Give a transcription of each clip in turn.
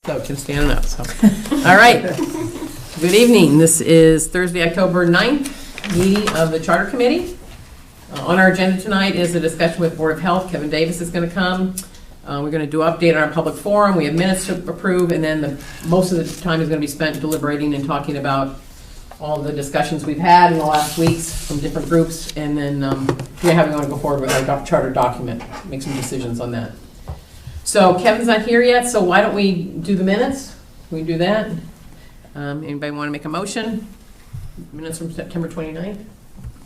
So just standing up, so. All right. Good evening. This is Thursday, October 9th, meeting of the Charter Committee. On our agenda tonight is a discussion with Board of Health. Kevin Davis is going to come. We're going to do an update on our public forum. We have minutes to approve, and then most of the time is going to be spent deliberating and talking about all the discussions we've had in the last weeks from different groups, and then we're having to go forward with our charter document, make some decisions on that. So Kevin's not here yet, so why don't we do the minutes? Can we do that? Anybody want to make a motion? Minutes from September 29th?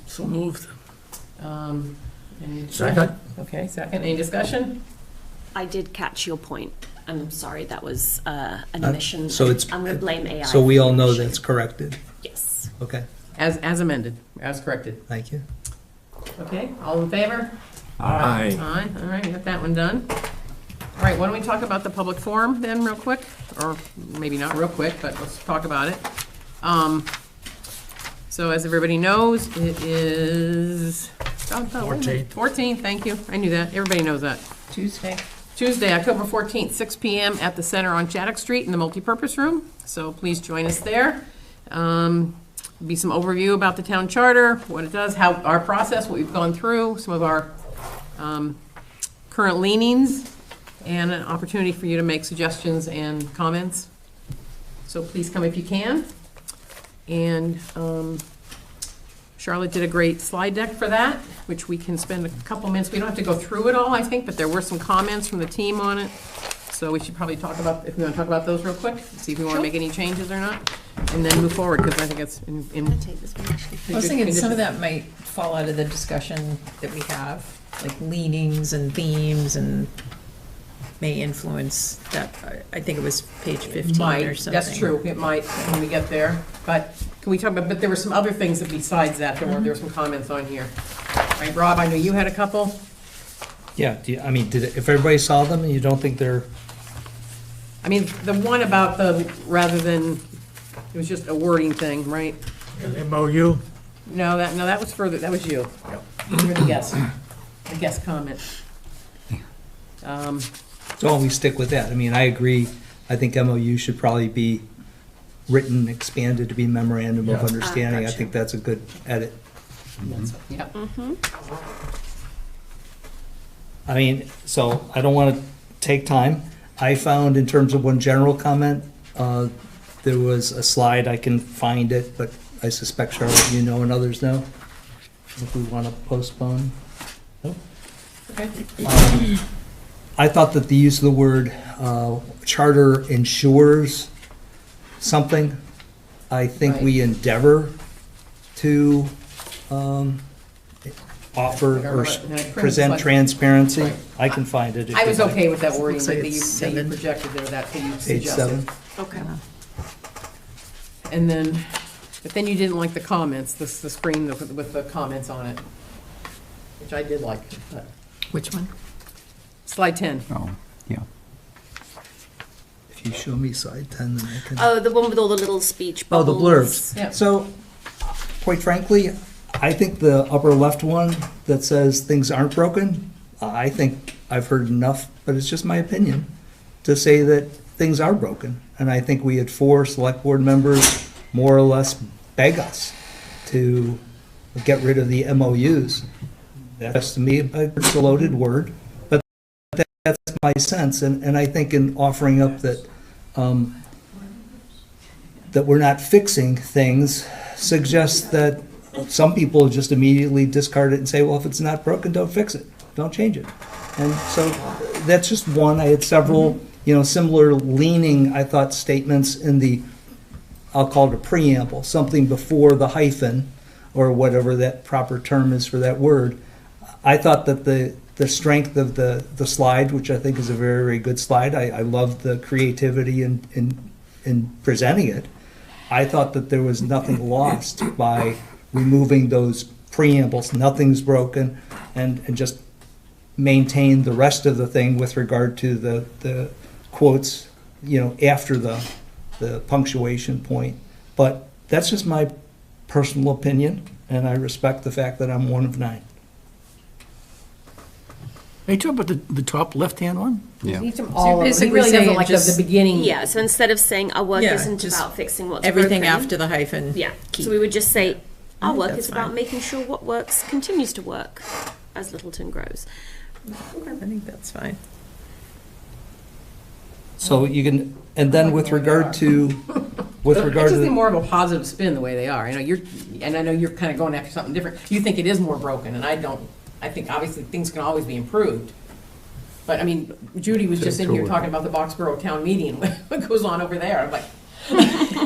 So moved. Second. Okay, second. Any discussion? I did catch your point. I'm sorry, that was an omission. So it's, I'm going to blame AI. so we all know that's corrected? Yes. Okay, As amended, as corrected. thank you. Okay, all in favor? Aye. Aye, all right, we got that one done. All right, why don't we talk about the public forum then real quick? Or maybe not real quick, but let's talk about it. So as everybody knows, it is 14th. 14th, thank you. I knew that. Everybody knows that. Tuesday, October 14th, 6 p.m. at the Center on Shattuck Street in the multipurpose room. So please join us there. Be some overview about the town charter, what it does, how our process, what we've gone through, some of our current leanings, and an opportunity for you to make suggestions and comments. So please come if you can. And Charlotte did a great slide deck for that, which we can spend a couple minutes. We don't have to go through it all, I think, but there were some comments from the team on it. So we should probably talk about, if we want to talk about those real quick, see if we want to make any changes or not, and then move forward, because I think it's in I'm going to take this one, actually. I was thinking some of that might fall out of the discussion that we have, like leanings and themes, and may influence that. I think it was page 15 might, or something. that's true, it might when we get there. But can we talk about, but there were some other things that besides that, there were some comments on here. Right, Rob, I know you had a couple. Yeah, if everybody saw them and you don't think they're, I mean, the one about the, rather than, it was just a wording thing, right? An MOU? No, that was further, that was you. You were the guest comment. so we stick with that. I mean, I agree. I think MOU should probably be written, expanded to be memorandum of Yeah. understanding. I Gotcha. think that's a good edit. Yeah. I mean, so I don't want to take time. I found in terms of one general comment, there was a slide, I can find it, but I suspect Charlotte, you know, and others know. If we want to postpone. Nope. Okay. I thought that the use of the word charter ensures something. I think we endeavor to offer or present transparency. Right. I can find it. if I was you'd like. okay with that wording Looks like that you it's that you 7. projected there, that you Page suggested. 7. Okay. And then, but then you didn't like the comments, the screen with the comments on it, which I did like. But Which one? Slide 10. Oh, yeah. If you show me slide 10, then I can. Oh, the one with all the little speech Oh, the bubbles. blurbs. Yeah. So, quite frankly, I think the upper left one that says things aren't broken, I think I've heard enough, but it's just my opinion, to say that things are broken. And I think we had 4 select board members more or less beg us to get rid of the MOUs. That's to me a loaded word, but that's my sense. And I think in offering up that, that we're not fixing things suggests that some people just immediately discard it and say, well, if it's not broken, don't fix it, don't change it. And so that's just one. I had several, similar leaning, I thought, statements in the, I'll call it a preamble, something before the hyphen, or whatever that proper term is for that word. I thought that the strength of the slide, which I think is a very, very good slide, I love the creativity in presenting it. I thought that there was nothing lost by removing those preambles, nothing's broken, and just maintain the rest of the thing with regard to the quotes, after the punctuation point. But that's just my personal opinion, and I respect the fact that I'm one of 9. Are you talking about the top left-hand one? He So really basically doesn't saying like just- the beginning. Yeah, so instead of saying our work Yeah, isn't just about fixing what's Everything broken. after the hyphen. Yeah, keep. so we would just say, our think work that's is about fine. making sure what works continues to work as Littleton grows. I think that's fine. So you can, and then with regard to, with I regard just to, think more of a positive spin the way they are. I know you're kind of going after something different. You think it is more broken, and I don't. I think obviously things can always be improved. But I mean, Judy was just in here talking about the Boxborough town meeting. What goes on over there? I'm like,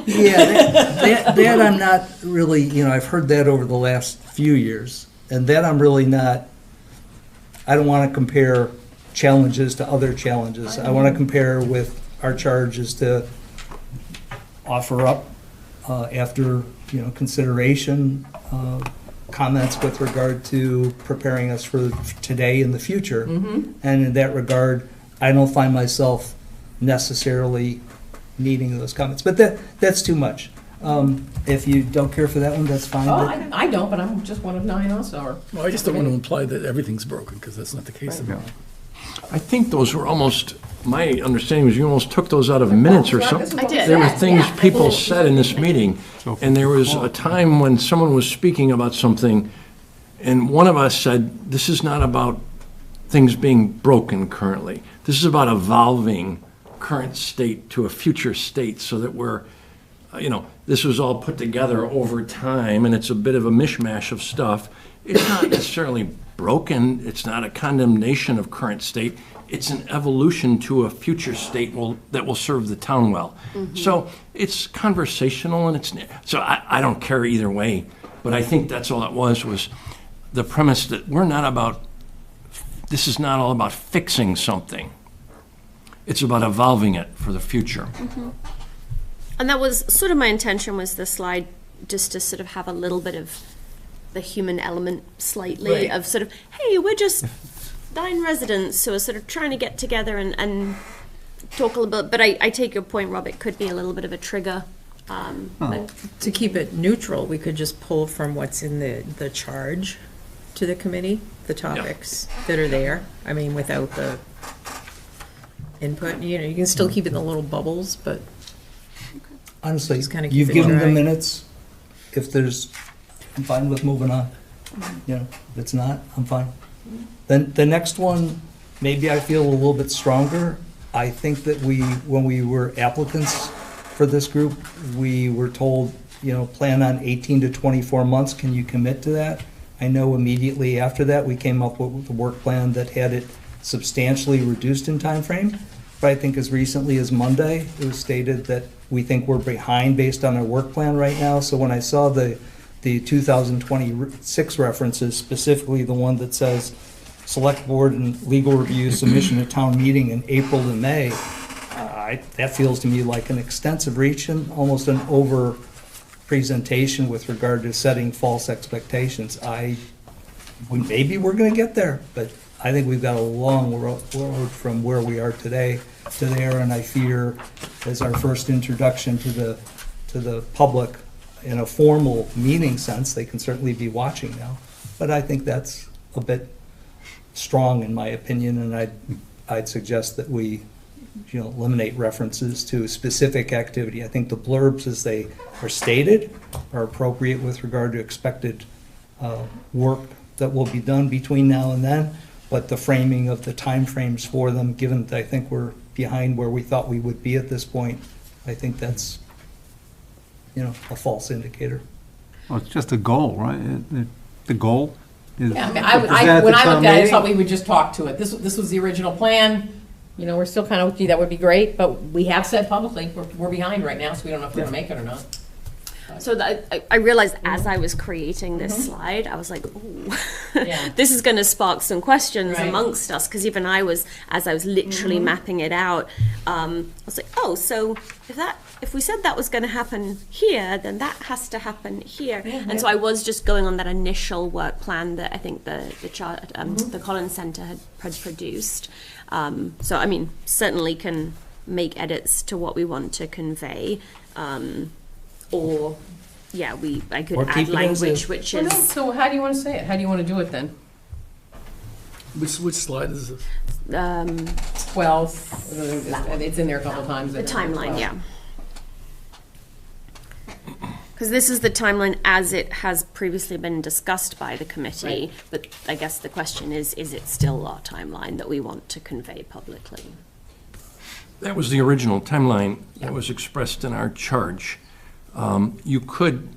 yeah, that I'm not really, I've heard that over the last few years, and that I'm really not, I don't want to compare challenges to other challenges. I want to compare with our charge is to offer up, after, consideration, comments with regard to preparing us for today and the future. And in that regard, I don't find myself necessarily needing those comments, but that's too much. If you don't care for that one, that's fine. oh, but- I don't, but I'm just one of 9 also. Or, Well, I just don't want to imply that everything's broken, because that's not the case. Right. I think those were almost, my understanding was you almost took those out of minutes or something. I did. There were things Yeah. people said in this meeting, and there was a time when someone was speaking about something, and one of us said, this is not about things being broken currently. This is about evolving current state to a future state so that we're, this was all put together over time, and it's a bit of a mishmash of stuff. It's not necessarily broken. It's not a condemnation of current state. It's an evolution to a future state that will serve the town well. So it's conversational, and so I don't care either way, but I think that's all it was the premise that this is not all about fixing something. It's about evolving it for the future. And that was sort of my intention, was the slide just to sort of have a little bit of the human element slightly, Right. of sort of, hey, we're just 9 residents who are sort of trying to get together and talk a little bit. But I take your point, Rob, it could be a little bit of a trigger. But To keep it neutral, we could just pull from what's in the charge to the committee, the topics that are there. I mean, without the input, you can still keep it in the little bubbles, but Honestly, Just kinda keep you've it given the dry. minutes. If I'm fine with moving on. If it's not, I'm fine. Then the next one, maybe I feel a little bit stronger. I think that when we were applicants for this group, we were told, plan on 18 to 24 months. Can you commit to that? I know immediately after that, we came up with a work plan that had it substantially reduced in time frame. But I think as recently as Monday, it was stated that we think we're behind based on our work plan right now. So when I saw the 2026 references, specifically the one that says select board and legal review submission to town meeting in April to May, that feels to me like an extensive reach and almost an over presentation with regard to setting false expectations. Maybe we're gonna get there, but I think we've got a long road from where we are today to there, and I fear as our first introduction to the public in a formal meeting sense, they can certainly be watching now. But I think that's a bit strong in my opinion, and I'd suggest that we, eliminate references to specific activity. I think the blurbs as they are stated are appropriate with regard to expected work that will be done between now and then, but the framing of the timeframes for them, given that I think we're behind where we thought we would be at this point, I think that's, a false indicator. Well, it's just a goal, right? The goal is. Yeah, I mean, is that when the I town looked at it, I meeting? thought we would just talk to it. This was the original plan. We're still kind of, gee, that would be great, but we have said publicly, we're behind right now, so we don't know if we're gonna make it or not. So I realized as I was creating this slide, I was like, ooh, Yeah. this is going to spark some questions Right. amongst us. Because even as I was literally mapping it out, I was like, oh, so if we said that was going to happen here, then that has to happen here. And so I was just going on that initial work plan that I think the Collins Centre had produced. So, I mean, certainly can make edits to what we want to convey. Or, yeah, I could Or add keep it as language is. which Well, no, is, so how do you wanna say it? How do you wanna do it then? Which slide is this? 12, it's in there a couple times. The timeline, yeah. Because this is the timeline as it has previously been discussed by the committee, but I guess the question is it still our timeline that we want to convey publicly? That was the original timeline that was expressed in our charge. You could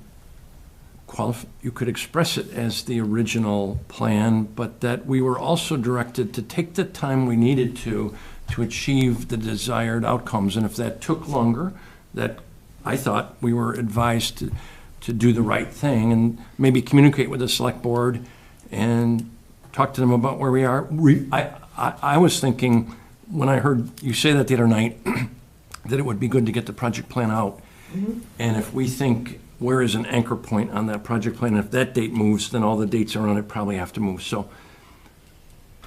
express it as the original plan, but that we were also directed to take the time we needed to achieve the desired outcomes. And if that took longer, that I thought we were advised to do the right thing and maybe communicate with the select board and talk to them about where we are. I was thinking, when I heard you say that the other night, that it would be good to get the project plan out. And if we think, where is an anchor point on that project plan? And if that date moves, then all the dates around it probably have to move. So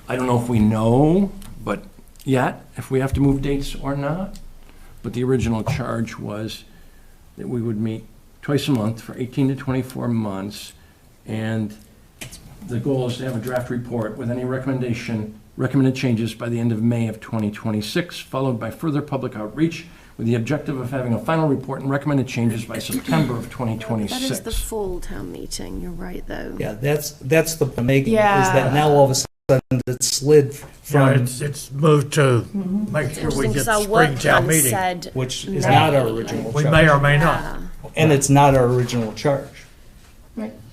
I don't know if we know, but yet, if we have to move dates or not. But the original charge was that we would meet twice a month for 18 to 24 months. And the goal is to have a draft report with any recommended changes by the end of May of 2026, followed by further public outreach with the objective of having a final report and recommended changes by September of 2026. That is the fall town meeting, you're right, though. Yeah, that's the point I'm making, is Yeah. that now all of a sudden it slid from, It's moved to make sure we Interesting, get 'cause our spring work town plan meeting. said which is May. not our original We may charge. or may not. Yeah. And it's not our original charge.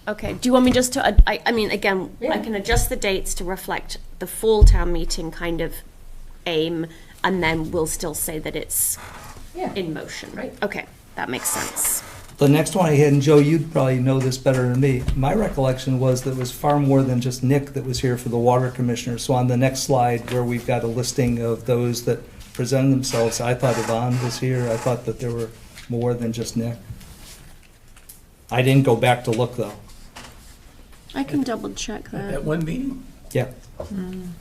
Okay, do you want me just to, I mean, again, I can adjust the dates to reflect the fall town meeting kind of aim, and then we'll still say that it's Yeah. in motion. Right. Okay, that makes sense. The next one I had, and Joe, you'd probably know this better than me, my recollection was that it was far more than just Nick that was here for the water commissioner. So on the next slide, where we've got a listing of those that presented themselves, I thought Yvonne was here. I thought that there were more than just Nick. I didn't go back to look, though. I can double check that. At one meeting Yeah. from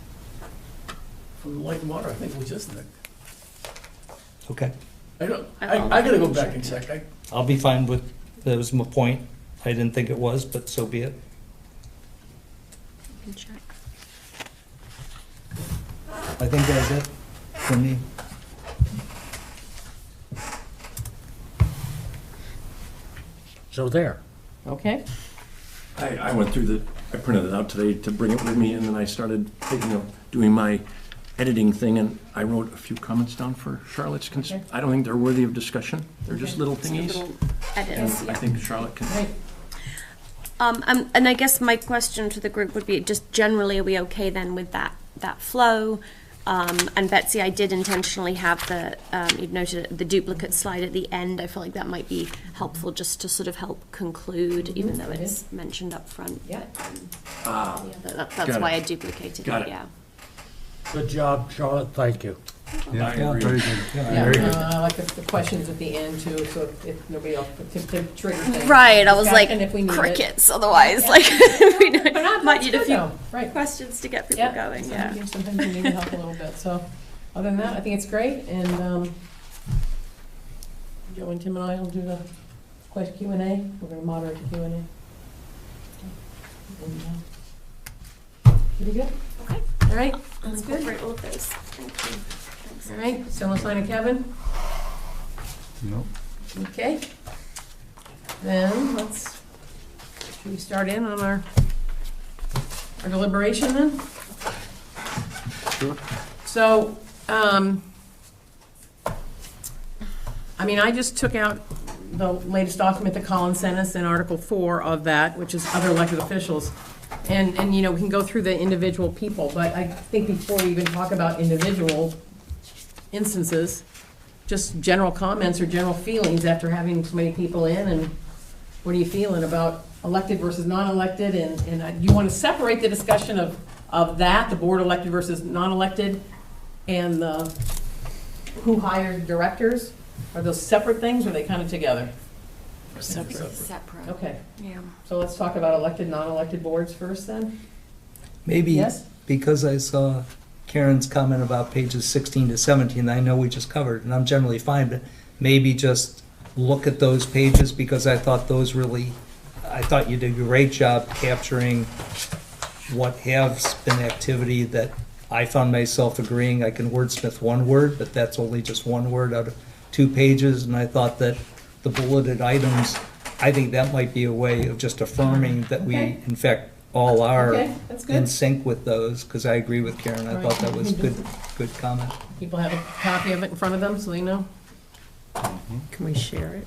Light and Water, I think it was just Nick. Okay. I gotta go back and check. I'll be fine with, that was my point. I didn't think it was, but so be it. I can check. I think that's it for me. So there. Okay. I went through I printed it out today to bring it with me, and then I started doing my editing thing, and I wrote a few comments down for Charlotte's. Okay. I don't think they're worthy of discussion. They're just little Just thingies. little And edits, I yeah. think Charlotte can. Right. And I guess my question to the group would be, just generally, are we okay then with that flow? And Betsy, I did intentionally have you've noted the duplicate slide at the end. I feel like that might be helpful just to sort of help conclude, even though it's mentioned up front. Yeah. Ah, That's Got why it. I duplicated Got it, it. yeah. Good job, Charlotte, thank you. Yeah, I agree. very good. Yeah, I like the questions at the end too, so if nobody else, to trigger things. Right, I was like, Discussion if we need it. crickets, otherwise, Yeah. like, we But not- might that's need a good few though. Right. questions to get people going, yeah. Sometimes you need to help a little bit, so, other than that, I think it's great, and, Joe and Tim and I will do the Q&A, we're gonna moderate the Q&A. Pretty good? Okay. All right, I'll that's good. incorporate all of those, thank you. Thanks. All right, still a sign of Kevin? Nope. Okay. Then, should we start in on our deliberation then? Sure. So, I just took out the latest document that Colin sent us in Article 4 of that, which is other elected officials. And, we can go through the individual people, but I think before we even talk about individual instances, just general comments or general feelings after having so many people in, and what are you feeling about elected versus non-elected? And you want to separate the discussion of that, the board elected versus non-elected, and who hired directors? Are those separate things, or are they kind of together? Separate, Okay, yeah. so let's talk about elected, non-elected boards first then? Maybe Yes? because I saw Karen's comment about pages 16 to 17, I know we just covered, and I'm generally fine, but maybe just look at those pages, because I thought you did a great job capturing what has been activity that I found myself agreeing. I can wordsmith one word, but that's only just one word out of 2 pages, and I thought that the bulleted items, I think that might be a way of just affirming that we, Okay. in fact, all are Okay, that's good. in sync with those, because I agree with Karen. I thought that was good comment. People have a copy of it in front of them, so they know? Can we share it?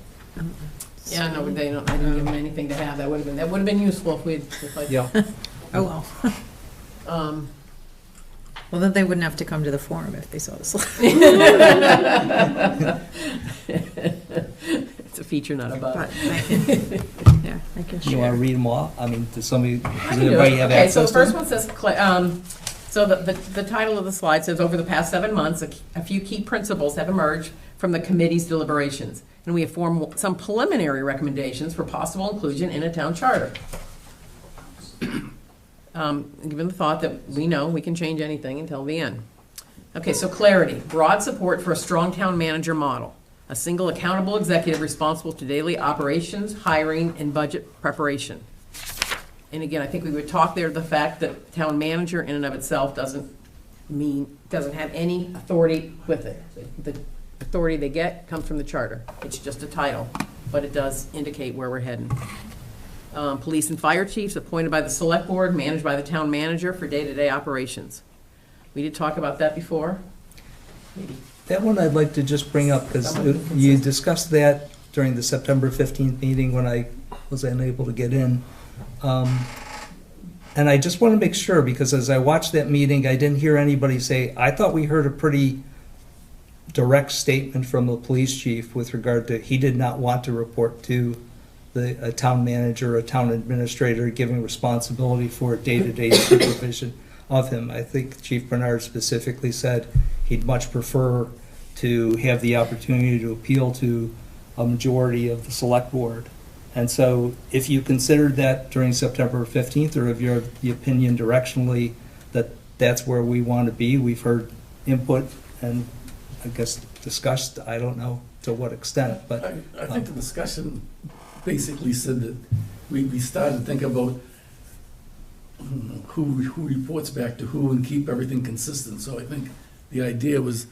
Yeah, no, they don't, I didn't give them anything to have, that would have been useful if we'd, if I. Yeah. Oh, well. Um, Well, then they wouldn't have to come to the forum if they saw the slide. It's a feature, not a bug. But yeah, I can You want share. to read them all? I mean, does somebody, I does can do anybody it. have Okay, so the access to first them? one says, so the title of the slide says, over the past 7 months, a few key principles have emerged from the committee's deliberations, and we have formed some preliminary recommendations for possible inclusion in a town charter. Given the thought that we know we can change anything until the end. Okay, so clarity, broad support for a strong town manager model, a single accountable executive responsible to daily operations, hiring, and budget preparation. And again, I think we would talk there the fact that town manager in and of itself doesn't have any authority with it. The authority they get comes from the charter. It's just a title, but it does indicate where we're heading. Police and fire chiefs appointed by the select board, managed by the town manager for day-to-day operations. We did talk about that before. Maybe. That one I'd like to just bring up, because That might be you discussed that during the September 15th meeting when I was unable to get in. And I just want to make sure, because as I watched that meeting, I didn't hear anybody say, I thought we heard a pretty direct statement from the police chief with regard to he did not want to report to a town manager, a town administrator, giving responsibility for day-to-day supervision of him. I think Chief Bernard specifically said he'd much prefer to have the opportunity to appeal to a majority of the select board. And so if you considered that during September 15th, or if you're of the opinion directionally that that's where we want to be, we've heard input and I guess discussed, I don't know to what extent, but. I think the discussion basically said that we started to think about who reports back to who and keep everything consistent. So I think the idea was,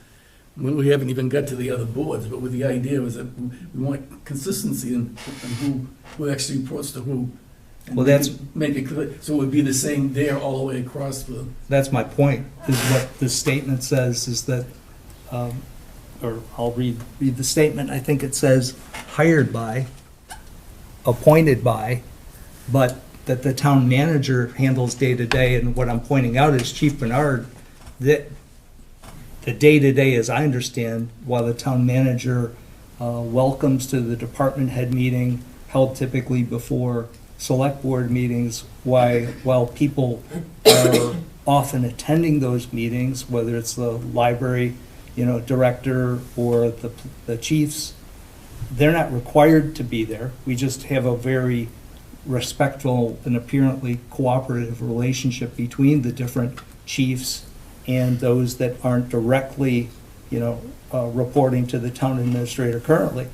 we haven't even got to the other boards, but the idea was that we want consistency in who actually reports to who. And Well, that's- make it clear, so it would be the same there all the way across the. That's my point, is what the statement says is that, or I'll read the statement. I think it says hired by, appointed by, but that the town manager handles day-to-day. And what I'm pointing out is Chief Bernard, that the day-to-day, as I understand, while the town manager welcomes to the department head meeting held typically before select board meetings, while people are often attending those meetings, whether it's the library, director or the chiefs, they're not required to be there. We just have a very respectful and apparently cooperative relationship between the different chiefs and those that aren't directly, reporting to the town administrator currently.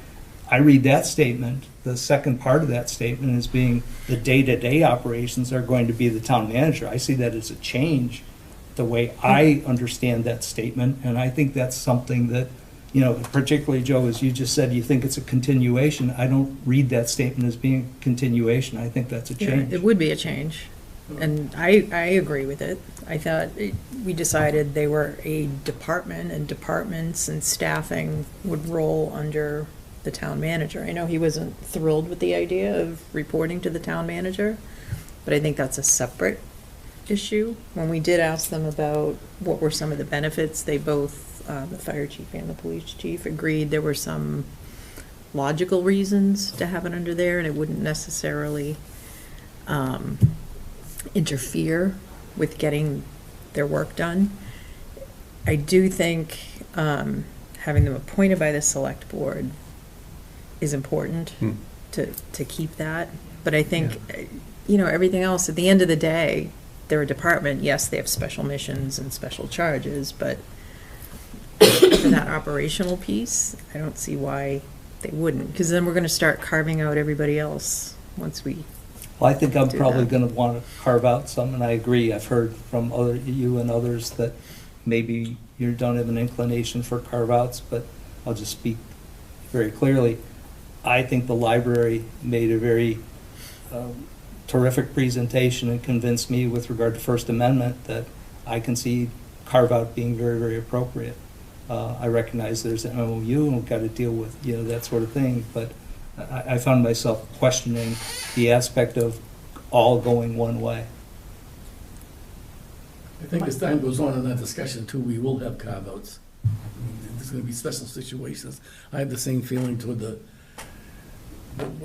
I read that statement, the second part of that statement as being the day-to-day operations are going to be the town manager. I see that as a change, the way I understand that statement, and I think that's something that, particularly, Joe, as you just said, you think it's a continuation. I don't read that statement as being a continuation. I think that's a Yeah, change. it would be a change, and I agree with it. I thought we decided they were a department, and departments and staffing would roll under the town manager. I know he wasn't thrilled with the idea of reporting to the town manager, but I think that's a separate issue. When we did ask them about what were some of the benefits, they both, the fire chief and the police chief, agreed there were some logical reasons to have it under there, and it wouldn't necessarily interfere with getting their work done. I do think having them appointed by the select board is important to keep that. But I think, everything else, at the end of the day, they're a department. Yes, they have special missions and special charges, but for that operational piece, I don't see why they wouldn't. Because then we're going to start carving out everybody else once we Well, I think I'm Do probably that. gonna wanna carve out some, and I agree, I've heard from you and others that maybe you don't have an inclination for carve-outs, but I'll just speak very clearly. I think the library made a very terrific presentation and convinced me with regard to First Amendment that I can see carve-out being very, very appropriate. I recognize there's an MOU and we've got to deal with, that sort of thing, but I found myself questioning the aspect of all going one way. I think as time goes on in that discussion too, we will have carve-outs. I mean, there's gonna be special situations. I have the same feeling toward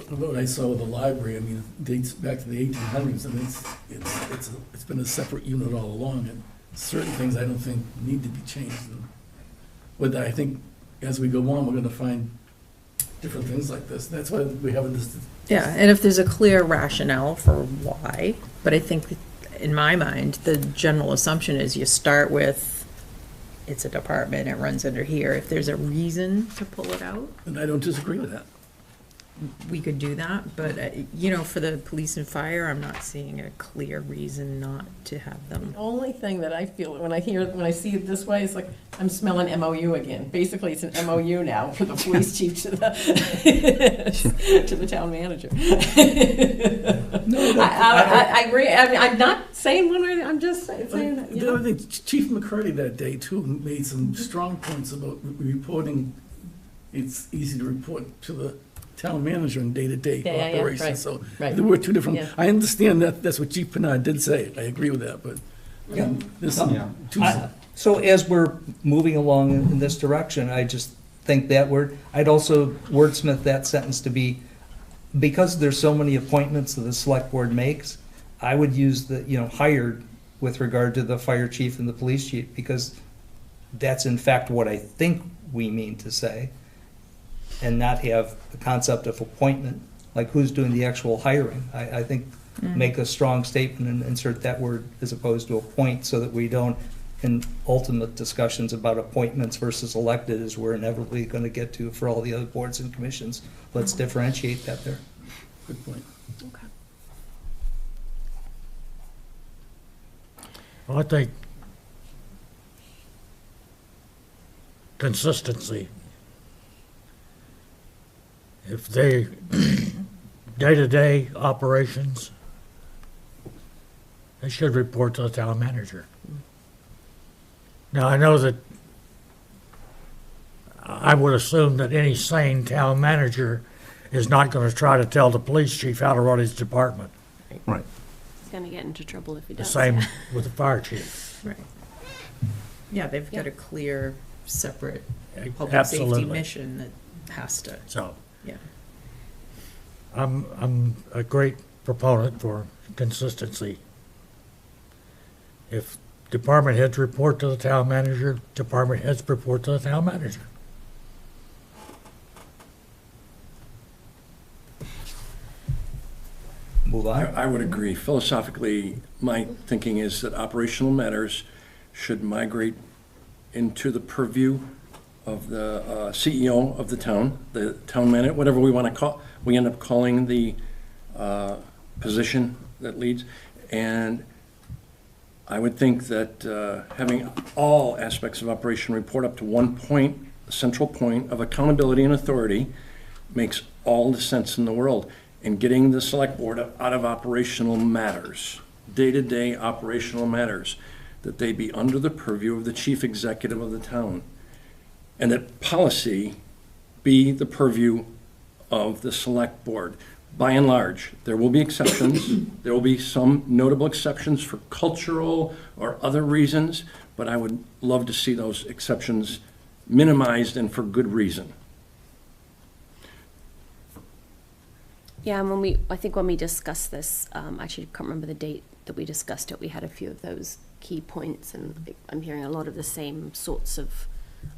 what I saw with the library. I mean, it dates back to the 1800s, and it's been a separate unit all along, and certain things I don't think need to be changed. And with that, I think as we go on, we're gonna find different things like this. That's why we have this. Yeah, and if there's a clear rationale for why, but I think in my mind, the general assumption is you start with, it's a department, it runs under here. If there's a reason to pull it out, And I don't disagree with that. we could do that, but, for the police and fire, I'm not seeing a clear reason not to have them. The only thing that I feel, when I see it this way, is like, I'm smelling MOU again. Basically, it's an MOU now for the police chief to the town manager. I agree, I mean, I'm not saying one way, I'm just saying, The other thing, Chief McCurdy that day too made some strong points about reporting. It's easy to report to the town manager in day-to-day Yeah, right, operations, so right. there were two different, Yeah. I understand that, that's what Chief Bernard did say, I agree with that, but there's some, Yeah. So as we're moving along in this direction, I just think that I'd also wordsmith that sentence to be, because there's so many appointments that the select board makes, I would use the, hired with regard to the fire chief and the police chief, because that's in fact what I think we mean to say, and not have the concept of appointment, like who's doing the actual hiring. I think make a strong statement and insert that word as opposed to appoint, so that we don't, in ultimate discussions about appointments versus elected, as we're inevitably going to get to for all the other boards and commissions. Let's differentiate that there. good point. Okay. Well, I think consistency. If they, day-to-day operations, they should report to the town manager. Now, I know that I would assume that any sane town manager is not going to try to tell the police chief how to run his department. Right. He's going to get into trouble if he The does. same with the fire chief. Right. Yeah, they've got Yeah. a clear, separate public safety Absolutely. mission that has to, So yeah. I'm a great proponent for consistency. If department heads report to the town manager, department heads report to the town manager. Move on. I would agree. Philosophically, my thinking is that operational matters should migrate into the purview of the CEO of the town manager, whatever we want to call, we end up calling the position that leads. And I would think that having all aspects of operation report up to one point, a central point of accountability and authority, makes all the sense in the world. And getting the select board out of operational matters, day-to-day operational matters, that they be under the purview of the chief executive of the town. And that policy be the purview of the select board. By and large, there will be exceptions. There will be some notable exceptions for cultural or other reasons, but I would love to see those exceptions minimized and for good reason. Yeah, and I think when we discussed this, actually can't remember the date that we discussed it, we had a few of those key points, and I'm hearing a lot of the same sorts of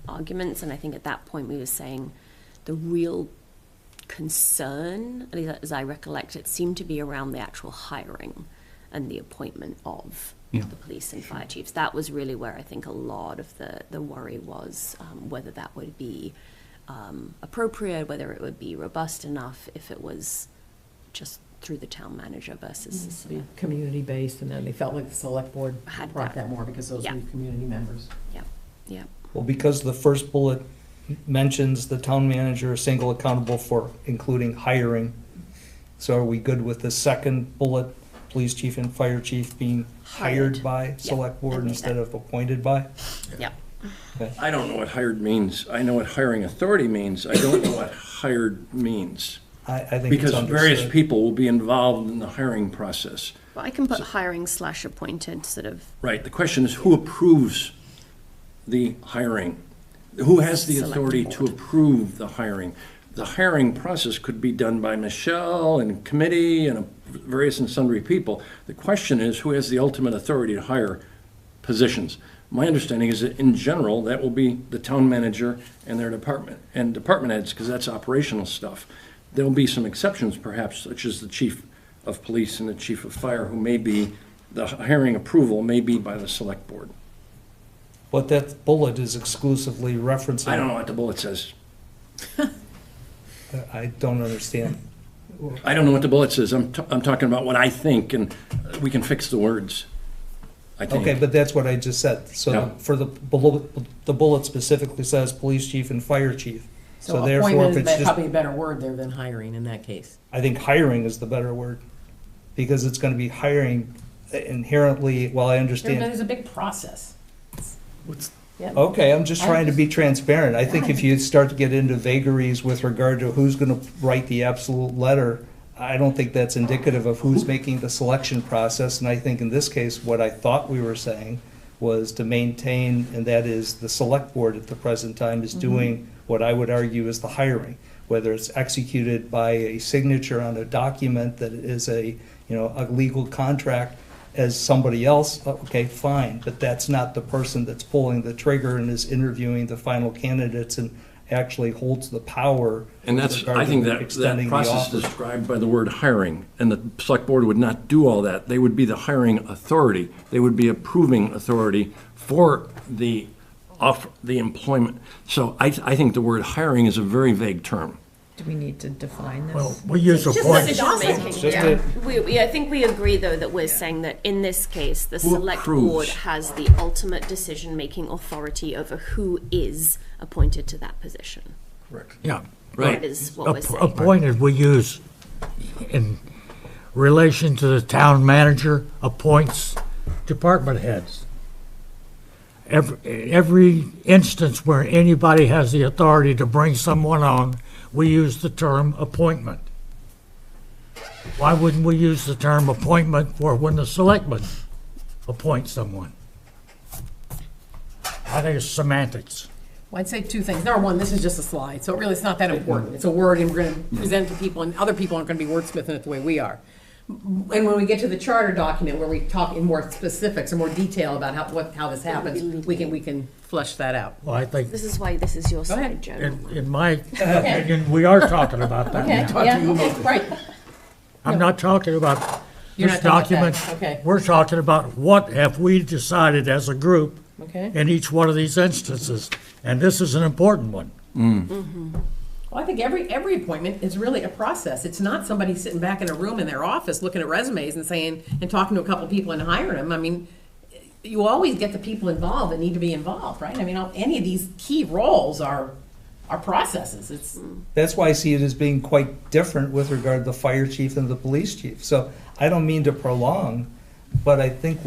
arguments, and I think at that point we were saying the real concern, at least as I recollect it, seemed to be around the actual hiring and the appointment of Yeah. the police and fire chiefs. That was really where I think a lot of the worry was, whether that would be appropriate, whether it would be robust enough, if it was just through the town manager versus the Be select. community-based, and then they felt like the select board Had brought that. that more because those Yeah. were community members. Yeah. Well, because the first bullet mentions the town manager is single accountable for including hiring. So are we good with the second bullet, police chief and fire chief being hired Hired. by select board I think instead that- of appointed by? Yeah. I don't know what hired means. I know what hiring authority means. I don't know what hired means. I think it's Because various understood. people will be involved in the hiring process. But I can put hiring / appointed sort of. Right, the question is who approves the hiring? Who has the Select authority to board. approve the hiring? The hiring process could be done by Michelle and committee and various and sundry people. The question is who has the ultimate authority to hire positions? My understanding is that in general, that will be the town manager and their department heads, because that's operational stuff. There'll be some exceptions perhaps, such as the chief of police and the chief of fire, who may be, the hiring approval may be by the select board. But that bullet is exclusively referencing. I don't know what the bullet says. I don't understand. I don't know what the bullet says. I'm talking about what I think, and we can fix the words, I think. Okay, but that's what I just said. So Yeah. for the bullet specifically says police chief and fire chief. So therefore, appointment if is it's just, probably a better word there than hiring in that case. I think hiring is the better word. Because it's gonna be hiring inherently, well, I understand. There's a big process. What's, Okay, I'm just trying to be transparent. I think if you start to get into vagaries with regard to who's gonna write the absolute letter, I don't think that's indicative of who's making the selection process. And I think in this case, what I thought we were saying was to maintain, and that is the select board at the present time is doing what I would argue is the hiring. Whether it's executed by a signature on a document that is a legal contract as somebody else, okay, fine, but that's not the person that's pulling the trigger and is interviewing the final candidates and actually holds the power. And with that's, regard I to think that extending the process offer. is described by the word hiring, and the select board would not do all that. They would be the hiring authority. They would be approving authority for the employment. So I think the word hiring is a very vague term. Do we need to define this? Well, we use Just appoint, decision-making. Just a- I think we agree, though, that we're saying that in this case, the Who select board approves? has the ultimate decision-making authority over who is appointed to that position. Correct. yeah. That is what we're saying. Appointed, we use in relation to the town manager appoints department heads. Every instance where anybody has the authority to bring someone on, we use the term appointment. Why wouldn't we use the term appointment for when the selectmen appoint someone? I think it's semantics. Well, I'd say two things. Number one, this is just a slide, so really it's not that important. It's a word, and we're going to present it to people, and other people aren't going to be wordsmithing it the way we are. And when we get to the charter document, where we talk in more specifics or more detail about how this happens, we can flesh that out. Well, I think, This is why this is your ahead. slide, Joe. in my opinion, we are talking about that Okay, now. yeah, okay, right. I'm not talking about You're this not talking about document. that, okay. We're talking about what have we decided as a group Okay. in each one of these instances, and this is an important one. Well, I think every appointment is really a process. It's not somebody sitting back in a room in their office looking at resumes and saying, and talking to a couple people and hiring them. I mean, you always get the people involved that need to be involved, right? I mean, any of these key roles are processes. It's, That's why I see it as being quite different with regard to the fire chief and the police chief. So I don't mean to prolong, but I think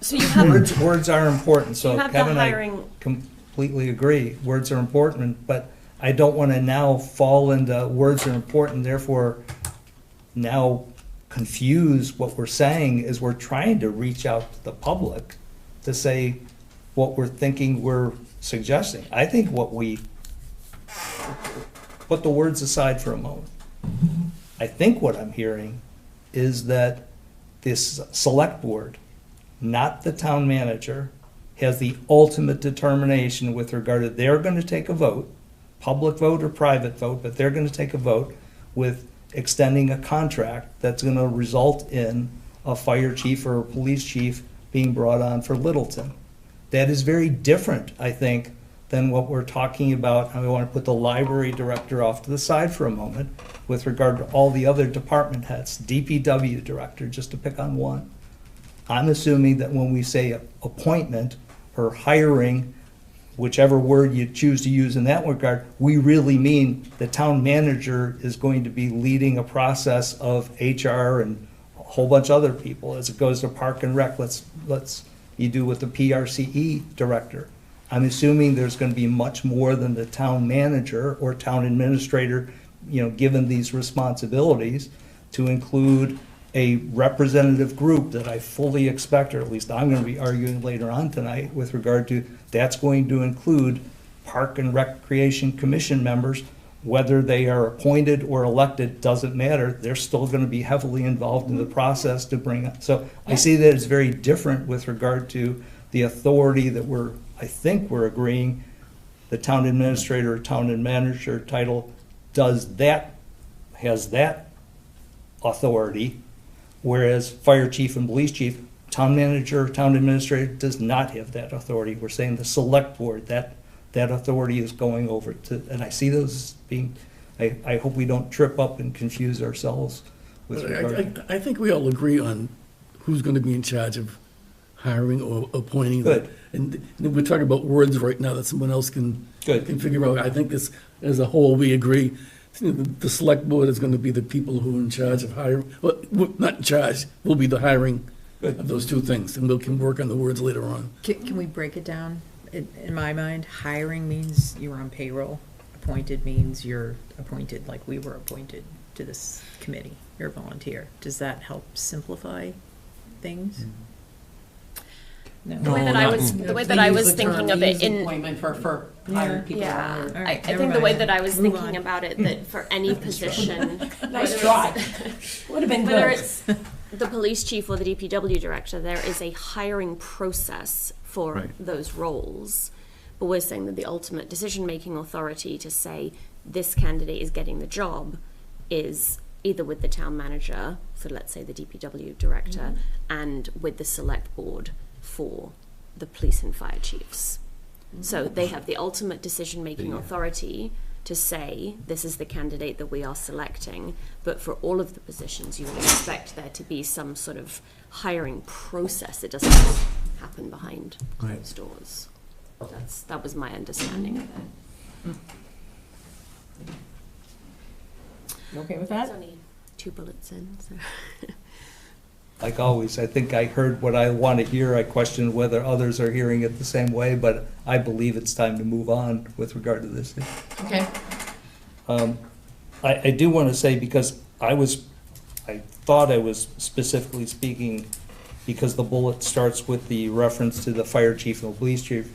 So you have, words are important. So you have the Kevin and I hiring, completely agree. Words are important, but I don't want to now fall into words are important, therefore now confuse what we're saying as we're trying to reach out to the public to say what we're thinking we're suggesting. I think put the words aside for a moment. I think what I'm hearing is that this select board, not the town manager, has the ultimate determination with regard to they're going to take a vote, public vote or private vote, but they're going to take a vote with extending a contract that's going to result in a fire chief or a police chief being brought on for Littleton. That is very different, I think, then what we're talking about, and we want to put the library director off to the side for a moment, with regard to all the other department heads, DPW director, just to pick on one. I'm assuming that when we say appointment or hiring, whichever word you choose to use in that regard, we really mean the town manager is going to be leading a process of HR and a whole bunch of other people. As it goes to Park and Rec, you do with the PRCE director. I'm assuming there's going to be much more than the town manager or town administrator, given these responsibilities, to include a representative group that I fully expect, or at least I'm going to be arguing later on tonight with regard to, that's going to include Park and Recreation Commission members, whether they are appointed or elected, doesn't matter. They're still going to be heavily involved in the process to bring up. So I see that it's very different with regard to the authority that I think we're agreeing, the town administrator or town manager title has that authority, whereas fire chief and police chief, town manager, town administrator does not have that authority. We're saying the select board, that authority is going over to, and I see those as being, I hope we don't trip up and confuse ourselves with regard. I think we all agree on who's going to be in charge of hiring or appointing. Good. And we're talking about words right now that someone else can Good. figure out. I think this, as a whole, we agree. The select board is going to be the people who are in charge of hiring, well, not in charge, will be the hiring of those two things, and we can work on the words later on. Can we break it down? In my mind, hiring means you're on payroll. Appointed means you're appointed, like we were appointed to this committee. You're a volunteer. Does that help simplify things? No. The way that I was thinking of it in, Appointment for hired people. yeah, All right, I never think the way mind. that I was Move thinking on. about it, that for any position, Nice try. Would have been whether good. it's the police chief or the DPW director, there is a hiring process for Right. those roles. But we're saying that the ultimate decision-making authority to say this candidate is getting the job is either with the town manager, so let's say the DPW director, and with the select board for the police and fire chiefs. So they have the ultimate decision-making authority to say, this is the candidate that we are selecting, but for all of the positions, you would expect there to be some sort of hiring process. It doesn't just happen behind closed doors. That was my understanding of it. You okay with There's that? only 2 bullets in, so. Like always, I think I heard what I want to hear. I question whether others are hearing it the same way, but I believe it's time to move on with regard to this. Okay. I do want to say, because I thought I was specifically speaking, because the bullet starts with the reference to the fire chief and the police chief,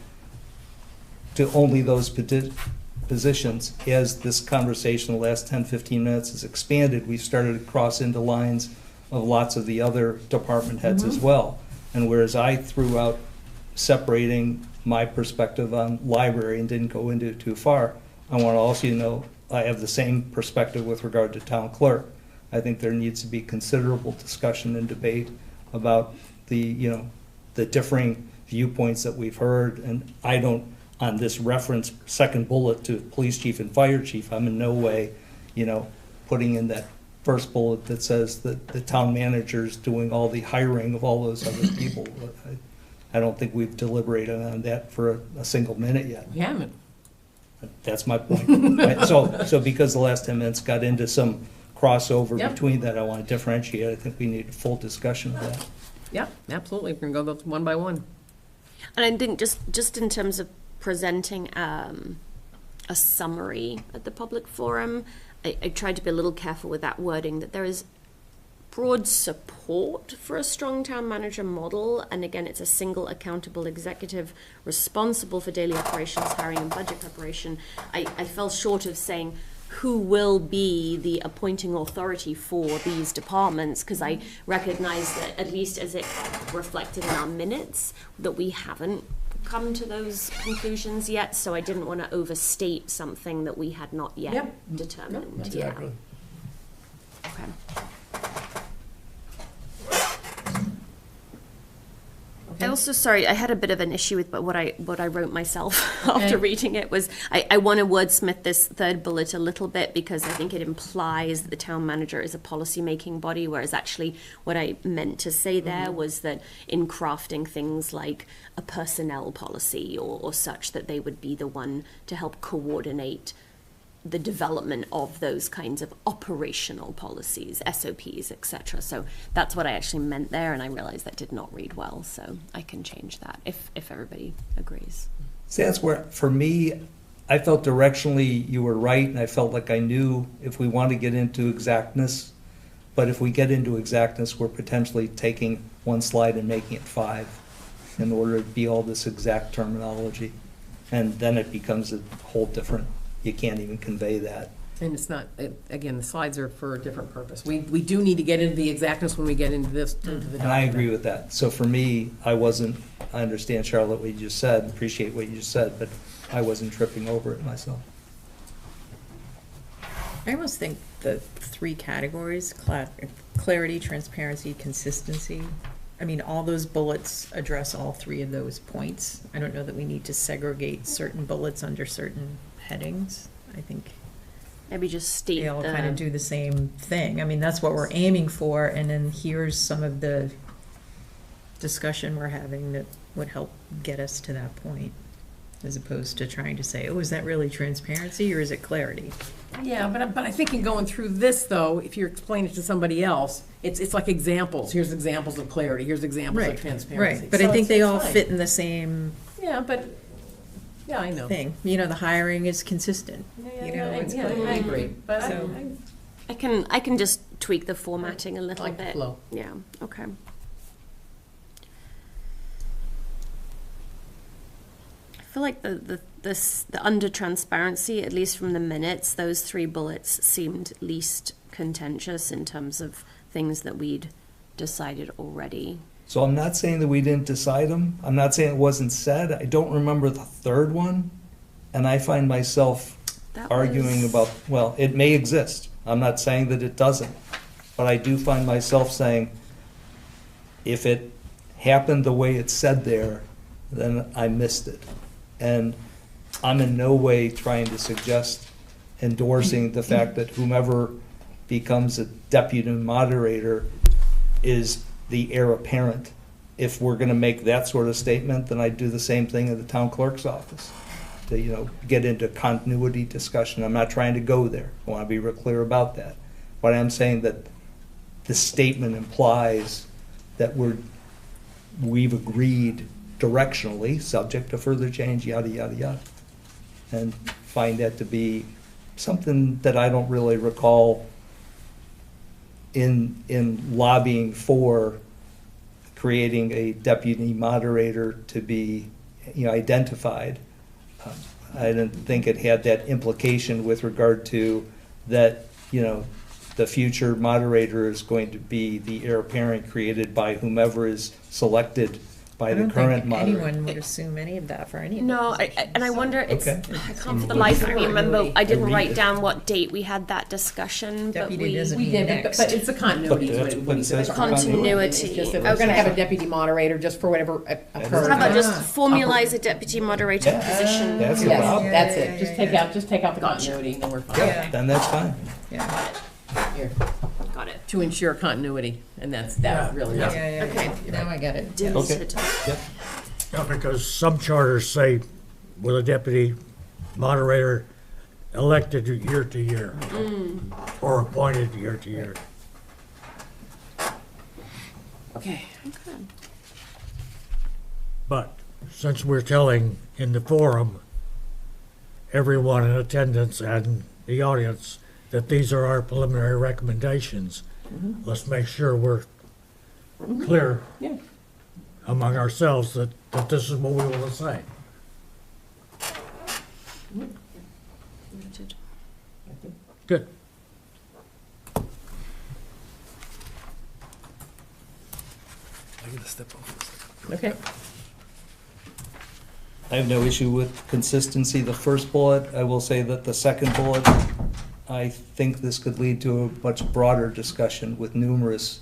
to only those positions. As this conversation, the last 10, 15 minutes has expanded, we've started to cross into lines of lots of the other department heads as well. And whereas I threw out separating my perspective on library and didn't go into it too far, I want to also know I have the same perspective with regard to town clerk. I think there needs to be considerable discussion and debate about the differing viewpoints that we've heard. And I don't, on this reference, second bullet to police chief and fire chief, I'm in no way, putting in that first bullet that says that the town manager's doing all the hiring of all those other people. I don't think we've deliberated on that for a single minute yet. We haven't. That's my point. Right? So because the last 10 minutes got into some crossover Yep. between that, I want to differentiate. I think we need a full discussion of that. Yep, absolutely. We're gonna go those one by one. And I think just in terms of presenting a summary at the public forum, I tried to be a little careful with that wording, that there is broad support for a strong town manager model, and again, it's a single accountable executive responsible for daily operations, hiring, and budget preparation. I fell short of saying who will be the appointing authority for these departments, because I recognize that, at least as it reflected in our minutes, that we haven't come to those conclusions yet, so I didn't want to overstate something that we had not yet Yep. determined. Exactly. Okay. I also, sorry, I had a bit of an issue with what I wrote myself Okay. after reading it was, I want to wordsmith this third bullet a little bit because I think it implies that the town manager is a policy-making body, whereas actually what I meant to say there was that in crafting things like a personnel policy or such, that they would be the one to help coordinate the development of those kinds of operational policies, SOPs, etc. So that's what I actually meant there, and I realized that did not read well, so I can change that if everybody agrees. See, that's where, for me, I felt directionally you were right, and I felt like I knew if we want to get into exactness, but if we get into exactness, we're potentially taking one slide and making it 5 in order to be all this exact terminology. And then it becomes a whole different, you can't even convey that. And it's not, again, the slides are for a different purpose. We do need to get into the exactness when we get into this, into the document. And I agree with that. So for me, I understand, Charlotte, what you just said, appreciate what you just said, but I wasn't tripping over it myself. I almost think the 3 categories, clarity, transparency, consistency, I mean, all those bullets address all 3 of those points. I don't know that we need to segregate certain bullets under certain headings. I think Maybe just state they all kind of do the same thing. I mean, that's what we're aiming for, and then here's some of the discussion we're having that would help get us to that point, as opposed to trying to say, oh, is that really transparency or is it clarity? Yeah, but I think in going through this, though, if you're explaining it to somebody else, it's like examples. Here's examples of clarity, here's examples of transparency. Right, but So I think it's they all fine. fit in the same Yeah, but, yeah, I know. thing. You know, the hiring is consistent. You know, it's Yeah, clear. I agree, but So- I can just tweak the formatting a little like the bit. flow. Yeah, okay. I feel like the under transparency, at least from the minutes, those 3 bullets seemed least contentious in terms of things that we'd decided already. So I'm not saying that we didn't decide them. I'm not saying it wasn't said. I don't remember the third one. And I find myself That arguing was- about, well, it may exist. I'm not saying that it doesn't. But I do find myself saying, if it happened the way it said there, then I missed it. And I'm in no way trying to suggest endorsing the fact that whomever becomes a deputy moderator is the heir apparent. If we're gonna make that sort of statement, then I'd do the same thing in the town clerk's office. To, get into continuity discussion. I'm not trying to go there. I wanna be real clear about that. But I'm saying that the statement implies that we've agreed directionally, subject to further change, yada, yada, yada. And find that to be something that I don't really recall in lobbying for creating a deputy moderator to be, identified. I didn't think it had that implication with regard to that, the future moderator is going to be the heir apparent created by whomever is selected by the current moderator. Anyone would assume any of that for any of the No, positions, and I so- wonder, it's, Okay. I can't for the life of me remember, I didn't read write it. down what date we had that discussion, but Deputy we. doesn't We mean did, next. but it's a continuity. But is that's what what he it said. says. Continuity. It's just that we're gonna have a deputy moderator just for whatever occurs. How about just Ah. formalize a deputy moderator position? That's Yes, allowed. that's Yeah, it. yeah, Just yeah, take out the continuity, and then we're fine. Yeah, then that's fine. Yeah, Here, Got it. to ensure continuity, and that's really. yeah, yeah, Okay. yeah. Now I get it. Dim Okay. it. Yep. Yeah, because some charters say with a deputy moderator elected year to year or appointed year to year. Okay. But since we're telling in the forum, everyone in attendance and the audience, that these are our preliminary recommendations, let's make sure we're clear Yeah. among ourselves that this is what we want to say. Noted. Good. I gotta step off for a second. Okay. I have no issue with consistency, the first bullet. I will say that the second bullet, I think this could lead to a much broader discussion with numerous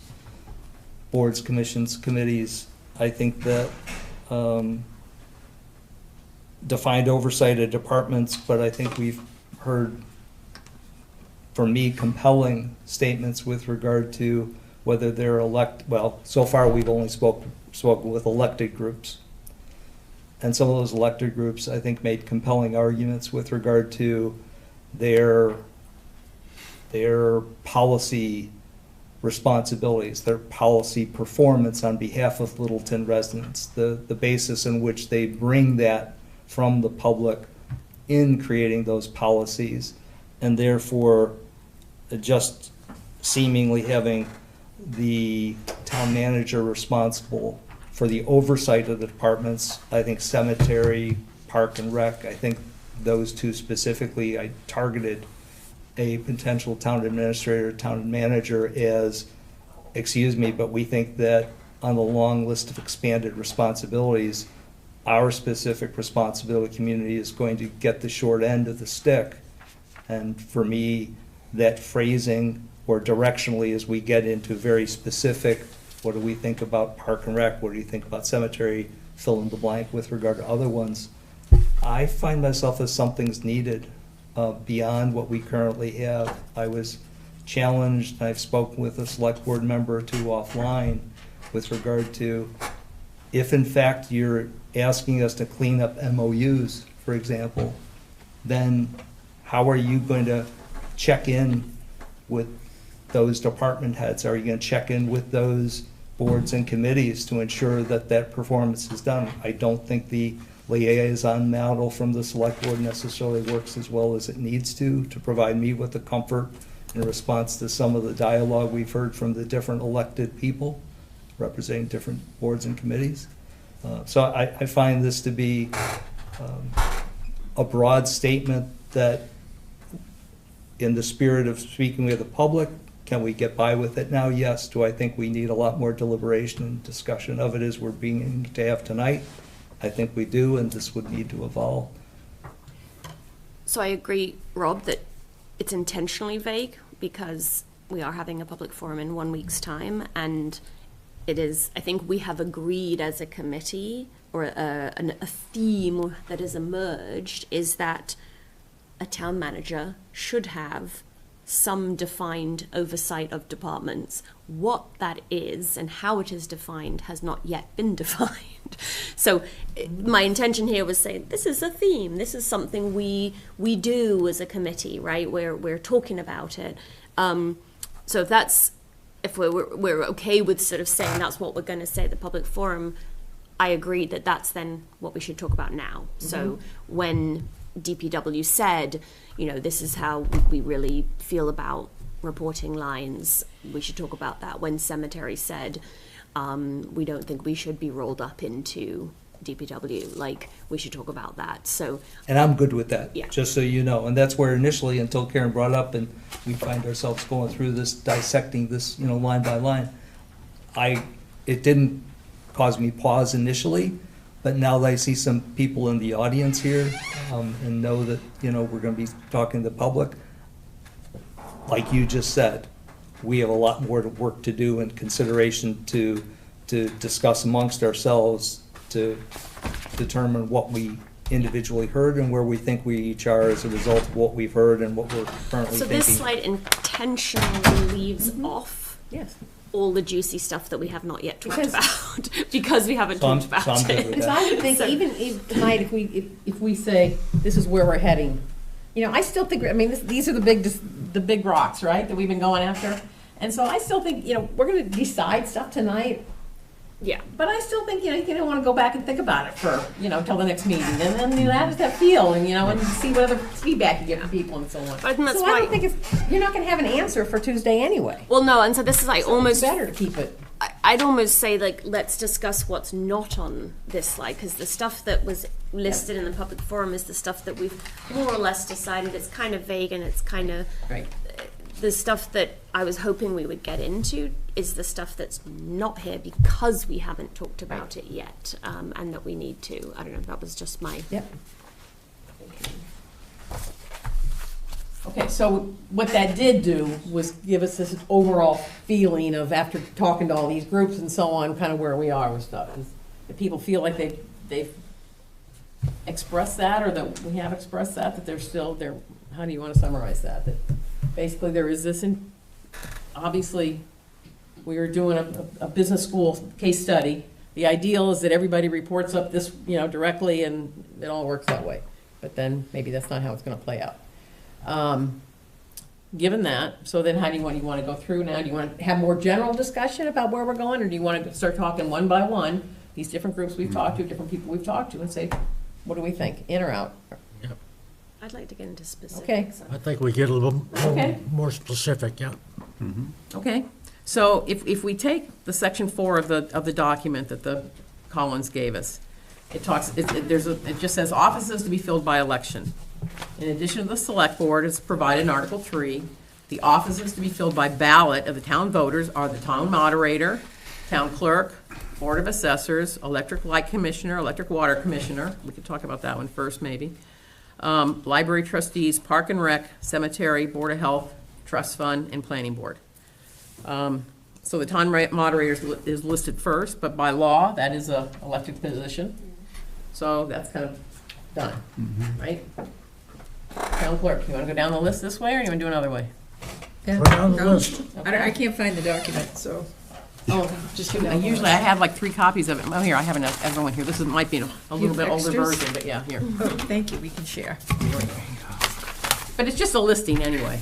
boards, commissions, committees. I think that defined oversight of departments, but I think we've heard, for me, compelling statements with regard to whether they're well, so far we've only spoken with elected groups. And some of those elected groups, I think, made compelling arguments with regard to their policy responsibilities, their policy performance on behalf of Littleton residents, the basis in which they bring that from the public in creating those policies, and therefore just seemingly having the town manager responsible for the oversight of the departments. I think cemetery, park and rec, I think those two specifically, I targeted a potential town administrator, town manager as, excuse me, but we think that on the long list of expanded responsibilities, our specific responsibility community is going to get the short end of the stick. And for me, that phrasing or directionally, as we get into very specific, what do we think about park and rec, what do you think about cemetery, fill in the blank with regard to other ones, I find myself as something's needed beyond what we currently have. I was challenged, I've spoken with a select board member or two offline with regard to if in fact you're asking us to clean up MOUs, for example, then how are you going to check in with those department heads? Are you going to check in with those boards and committees to ensure that that performance is done? I don't think the liaison model from the select board necessarily works as well as it needs to provide me with the comfort in response to some of the dialogue we've heard from the different elected people representing different boards and committees. So I find this to be a broad statement that in the spirit of speaking with the public, can we get by with it now? Yes. Do I think we need a lot more deliberation and discussion of it as we're beginning to have tonight? I think we do, and this would need to evolve. So I agree, Rob, that it's intentionally vague because we are having a public forum in 1 week's time, and it is, I think we have agreed as a committee, or a theme that has emerged, is that a town manager should have some defined oversight of departments. What that is and how it is defined has not yet been defined. So my intention here was saying this is a theme. This is something we do as a committee, right? We're talking about it. So if we're okay with sort of saying that's what we're going to say at the public forum, I agree that that's then what we should talk about now. Mm-hmm. So when DPW said, this is how we really feel about reporting lines, we should talk about that. When cemetery said, we don't think we should be rolled up into DPW, we should talk about that. So, and I'm good with that, yeah. Just so you know. And that's where initially, until Karen brought up and we find ourselves going through this, dissecting this, line by line, it didn't cause me pause initially. But now that I see some people in the audience here and know that, we're going to be talking to the public, like you just said, we have a lot more work to do in consideration to discuss amongst ourselves to determine what we individually heard and where we think we each are as a result of what we've heard and what we're currently thinking. So this slide intentionally leaves off all the juicy stuff that we have not yet talked about because we haven't talked about it. Because I would think even tonight, if we say this is where we're heading, I still think, these are the big rocks, right, that we've been going after, and so I still think we're going to decide stuff tonight. Yeah, but I still think you don't want to go back and think about it for till the next meeting, and then how does that feel, and see what other feedback you get from people and so on. But I think that's I don't think you're not going to have an answer for Tuesday anyway. Well, no, and so this is almost better to keep it. I'd almost say let's discuss what's not on this slide, because the stuff that was listed in the public forum is the stuff that we've more or less decided it's kind of vague and it's kind of right. The stuff that I was hoping we would get into is the stuff that's not here because we haven't talked about it yet, and that we need to. I don't know, that was just my... Yep. Okay, so what that did do was give us this overall feeling of, after talking to all these groups and so on, kind of where we are with stuff. if people feel like they've expressed that, or that we have expressed that they're still there. How do you want to summarize that? That basically there is this, obviously, we were doing a business school case study. The ideal is that everybody reports up this, directly, and it all works that way. But then maybe that's not how it's going to play out. Given that, so then how do you want to go through now? Do you want to have more general discussion about where we're going, or do you want to start talking one by one, these different groups we've talked to, different people we've talked to, and say, what do we think, in or out? I'd like to get into specifics. Okay. I think we get a little Okay. more specific, yeah. Okay, so if we take the section 4 of the document that the Collins gave us, it just says offices to be filled by election. In addition to the select board, as provided in Article 3, the offices to be filled by ballot of the town voters are the town moderator, town clerk, board of assessors, electric light commissioner, electric water commissioner, we could talk about that one first maybe, library trustees, park and rec, cemetery, board of health, trust fund, and planning board. So the town moderator is listed first, but by law, that is a elected position. So that's kind of done, right? Town clerk, you want to go down the list this way, or you want to do another way? Yeah. Go down the list. I can't find the document, so. Oh, just give me, usually I have like 3 copies of it. Oh, here, I have everyone here. This might be a little bit older extras? version, but yeah, here. Oh, thank you, we can share. But it's just a listing anyway.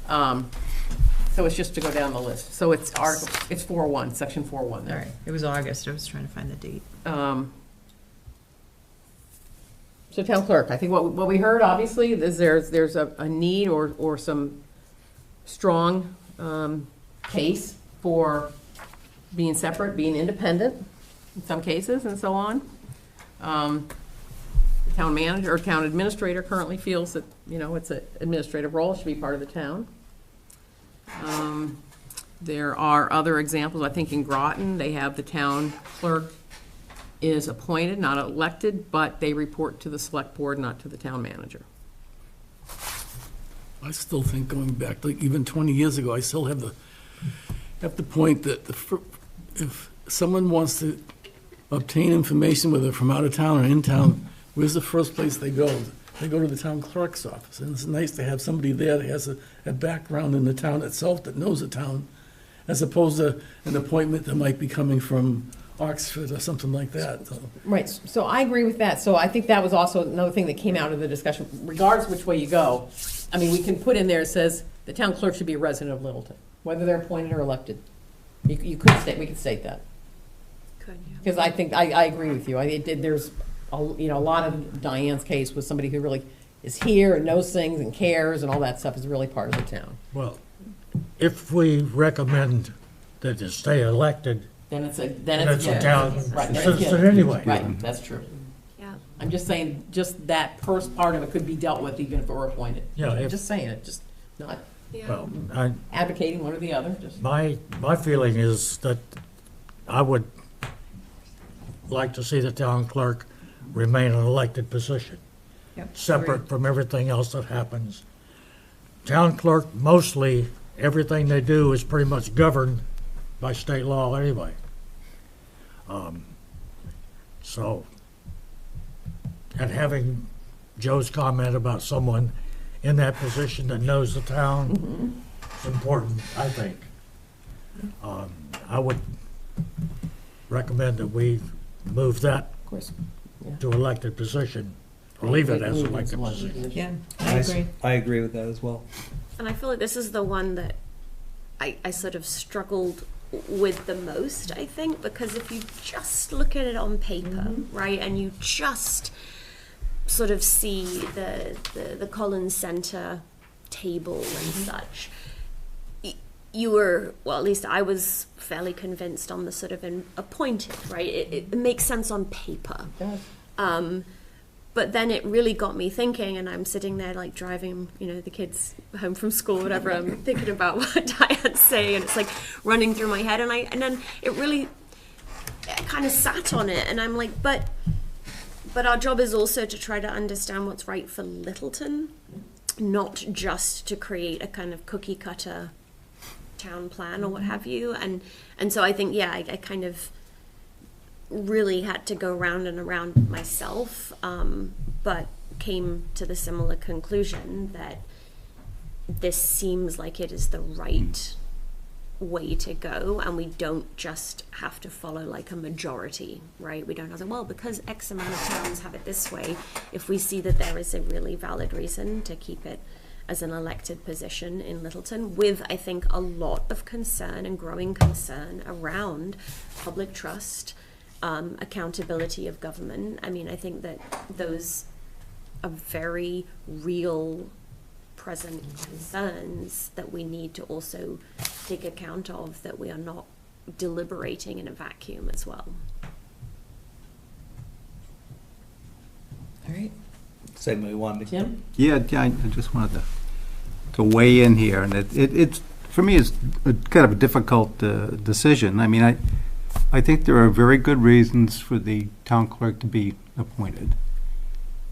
So it's just to go down the list. So it's it's 4.1, section 4.1 All there. right, it was August, I was trying to find the date. So town clerk, I think what we heard, obviously, is there's a need or some strong case for being separate, being independent in some cases, and so on. The town manager or town administrator currently feels that, it's an administrative role, it should be part of the town. There are other examples, I think in Groton, they have the town clerk is appointed, not elected, but they report to the select board, not to the town manager. I still think going back, like even 20 years ago, I still have the point that if someone wants to obtain information, whether from out of town or in town, where's the first place they go? They go to the town clerk's office, and it's nice to have somebody there that has a background in the town itself, that knows the town, as opposed to an appointment that might be coming from Oxford or something like that. So, Right, so I agree with that. So I think that was also another thing that came out of the discussion, regardless which way you go. I mean, we can put in there, it says, the town clerk should be a resident of Littleton, whether they're appointed or elected. We could state that. Could, yeah. Because I think, I agree with you. There's, a lot of Diane's case was somebody who really is here and knows things and cares and all that stuff is really part of the town. Well, if we recommend that it stay elected, Then it's a it's a town Right, that's citizen good. anyway. Right, that's true. Yeah. I'm just saying, just that first part of it could be dealt with even if it were appointed. Yeah, if- Just saying it, just not Well, advocating one or the other, just. my feeling is that I would like to see the town clerk remain an elected position, Yep, separate from everything else that happens. Town clerk, mostly, everything they do is pretty much governed by state law anyway. So, and having Joe's comment about someone in that position that knows the town is important, I think. I would recommend that we move that Of course. to elected position, or leave it as elected position. Yeah, I agree. I agree with that as well. And I feel like this is the one that I sort of struggled with the most, I think, because if you just look at it on paper, right, and you just sort of see the Collins Center table and such, you were, well, at least I was fairly convinced on the sort of appointed, right? It makes sense on paper. But then it really got me thinking, and I'm sitting there like driving, the kids home from school, whatever. I'm thinking about what Diane's saying, and it's like running through my head, and then it really kind of sat on it, and I'm like, but our job is also to try to understand what's right for Littleton, not just to create a kind of cookie cutter town plan or what have you, and so I think I kind of really had to go round and around myself, but came to the similar conclusion that this seems like it is the right way to go, and we don't just have to follow like a majority, right? We don't have to, well, because X amount of towns have it this way, if we see that there is a really valid reason to keep it as an elected position in Littleton, with, I think, a lot of concern and growing concern around public trust, accountability of government. I mean, I think that those are very real present concerns that we need to also take account of, that we are not deliberating in a vacuum as well. All right, Same way we wanted to. Tim? Yeah, I just wanted to weigh in here, and it's for me, it's kind of a difficult decision. I mean, I think there are very good reasons for the town clerk to be appointed,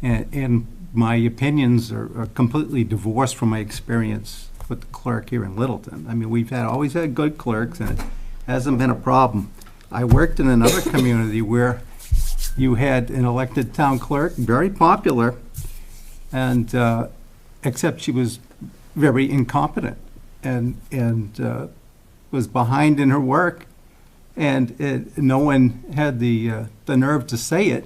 and my opinions are completely divorced from my experience with the clerk here in Littleton. I mean, we've always had good clerks, and it hasn't been a problem. I worked in another community where you had an elected town clerk, very popular, and except she was very incompetent and was behind in her work, and no one had the nerve to say it.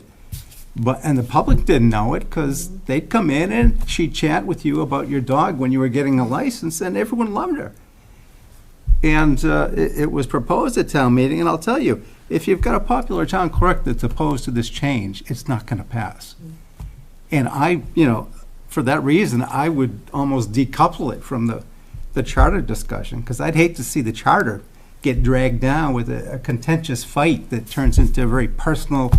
And the public didn't know it, because they'd come in and she'd chat with you about your dog when you were getting a license, and everyone loved her. And it was proposed at town meeting, and I'll tell you, if you've got a popular town clerk that's opposed to this change, it's not going to pass. And for that reason, I would almost decouple it from the charter discussion, because I'd hate to see the charter get dragged down with a contentious fight that turns into a very personal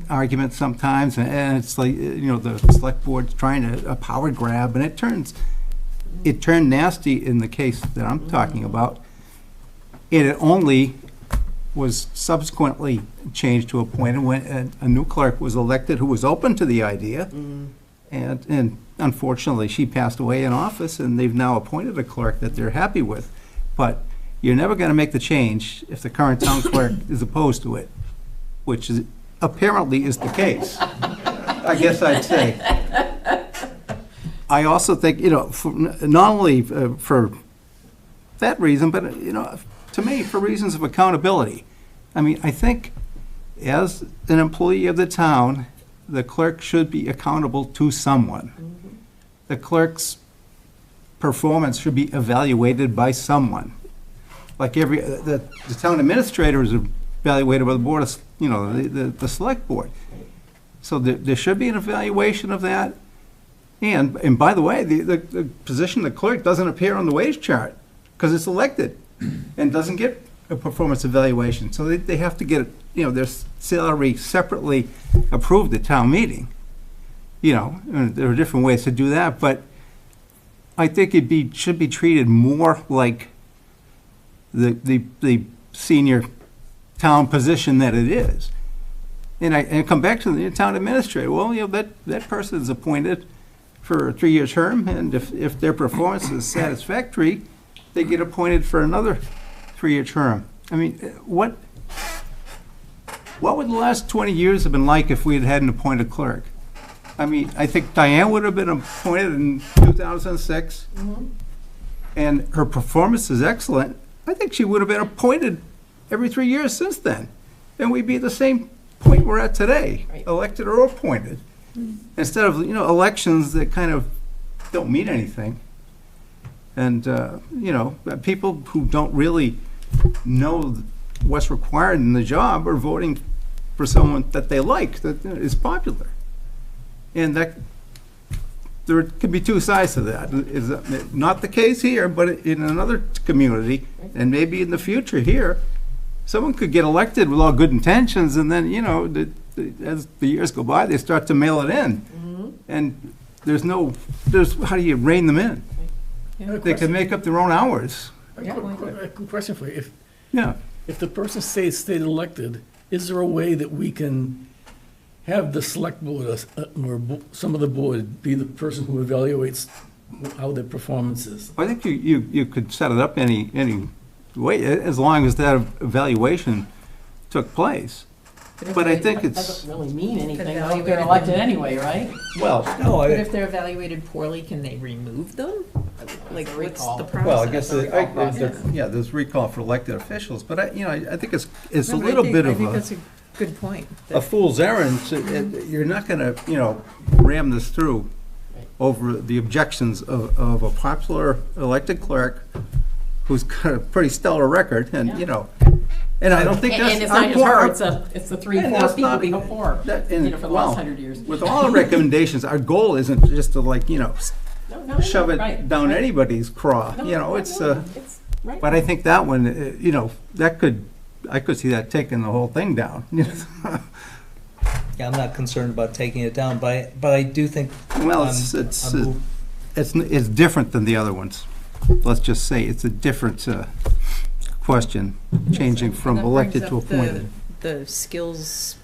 argument sometimes, and it's like, the select board's trying to a power grab, and it turned nasty in the case that I'm talking about. And it only was subsequently changed to a point when a new clerk was elected who was open to the idea, and unfortunately she passed away in office, and they've now appointed a clerk that they're happy with. But you're never going to make the change if the current town clerk is opposed to it, which is apparently is the case, I guess I'd say. I also think, not only for that reason, but, to me, for reasons of accountability. I mean, I think as an employee of the town, the clerk should be accountable to someone. The clerk's performance should be evaluated by someone. Like the town administrator is evaluated by the board of, the select board. So there should be an evaluation of that. And by the way, the position of the clerk doesn't appear on the wage chart, because it's elected and doesn't get a performance evaluation. So they have to get, their salary separately approved at town meeting. And there are different ways to do that, but I think should be treated more like the senior town position that it is. And I come back to the town administrator. Well, that person is appointed for a 3-year term, and if their performance is satisfactory, they get appointed for another 3-year term. I mean, what would the last 20 years have been like if we had had an appointed clerk? I mean, I think Diane would have been appointed in 2006, and her performance is excellent. I think she would have been appointed every 3 years since then, and we'd be at the same point we're at today, elected or appointed, instead of elections that kind of don't mean anything. And people who don't really know what's required in the job are voting for someone that they like, that is popular. And that there could be two sides to that. Is not the case here, but in another community, and maybe in the future here, someone could get elected with all good intentions, and then as the years go by, they start to mail it in, and there's how do you rein them in? They can make up their own hours. A quick question for you. Yeah. If the person stayed elected, is there a way that we can have the select board or some of the board be the person who evaluates how their performance is? I think you could set it up any way, as long as that evaluation took place. if But I they- think that it's- doesn't really mean anything, though, if evaluated they're elected anyway, right? Well, No, But if they're evaluated poorly, can they remove them? Like, what's recall. the process? well, I guess, recall process. yeah, there's recall for elected officials, but I think it's a No, but little bit I of think a that's a good point. a fool's errand. You're not gonna, ram this through over the objections of a popular elected clerk who's got a pretty stellar record, and, and I don't think that's. And it's not just her, it's the three, And four that's people not- before, that- for and, the well, last 100 years. With all the recommendations, our goal isn't just to No, shove it right, down right. anybody's craw, No, it's, right. but I think that one, I could see that taking the whole thing down. Yeah, I'm not concerned about taking it down, but I do think. Well, I'm- it's I'm mov- it's different than the other ones. Let's just say it's a different question, changing from That brings elected to up the- appointed. The skills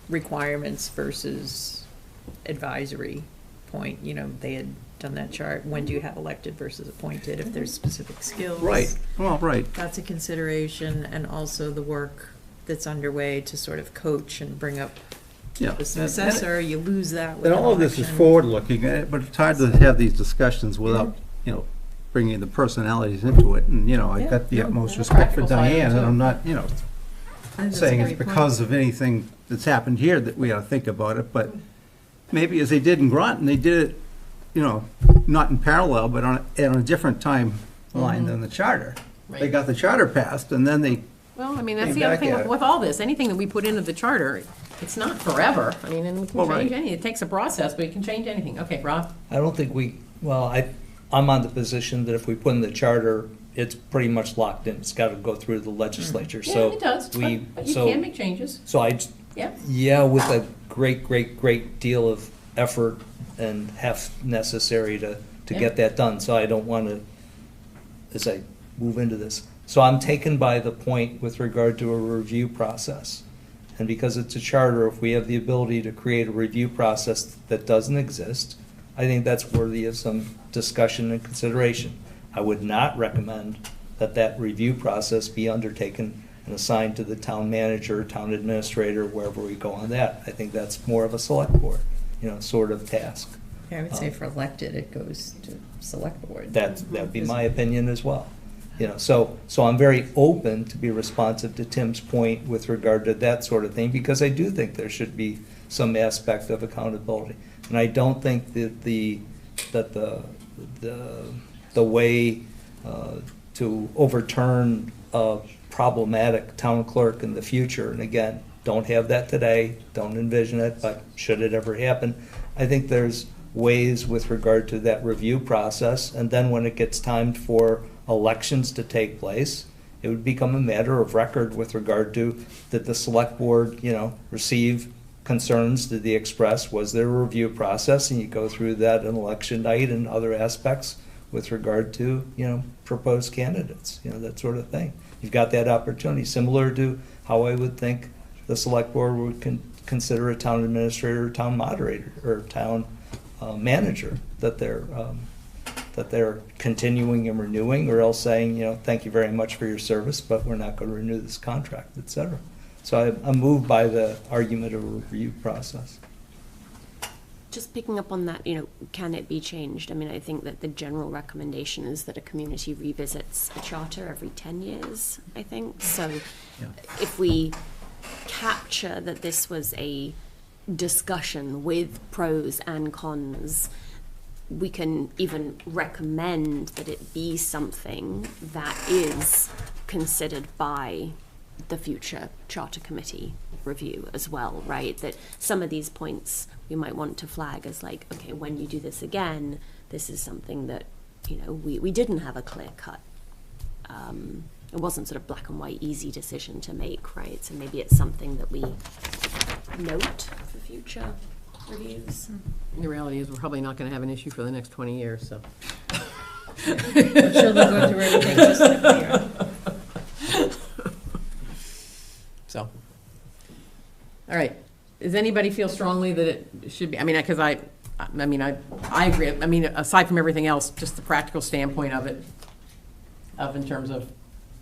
requirements versus advisory point, they had done that chart. When do you have elected versus appointed, if there's specific skills? Right, well, right. That's a consideration, and also the work that's underway to sort of coach and bring up Yeah. the successor. You lose that with And an all of this is election. forward-looking, but it's hard to have these discussions without, bringing the personalities into it. And, I've got the Yeah, utmost yeah. respect for Practical side of it, Diane, and too. I'm not, I think that's a saying it's great point. because of anything that's happened here that we ought to think about it, but maybe as they did in Groton, they did it, not in parallel, but on a different timeline than the charter. They Right. got the charter passed, and then they, Well, I mean, that's Came the other back thing at with it. with all this, anything that we put into the charter, it's not forever. I mean, and we can Well, right. change anything. It takes a process, but you can change anything. Okay, Rob? I don't think I'm on the position that if we put in the charter, it's pretty much locked in. It's got to go through the legislature, Yeah, so. it does, but you so- can make changes. So Yeah. with a great deal of effort and heft necessary to Yeah. get that done. So I don't want to, as I move into this. So I'm taken by the point with regard to a review process. And because it's a charter, if we have the ability to create a review process that doesn't exist, I think that's worthy of some discussion and consideration. I would not recommend that that review process be undertaken and assigned to the town manager, town administrator, wherever we go on that. I think that's more of a select board, sort of task. Yeah, I would say for elected, it goes to select board. That'd be my opinion as well. So I'm very open to be responsive to Tim's point with regard to that sort of thing, because I do think there should be some aspect of accountability. And I don't think that the way to overturn a problematic town clerk in the future, and again, don't have that today, don't envision it, but should it ever happen, I think there's ways with regard to that review process, and then when it gets time for elections to take place, it would become a matter of record with regard to, did the select board, receive concerns, did they express, was there a review process, and you go through that on election night and other aspects with regard to, proposed candidates, that sort of thing. You've got that opportunity, similar to how I would think the select board would consider a town administrator, or town moderator, or town manager that they're continuing and renewing, or else saying, thank you very much for your service, but we're not going to renew this contract, et cetera. So I'm moved by the argument of a review process. Just picking up on that, can it be changed? I mean, I think that the general recommendation is that a community revisits a charter every 10 years, I think. So if we capture that this was a discussion with pros and cons, we can even recommend that it be something that is considered by the future charter committee review as well, right? That some of these points we might want to flag as like, okay, when you do this again, this is something that, we didn't have a clear cut. It wasn't sort of black and white, easy decision to make, right? So maybe it's something that we note for future reviews. The reality is, we're probably not going to have an issue for the next 20 years, so. But she'll go through everything just like we are. So, all right. Does anybody feel strongly that it should be, I mean, because I agree. I mean, aside from everything else, just the practical standpoint of it, in terms of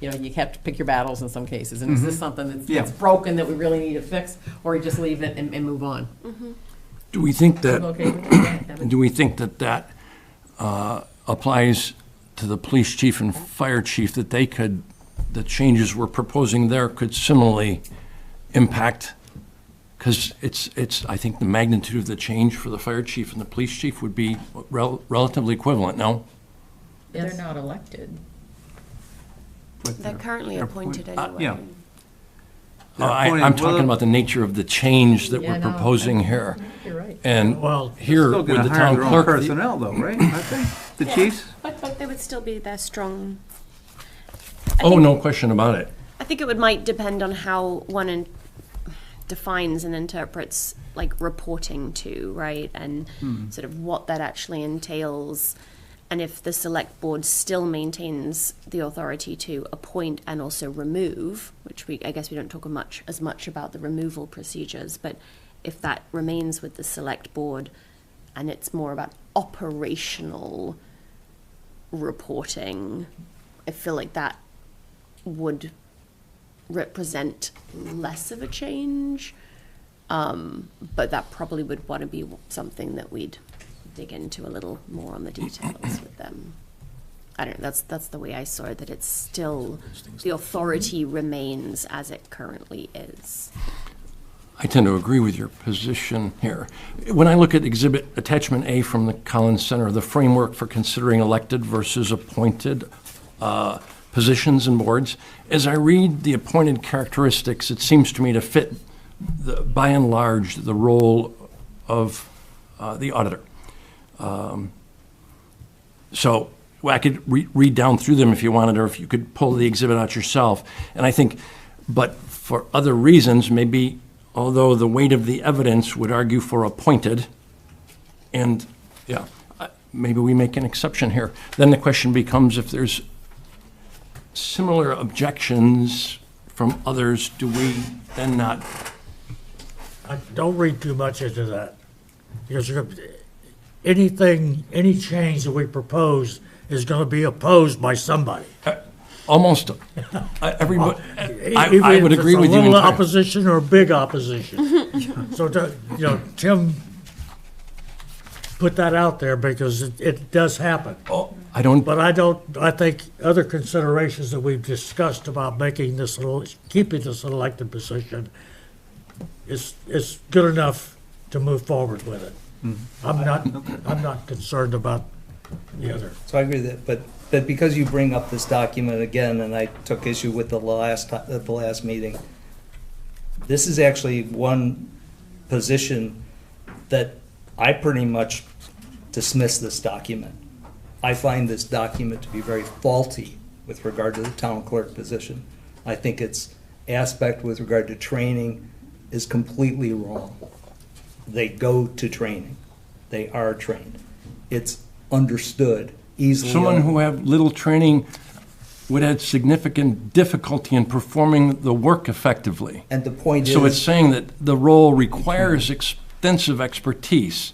you know, you have to pick your battles in some cases. And is this something Yeah. that's broken that we really need to fix, or you just leave it and move on? Do we think that, Okay, with that, Kevin? do we think that applies to the police chief and fire chief, that they could, the changes we're proposing there could similarly impact? Because it's, I think the magnitude of the change for the fire chief and the police chief would be relatively equivalent, no? Yes. They're not elected. They're currently appointed anyway. yeah. I'm Well, talking about the nature of the change that Yeah, we're no, proposing here. You're right. And Well, here Still with gonna the hire town their own clerk, the- personnel though, right? I think, the chiefs? They would still be their strong. oh, no question about it. I think it might depend on how one defines and interprets like reporting to, right? And sort of what that actually entails. And if the select board still maintains the authority to appoint and also remove, which I guess we don't talk as much about the removal procedures, but if that remains with the select board and it's more about operational reporting, I feel like that would represent less of a change. But that probably would want to be something that we'd dig into a little more on the details with them. I don't know, that's the way I saw it, that it's still, the authority remains as it currently is. I tend to agree with your position here. When I look at Exhibit Attachment A from the Collins Center, the framework for considering elected versus appointed positions and boards, as I read the appointed characteristics, it seems to me to fit, by and large, the role of the auditor. So I could read down through them if you wanted, or if you could pull the exhibit out yourself. And I think, but for other reasons, maybe, although the weight of the evidence would argue for appointed, and, yeah, maybe we make an exception here. Then the question becomes, if there's similar objections from others, do we then not? don't read too much into that. Because any change that we propose is going to be opposed by somebody. Almost everybody, I Even would if agree it's with you a little entirely. opposition or big opposition. So, Tim put that out there because it does happen. Oh, I don't, But I think other considerations that we've discussed about keeping this elected position is good enough to move forward with it. I'm not concerned about the other. So I agree that, but because you bring up this document again, and I took issue with at the last meeting, this is actually one position that I pretty much dismiss this document. I find this document to be very faulty with regard to the town clerk position. I think its aspect with regard to training is completely wrong. They go to training. They are trained. It's understood easily. someone who had little training would have significant difficulty in performing the work effectively. And the point So it's is, saying that the role requires extensive expertise.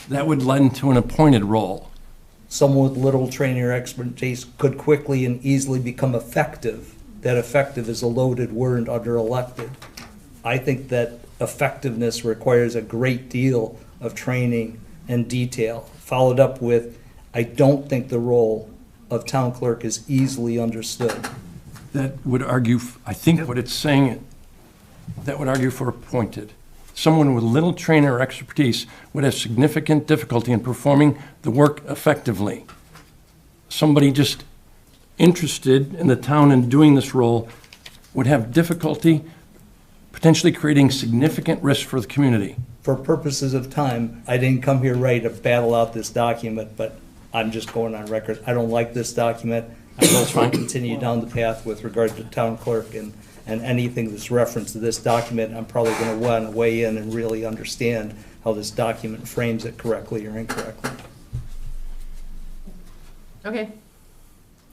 That would lend to an appointed role. someone with little training or expertise could quickly and easily become effective. That effective is a loaded word under elected. I think that effectiveness requires a great deal of training and detail, followed up with, I don't think the role of town clerk is easily understood. That would argue, I think what it's saying, that would argue for appointed. Someone with little training or expertise would have significant difficulty in performing the work effectively. Somebody just interested in the town and doing this role would have difficulty potentially creating significant risk for the community. For purposes of time, I didn't come here ready to battle out this document, but I'm just going on record. I don't like this document. I hope we continue down the path with regard to town clerk and anything that's referenced to this document. I'm probably going to want to weigh in and really understand how this document frames it correctly or incorrectly. Okay.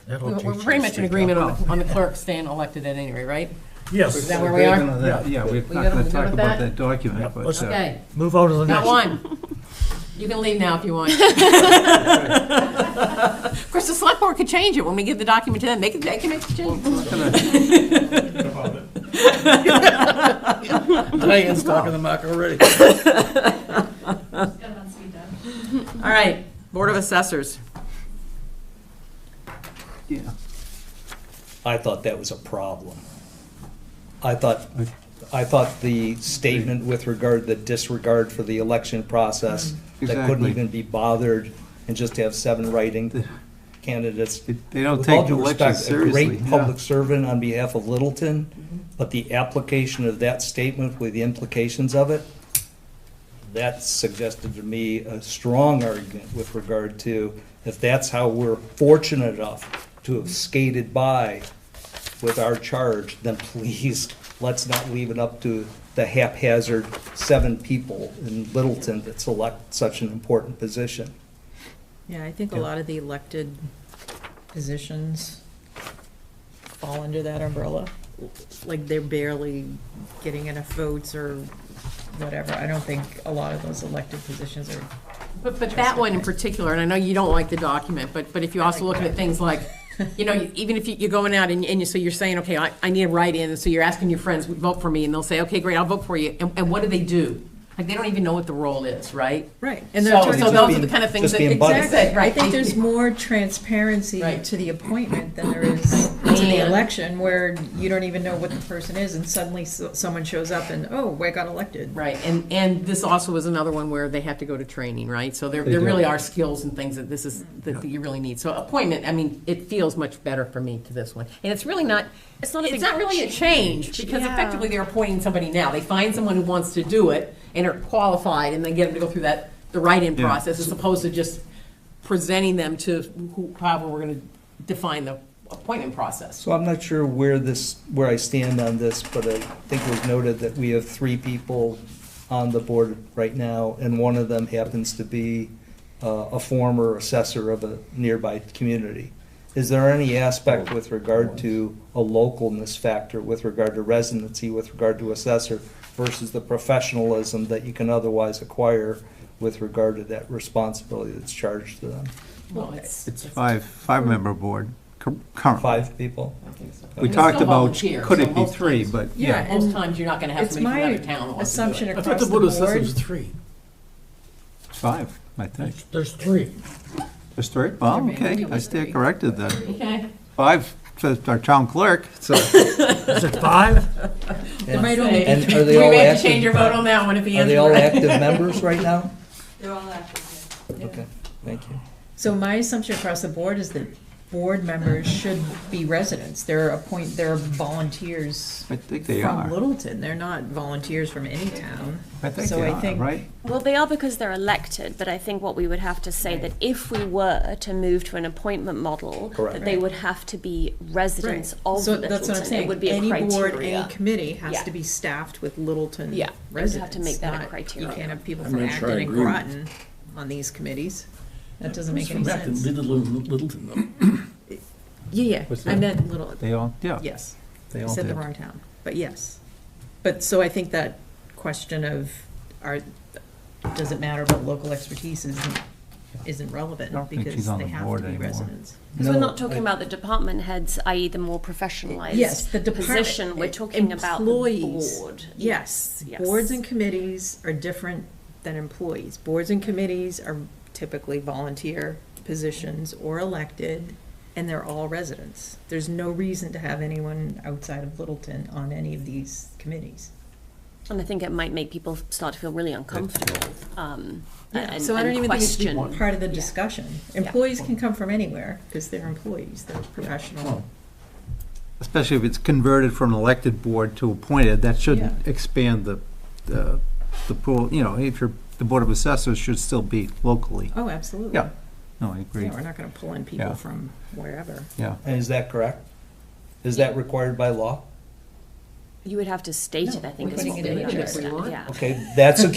That'll We're teach you pretty to much in speak agreement up. on the clerk staying elected at any rate, right? Yes. Is that where we are? Yeah, we're We not good going with to talk that? about that document, but. let's- Okay. Move on to the Got next. one. You can leave now if you want. Of course, the select board could change it when we give the document to them. They can make the change. Diane's talking to Mark already. All right, Board of Assessors. Yeah. I thought that was a problem. I thought the statement with regard, the disregard for the election process, that couldn't Exactly. even be bothered and just have 7 writing candidates. They don't With all take due elections respect, a seriously. great public servant on behalf of Littleton, but the application of that statement with the implications of it, that suggested to me a strong argument with regard to, if that's how we're fortunate enough to have skated by with our charge, then please, let's not leave it up to the haphazard 7 people in Littleton that select such an important position. Yeah, I think a lot of the elected positions fall under that umbrella. Like, they're barely getting enough votes or whatever. I don't think a lot of those elected positions are. But that one in particular, and I know you don't like the document, but if you also look at things like, you know, even if you're going out and so you're saying, okay, I need a write-in, and so you're asking your friends, vote for me, and they'll say, okay, great, I'll vote for you. And what do they do? Like, they don't even know what the role is, right? Right. So those are the kind of things just that. being buddies. Exactly, I right. think there's more transparency Right. to the appointment than there is to the And- election, where you don't even know what the person is, and suddenly someone shows up and, oh, I got elected. Right, and this also is another one where they have to go to training, right? So there They do. really are skills and things that you really need. So appointment, I mean, it feels much better for me to this one. And it's really not, It's not a big really a change, because Yeah. effectively they're appointing somebody now. They find someone who wants to do it and are qualified, and then get them to go through the write-in Yeah. process, as opposed to just presenting them to however we're gonna define the appointment process. So I'm not sure where I stand on this, but I think it was noted that we have 3 people on the board right now, and one of them happens to be a former assessor of a nearby community. Is there any aspect with regard to a localness factor, with regard to residency, with regard to assessor, versus the professionalism that you can otherwise acquire with regard to that responsibility that's charged to them? Well, It's 5-member board currently. 5 people? I think so. We And talked still about, volunteer, could so it be most 3, times- but Yeah, yeah. Most and times, you're not gonna have it's somebody from my another town that wants to do assumption it. I thought across the the Board of Assessors board. was 3. It's 5, I think. There's 3. There's 3? Well, okay, I stand corrected then. Okay. 5 says our town clerk, so. Is it 5? There might only And be are they We all may have to active? change your vote on that one if he Are ends they it all right. active members right now? They're all active, yeah. Okay, thank you. So my assumption across the board is that board members should be residents. They're volunteers I think they from are. Littleton. They're not volunteers from any town. I think So they I are, think- right? Well, they are because they're elected, but I think what we would have to say that if we were to move to an appointment model, Correct. that they would have to be residents Right. of So Littleton. that's what I'm saying. It would be a Any board, criteria. any committee has Yeah. to be staffed with Littleton Yeah, they would have to residents. make that a not- criteria. You can't have people I'm from not sure I Acton and agree. Groton on these committees. That doesn't make any From Acton, sense. Littleton, though. Yeah, What's I that? meant Little, They all, yeah. yes. They I all said the did. wrong town, but yes. But, so I think that question of, does it matter about local expertise isn't relevant, I don't think because she's on they the have board to be anymore. residents. Because we're No, not talking I- about the department heads, i.e. the more professionalized Yes, the department. position. We're talking about the employees. board. Yes, Yes. boards and committees are different than employees. Boards and committees are typically volunteer positions or elected, and they're all residents. There's no reason to have anyone outside of Littleton on any of these committees. And I think it might make people start to feel really uncomfortable. And, So I don't and even think it should be question. part of the Yeah. discussion. Employees can come from anywhere, because they're employees, they're professional. Especially if it's converted from an elected board to appointed, that should Yeah. expand the pool, you know, if you're, the Board of Assessors should still be locally. Oh, absolutely. Yeah. No, I agree. Yeah, we're not gonna pull in people Yeah. from wherever. Yeah. And is that correct? Is that required by law? You would have to state No, it, I think, we're is putting what it we in would the understand, charter. yeah. Okay, that's a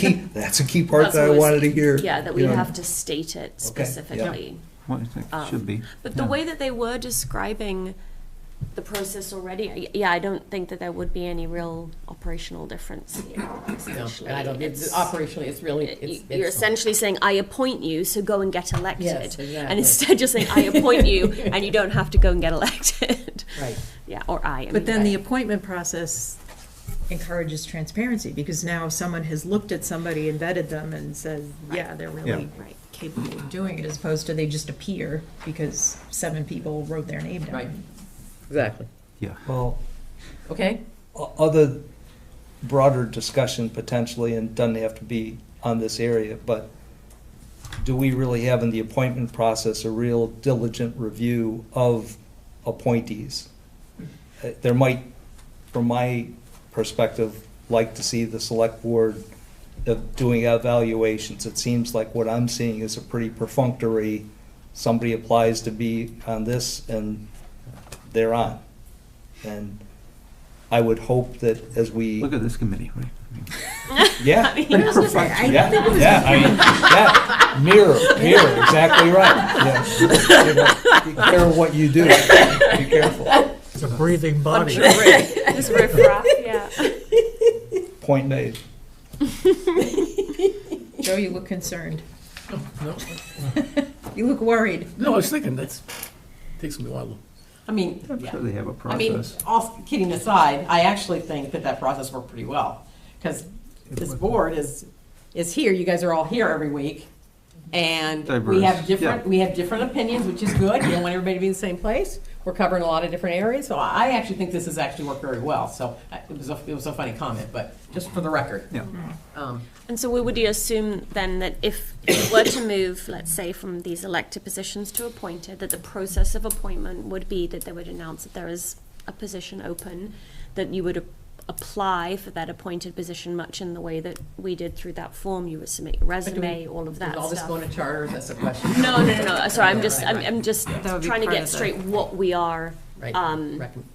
key part That's that I what was- wanted to hear. Yeah, that you we'd know. have to state it Okay, yeah. specifically. Well, I think it should be. But the Yeah. way that they were describing the process already. Yeah, I don't think that there would be any real operational difference here. No, essentially. I don't, It's- operationally, it's really, You're it's, essentially saying, I appoint you, so go and get elected. Yes, exactly. And instead you're saying, I appoint you, and you don't have to go and get elected. right. Yeah, or I. But then the appointment process encourages transparency, because now if someone has looked at somebody and vetted them and says, yeah, they're really Right. capable of doing it, as opposed to they just appear because 7 people wrote their name down. Right. Exactly. Yeah. Well, Okay? other broader discussion potentially, and doesn't have to be on this area, but do we really have in the appointment process a real diligent review of appointees? There might, from my perspective, like to see the select board doing evaluations. It seems like what I'm seeing is a pretty perfunctory, somebody applies to be on this and they're on. And I would hope that as we. Look at this committee, right? Yeah. Pretty perfunctory. Yeah, I mean, yeah, mirror, exactly right. Yeah. Be careful what you do, be careful. It's a breathing body. Just riffraff, yeah. Point made. Joe, you look concerned. No, You look worried. no, I was thinking, takes me a while. I mean, I'm yeah. sure they have a I mean, process. all kidding aside, I actually think that that process worked pretty well. Because this board is here, you guys are all here every week. And we have Diverse, yeah. we have different opinions, which is good. You don't want everybody to be in the same place. We're covering a lot of different areas. So I actually think this has actually worked very well. So it was a funny comment, but just for the record. Yeah. And so would you assume then that if you were to move, let's say, from these elected positions to appointed, that the process of appointment would be that they would announce that there is a position open, that you would apply for that appointed position much in the way that we did through that form? You would submit your resume, all of that Is all this stuff. going to charter? That's a question. No. Sorry, I'm just Right, right. I'm just That would be trying to part get of the- straight what we are. Right.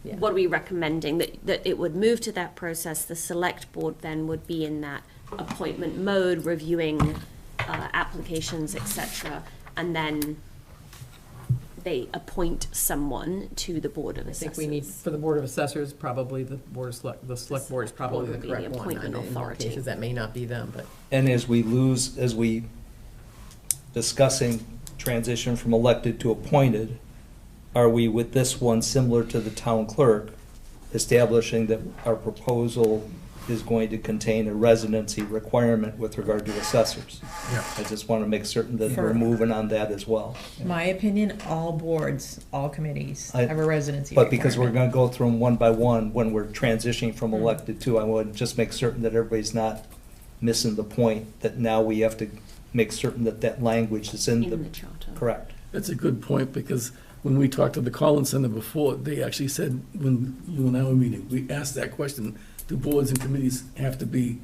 Yeah. What are we recommending? That it would move to that process. The select board then would be in that appointment mode, reviewing applications, etc., and then they appoint someone to the board of I assessors. think we need, for the Board of Assessors, probably the select board is probably the Board would be the correct one. appointment In more authority. cases, that may not be them, but. And as we discussing transition from elected to appointed, are we with this one similar to the town clerk, establishing that our proposal is going to contain a residency requirement with regard to assessors? Yeah. I just want to make certain that we're moving on that as well. My opinion, all boards, all committees I- have a residency But because we're requirement. going to go through them one by one, when we're transitioning from elected to, I want to just make certain that everybody's not missing the point, that now we have to make certain that that language is in in the, the charter. correct. That's a good point, because when we talked to the Collins Center before, they actually said, when you and I were meeting, we asked that question, do boards and committees have to be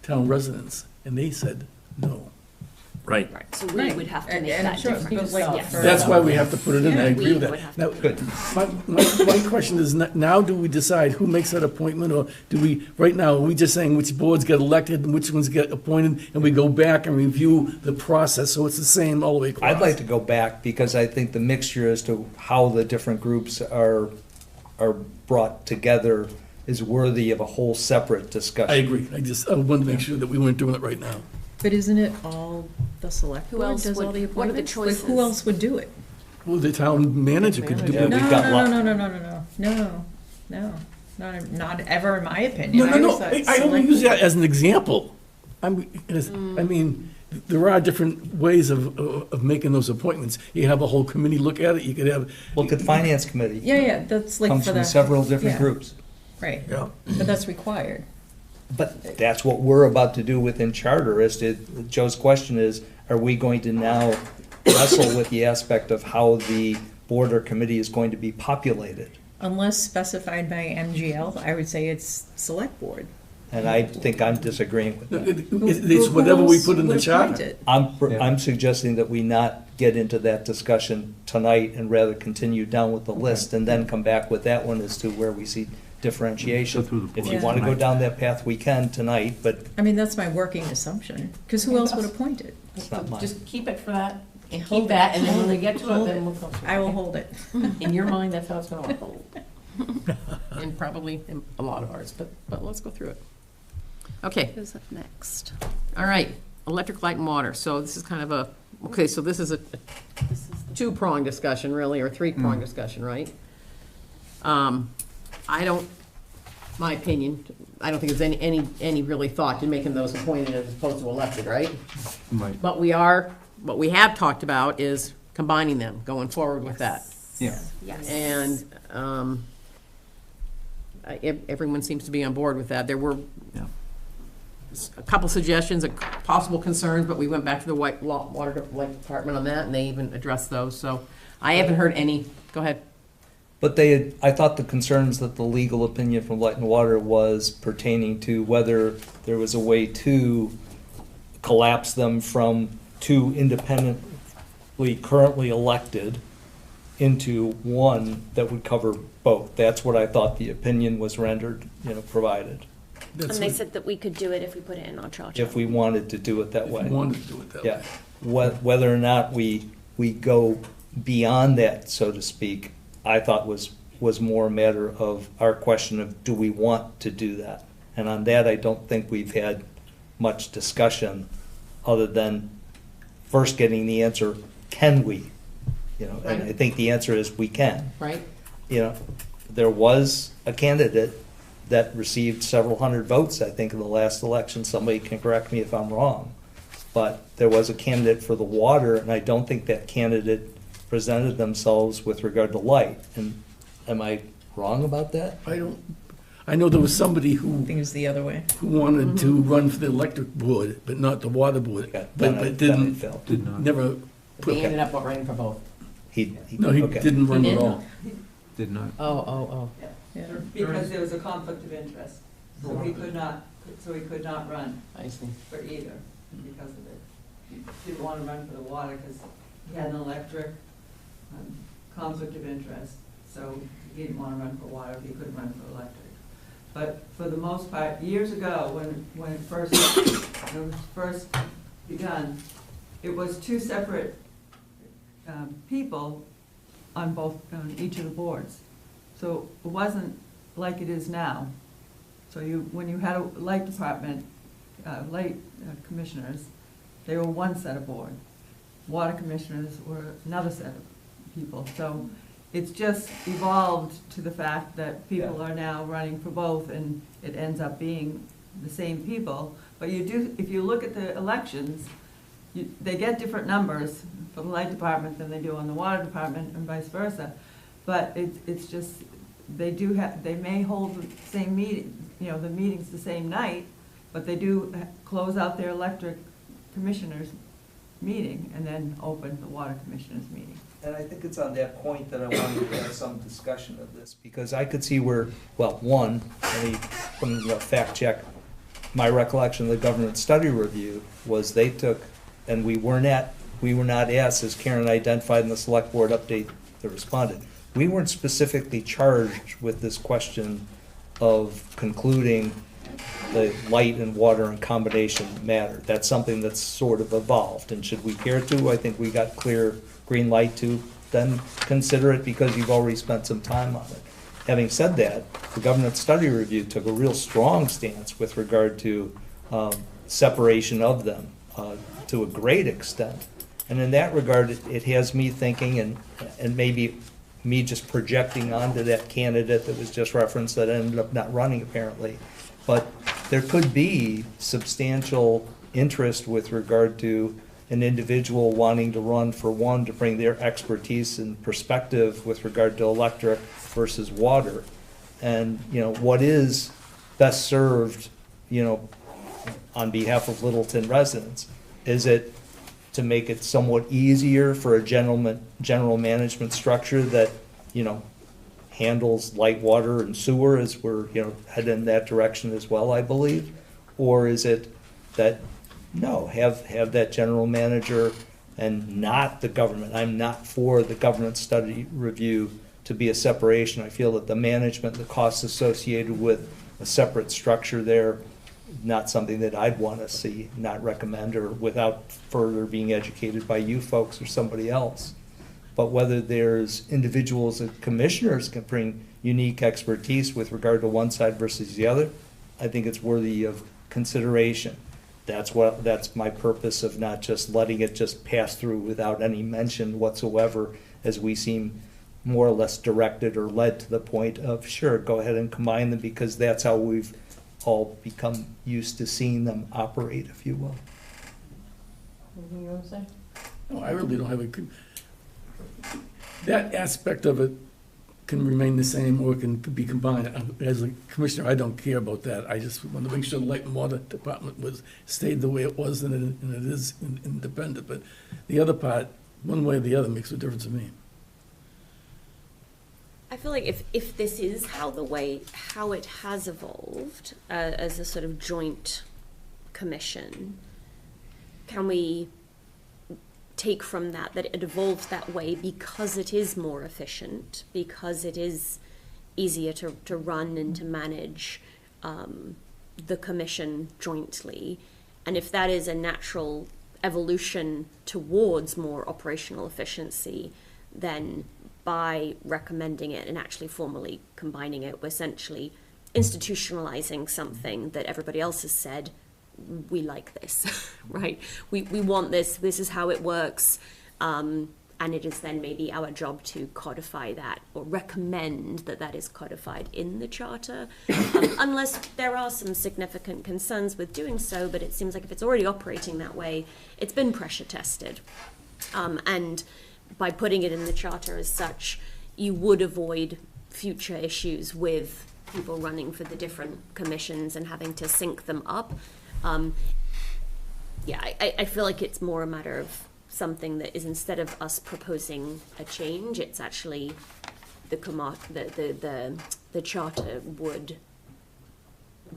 town residents? And they said, no. Right. Right. So we would have to make And I'm that sure, difference. but like Yes. for- That's why we have to put it in, I agree with We would that. have Now, Good. my question is, now do we decide who makes that appointment, or do we, right now, are we just saying which boards get elected and which ones get appointed, and we go back and review the process, so it's the same all the way across? I'd like to go back, because I think the mixture as to how the different groups are brought together is worthy of a whole separate discussion. I agree, I wanted to make sure that we weren't doing it right now. But isn't it all the select Who board else does all would- the what are the appointments? Like, who choices? else would do it? Well, the town manager could do Yeah, it. we've No, got no, lot- no, no, no, no, no, no, not ever in my opinion. No, I no, always no, thought I only select use board- that as an example. I mean, there are different ways of making those appointments. You have a whole committee look at it, you could have. Look at Finance Committee, Yeah, that's like comes for from the. several different yeah, groups. Right, Yeah. but that's required. But that's what we're about to do within charter, as to, Joe's question is, are we going to now wrestle with the aspect of how the board or committee is going to be populated? Unless specified by MGL, I would say it's select board. And I think I'm disagreeing with that. It's whatever we put in the charter. I'm suggesting that we not get into that discussion tonight and rather continue down with the list and then come back with that one as to where we see differentiation. Go through the If you boards want to go tonight. down that path, we can tonight, but I mean, that's my working assumption, because who else would appoint it? it's not mine. Just keep it for that, and Hold keep that, and then when it, we get to it, hold then it. we'll go. I will hold it. In your mind, that's how it's gonna work. And probably a lot of ours, but let's go through it. Okay, Who's up next? all right, electric, light, and water. So this is kind of okay, so this is a two-pronged discussion, really, or three-pronged discussion, right? My opinion, I don't think there's any really thought to making those appointed as opposed to elected, right? Right. But we have talked about is combining them, going forward with that. Yeah. Yes. And everyone seems to be on board with that. There were Yeah. a couple suggestions, possible concerns, but we went back to the water department on that, and they even addressed those. So I haven't heard any. Go ahead. But I thought the concerns that the legal opinion from Light and Water was pertaining to whether there was a way to collapse them from two independently currently elected into one that would cover both. That's what I thought the opinion was rendered, provided, And they said that we could do it if we put it in our charter. if we wanted to do it that If way. you wanted to do it that way. Yeah, whether or not we go beyond that, so to speak, I thought was more a matter of our question of, do we want to do that? And on that, I don't think we've had much discussion, other than first getting the answer, can we? And I think the answer is we can. Right? There was a candidate that received several hundred votes, I think, in the last election. Somebody can correct me if I'm wrong. But there was a candidate for the water, and I don't think that candidate presented themselves with regard to light. And am I wrong about that? I know there was somebody I think it was the other way. who wanted to run for the electric board, but not the water board. Okay, But then it didn't, fell. Did not. never put, They ended up running for both. no, he okay. didn't run He at did? all. Did not. Oh. Yeah. Because there was a conflict of interest, so he could not run I see. for either because of it. He didn't want to run for the water because he had an electric conflict of interest, so he didn't want to run for water, he couldn't run for electric. But for the most part, years ago, when it was first begun, it was two separate people on each of the boards. So it wasn't like it is now. So when you had a light department, commissioners, they were one set of board. Water commissioners were another set of people. So it's just evolved to the fact that people are now running for both, and it ends up being the same people. But if you look at the elections, they get different numbers for the light department than they do on the water department, and vice versa. But it's just, they may hold the same meeting, the meeting's the same night, but they do close out their electric commissioners' meeting and then open the water commissioners' meeting. And I think it's on that point that I wanted to have some discussion of this, because I could see where, one, let me fact check, my recollection of the government study review was they took, and we were not asked, as Karen identified in the select board update that responded, we weren't specifically charged with this question of concluding the light and water in combination matter. That's something that's sort of evolved, and should we care to, I think we got clear green light to then consider it, because you've already spent some time on it. Having said that, the government study review took a real strong stance with regard to separation of them to a great extent. And in that regard, it has me thinking, and maybe me just projecting onto that candidate that was just referenced that ended up not running apparently, but there could be substantial interest with regard to an individual wanting to run for one to bring their expertise and perspective with regard to electric versus water. And, what is best served, on behalf of Littleton residents? Is it to make it somewhat easier for a general management structure that, handles light, water, and sewer, as we're, headed in that direction as well, I believe? Or is it that, no, have that general manager and not the government? I'm not for the government study review to be a separation. I feel that the management, the costs associated with a separate structure there, not something that I'd want to see, not recommend, or without further being educated by you folks or somebody else. But whether there's individuals that commissioners can bring unique expertise with regard to one side versus the other, I think it's worthy of consideration. That's my purpose of not just letting it just pass through without any mention whatsoever, as we seem more or less directed or led to the point of, sure, go ahead and combine them, because that's how we've all become used to seeing them operate, if you will. Anything you want to say? No, I really don't have that aspect of it can remain the same or can be combined. As a commissioner, I don't care about that. I just want to make sure the Light and Water Department stayed the way it was and it is independent. But the other part, one way or the other, makes a difference to me. I feel like if this is how it has evolved as a sort of joint commission, can we take from that it evolved that way because it is more efficient, because it is easier to run and to manage the commission jointly, and if that is a natural evolution towards more operational efficiency, then by recommending it and actually formally combining it, we're essentially institutionalizing something that everybody else has said, we like this, right? We want this is how it works, and it is then maybe our job to codify that or recommend that is codified in the charter, unless there are some significant concerns with doing so, but it seems like if it's already operating that way, it's been pressure tested. And by putting it in the charter as such, you would avoid future issues with people running for the different commissions and having to sync them up. I feel like it's more a matter of something that is, instead of us proposing a change, it's actually the charter would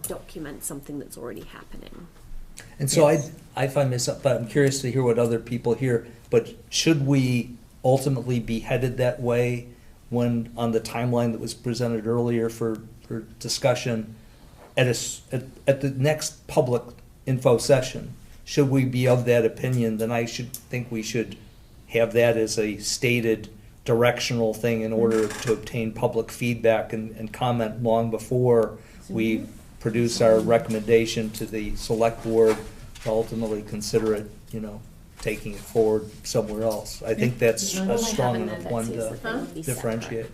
document something that's already happening. And so I find myself, but I'm curious to hear what other people hear, but should we ultimately be headed that way when, on the timeline that was presented earlier for discussion, at the next public info session, should we be of that opinion, then I should think we should have that as a stated directional thing in order to obtain public feedback and comment long before we produce our recommendation to the select board to ultimately consider it, taking it forward somewhere else. I think that's a strong enough one to differentiate.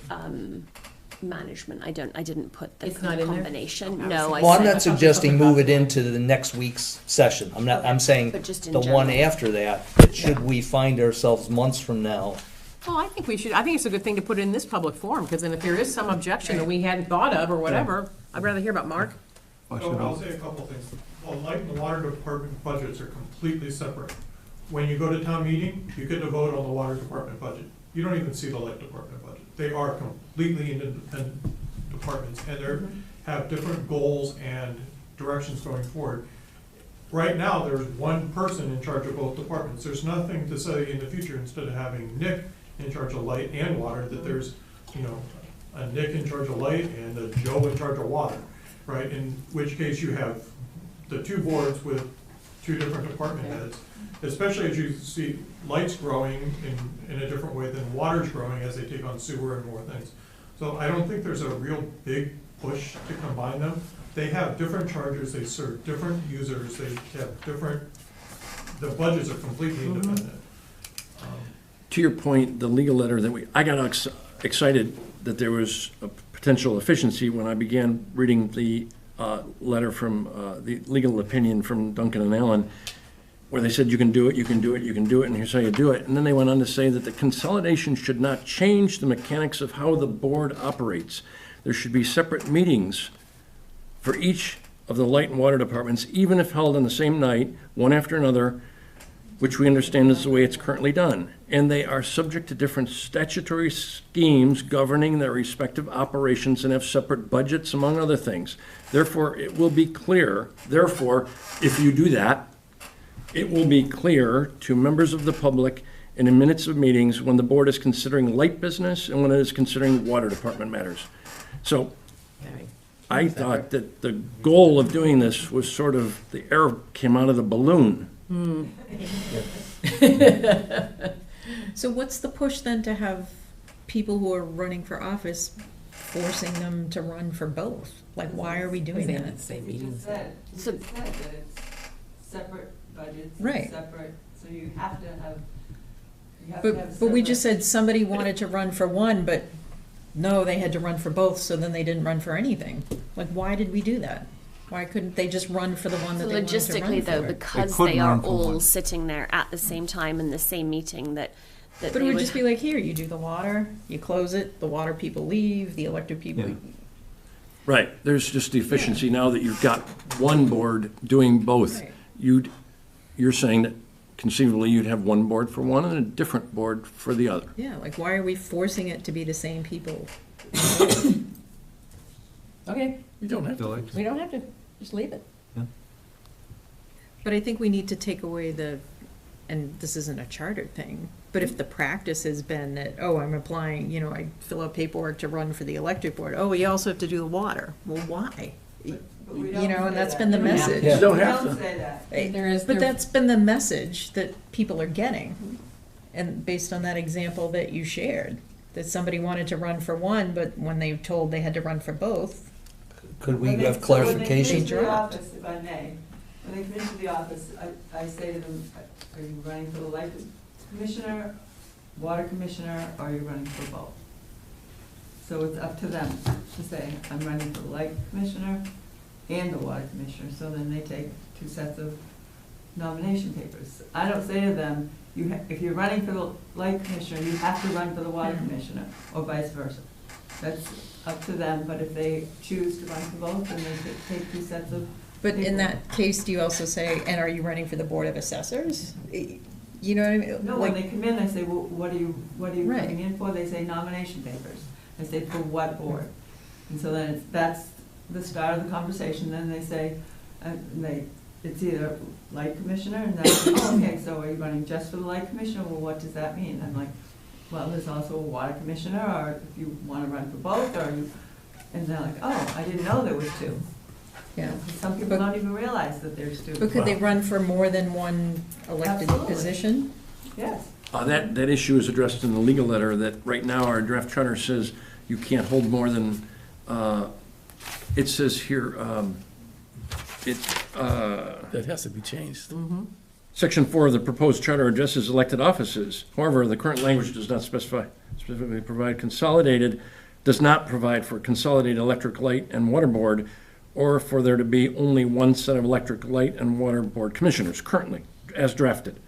Management, I didn't put the It's not in there? combination. No, I Well, I'm said, not suggesting move it into the next week's session. I'm saying But just in the one general. after that, should we find ourselves months from now? Well, I think it's a good thing to put it in this public forum, because then if there is some objection that we hadn't thought of or whatever, I'd rather hear about Mark. I'll say a couple things. The Light and the Water Department budgets are completely separate. When you go to town meeting, you get to vote on the Water Department budget. You don't even see the Light Department budget. They are completely independent departments, and they have different goals and directions going forward. Right now, there's one person in charge of both departments. There's nothing to say in the future, instead of having Nick in charge of Light and Water, that there's, a Nick in charge of Light and a Joe in charge of Water, right? In which case you have the two boards with two different department heads, especially as you see Light's growing in a different way than Water's growing as they take on sewer and more things. So I don't think there's a real big push to combine them. They have different charges, they serve different users, they have the budgets are completely independent. To your point, the legal letter I got excited that there was a potential efficiency when I began reading the letter from the legal opinion from Duncan and Allen, where they said you can do it, you can do it, you can do it, and here's how you do it. And then they went on to say that the consolidation should not change the mechanics of how the board operates. There should be separate meetings for each of the Light and Water departments, even if held on the same night, one after another, which we understand is the way it's currently done. And they are subject to different statutory schemes governing their respective operations and have separate budgets, among other things. Therefore, it will be clear, if you do that, it will be clear to members of the public in the minutes of meetings when the board is considering light business and when it is considering water department matters. So I thought that the goal of doing this was sort of, the air came out of the balloon. So what's the push then to have people who are running for office forcing them to run for both? Like, why are we doing They had that? the same You meeting. just said, you So- just said that it's separate budgets, and Right. separate, so you have to have, you have to have But we just separate- said somebody wanted to run for one, but no, they had to run for both, so then they didn't run for anything. Like, why did we do that? Why couldn't they just run for the one that they wanted to Logistically, run though, for? because couldn't they are run for all one. sitting there at the same time in the same meeting, that But they it would just be like, here, you do the water, you close it, the water people leave, the electric people. Yeah. Right, there's just the efficiency now that you've got one board doing both. Right. You're saying that conceivably you'd have one board for one and a different board for the other. Yeah, like, why are we forcing it to be the same people? Okay, You don't have to. Still like- we don't have to, just leave it. But I think we need to take away the, and this isn't a charter thing, but if the practice has been that, oh, I'm applying, I fill out paperwork to run for the electric board, oh, you also have to do the water. Well, why? But we You don't know, say and that's that. been the We don't message. You don't We have don't to. say that. But that's been the message that people are getting. And based on that example that you shared, that somebody wanted to run for one, but when they were told they had to run for both, Could we When they- have so when clarification? they come into the Dropped. office, if I may, when they come into the office, I say to them, are you running for the light commissioner, water commissioner, or are you running for both? So it's up to them to say, I'm running for the light commissioner and the water commissioner, so then they take 2 sets of nomination papers. I don't say to them, if you're running for the light commissioner, you have to run for the water commissioner, or vice versa. That's up to them, but if they choose to run for both, then they take 2 sets of. but in paper. that case, do you also say, and are you running for the Board of Assessors? You know what I mean? No, when Like, they come in, I say, well, what are you Right. coming in for? They say nomination papers. I say, for what board? And so then that's the start of the conversation, then they say, it's either light commissioner, and then, oh, okay, so are you running just for the light commissioner? Well, what does that mean? I'm like, well, there's also a water commissioner, or if you want to run for both, or you, and they're like, oh, I didn't know there was 2. yeah. Some people don't even realize that there's 2. But could they run for more than one elected Absolutely. position? Yes. That issue is addressed in the legal letter that right now our draft charter says you can't hold more than, it says here, That has to be changed. Section 4 of the proposed charter addresses elected offices. However, the current language does not specifically does not provide for consolidated electric, light, and water board, or for there to be only one set of electric, light, and water board commissioners currently, as drafted.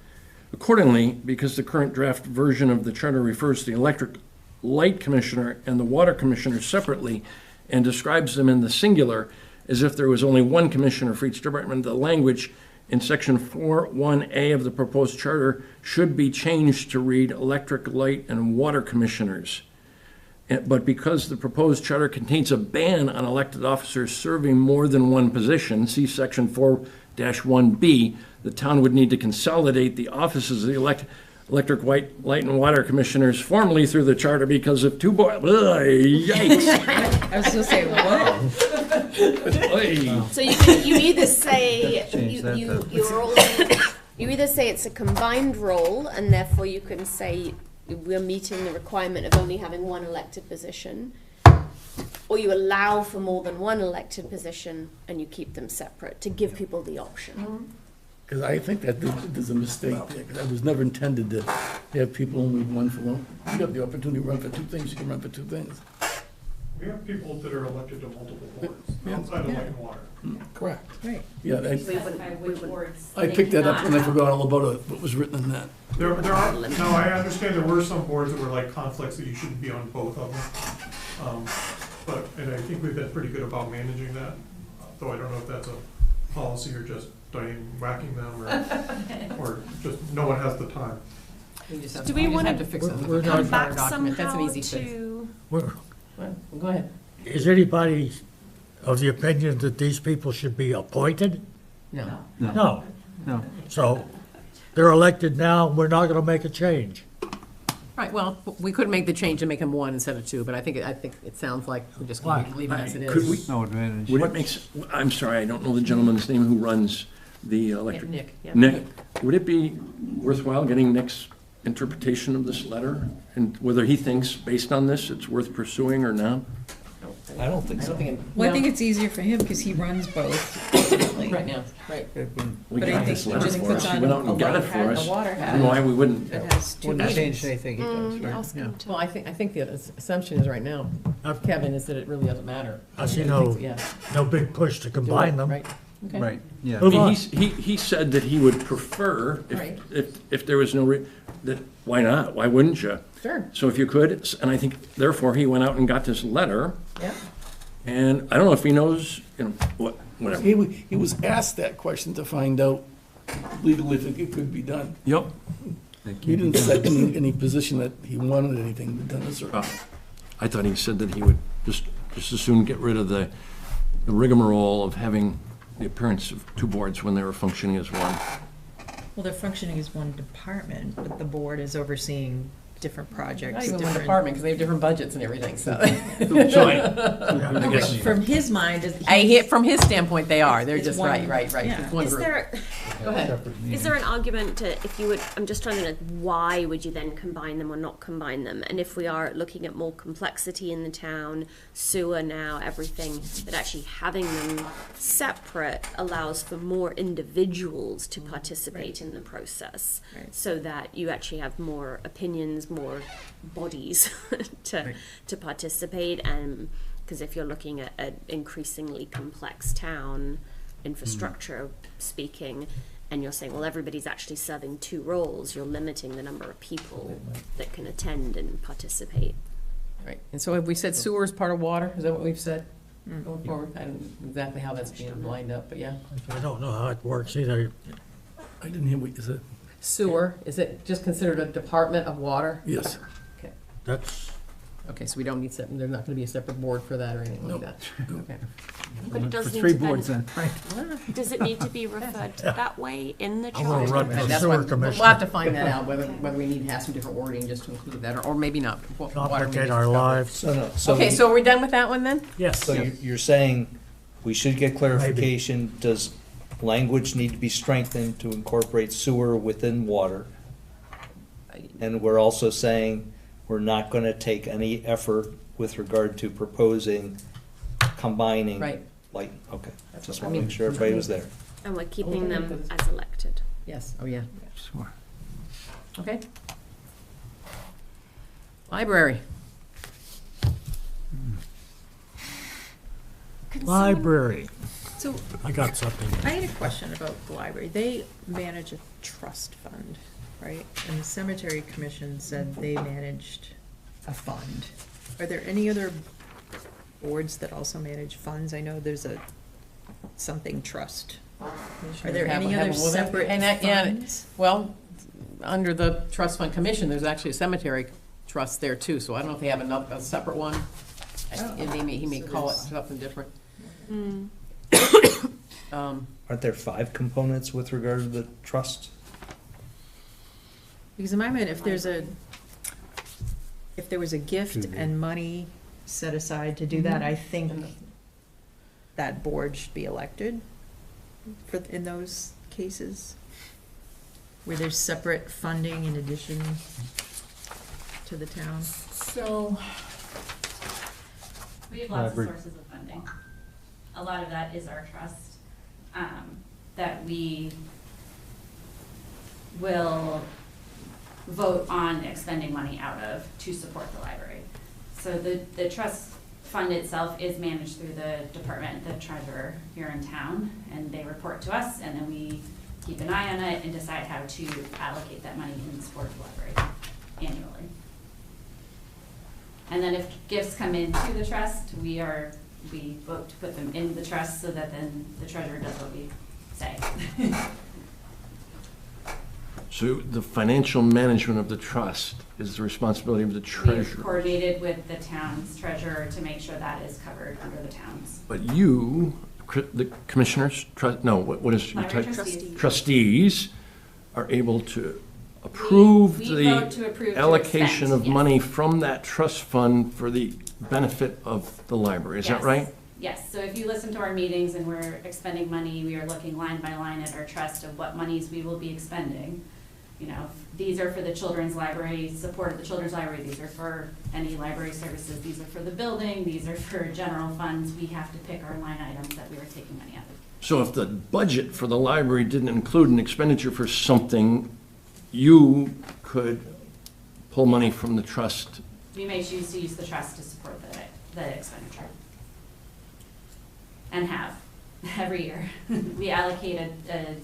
Accordingly, because the current draft version of the charter refers to the electric light commissioner and the water commissioner separately and describes them in the singular as if there was only one commissioner for each department, the language in section 4.1A of the proposed charter should be changed to read electric, light, and water commissioners. But because the proposed charter contains a ban on elected officers serving more than one position, see section 4-1B, the town would need to consolidate the offices of the electric, light, and water commissioners formally through the charter because of two boards. Yikes. I was gonna say, what? Oy. So you either say Change that, though. you're all you either say it's a combined role, and therefore you can say we're meeting the requirement of only having one elected position, or you allow for more than one elected position and you keep them separate to give people the option. Because I think that there's a mistake there, 'cause that was never intended to have people only one for one. You have the opportunity to run for 2 things, you can run for 2 things. We have people that are elected to multiple boards Yeah. outside of light and water. Correct. Right. Yeah, We wouldn't. I picked that up and I forgot all about what was written in that. There are, no, I understand there were some boards that were like conflicts that you shouldn't be on both of them. And I think we've been pretty good about managing that, though I don't know if that's a policy or just Diane whacking them or just no one has the time. Do we wanna have to fix it with We're the not- Come charter back document, that's an somehow easy fix. to. We're- Well, go ahead. Is anybody of the opinion that these people should be appointed? No. No. No. So they're elected now, we're not going to make a change. Right, well, we could make the change to make them 1 instead of 2, but I think it sounds like we're just going to Why? leave it as it Could we- is. No advantage. Would it make, I'm sorry, I don't know the gentleman's name who runs the electric. Nick, yeah. Nick, would it be worthwhile getting Nick's interpretation of this letter? And whether he thinks, based on this, it's worth pursuing or not? I don't think I so. don't think it. Well, I think no, it's easier for him because he runs both ultimately. right now, right. We But I got think this he letter just for puts us. He on went out a and got it white for hat and us. a water I hat. don't know why we wouldn't. That has two Wouldn't meanings. change anything he does, right? Ask him to. Well, I think the assumption is right now, Kevin, is that it really doesn't matter. As you I know, think, yeah. no big push to combine them. Right, okay. Right, yeah. Move on. He said that he would prefer, Right. if there was no, that, why not? Why wouldn't you? Sure, So if you could, and I think therefore he went out and got this letter, yeah. and I don't know if he knows, whatever. He was asked that question to find out legally if it could be done. Yep. He didn't set any position that he wanted anything done this or. I thought he said that he would just as soon get rid of the rigmarole of having the appearance of two boards when they were functioning as one. Well, they're functioning as one department, but the board is overseeing different projects. Not even one different- department, because they have different budgets and everything, so. So I guess, From his mind, From his standpoint, they are, they're It's just, one- right. yeah. It's one Is group. there, Go ahead. is there an argument to, if you would, I'm just trying to know, why would you then combine them or not combine them? And if we are looking at more complexity in the town, sewer now, everything, that actually having them separate allows for more individuals to participate in the process. Right. So that you actually have more opinions, more bodies to participate. And because if you're looking at an increasingly complex town, infrastructure speaking, and you're saying, well, everybody's actually serving two roles, you're limiting the number of people that can attend and participate. Right, and so have we said sewer is part of water? Is that what we've said going forward? I don't know exactly how that's being lined up, but yeah. I don't know how it works either. I didn't hear what you said. Sewer, is it just considered a department of water? Yes. Okay, That's, okay, so we don't need, there's not gonna be a separate board for that or anything like that? Okay. But it does For need three to boards then, then. does it need to be referred to that way in the I'm gonna charter? run for That's sewer what, we'll commissioner. have to find that out, whether we need to have some different wording just to include that, or maybe not. Water maybe Complicate our covered. lives. So, no, so. Okay, so are we done with that one then? Yes. So you're saying we should get clarification, does language need to be strengthened to incorporate sewer within water? And we're also saying we're not gonna take any effort with regard to proposing combining. Right. Like, okay, That's just what I wanna mean. make sure everybody was there. And we're keeping Okay, them because- as elected. Yes, oh yeah, Sure. okay. Library. Library. So I got something. I had a question about the library. They manage a trust fund, right? And the cemetery commission said they managed a fund. Are there any other boards that also manage funds? I know there's a something trust. Are there any other separate And that- yeah, funds? Well, under the trust fund commission, there's actually a cemetery trust there too, so I don't know if they have a separate one. And he may call it something different. Aren't there 5 components with regard to the trust? Because in my mind, if there was a gift and money set aside to do that, I think that board should be elected in those cases, where there's separate funding in addition to the town. So, We have lots of Library. sources of funding. A lot of that is our trust, that we will vote on expending money out of to support the library. So the trust fund itself is managed through the department, the treasurer here in town, and they report to us, and then we keep an eye on it and decide how to allocate that money in support of the library annually. And then if gifts come into the trust, we vote to put them in the trust so that then the treasurer does what we say. So the financial management of the trust is the responsibility of the We've treasurer. coordinated with the town's treasurer to make sure that is covered under the town's. But you, the commissioners, what is your Library type? trustees. Trustees are able to approve We vote to the approve to allocation expend, of yes. money from that trust fund for the benefit of the library. Is that Yes. right? Yes, so if you listen to our meetings and we're expending money, we are looking line by line at our trust of what monies we will be expending. You know, these are for the children's library, support of the children's library, these are for any library services, these are for the building, these are for general funds. We have to pick our line items that we are taking money out of. So if the budget for the library didn't include an expenditure for something, you could pull money from the trust. We may choose to use the trust to support the expenditure. And have, every year. We allocated, I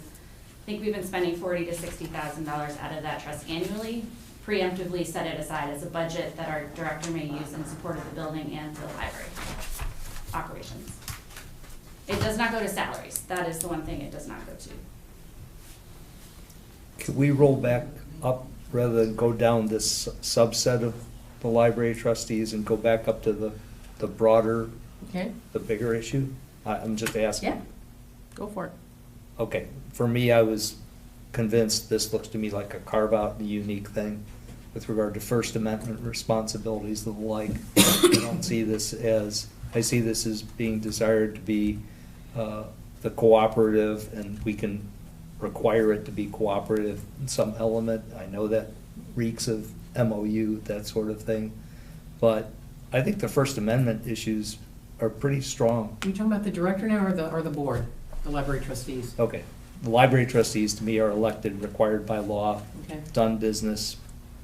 think we've been spending $40,000 to $60,000 out of that trust annually, preemptively set it aside as a budget that our director may use in support of the building and the library operations. It does not go to salaries. That is the one thing it does not go to. Could we roll back up rather than go down this subset of the library trustees and go back up to the broader, Okay, the bigger issue? I'm just asking. yeah, go for it. Okay, for me, I was convinced this looks to me like a carve-out and unique thing with regard to First Amendment responsibilities and the like. I don't see this as, I see this as being desired to be the cooperative, and we can require it to be cooperative in some element. I know that reeks of MOU, that sort of thing. But I think the First Amendment issues are pretty strong. Are you talking about the director now or the board, the library trustees? Okay, the library trustees to me are elected, required by law, Okay. done business,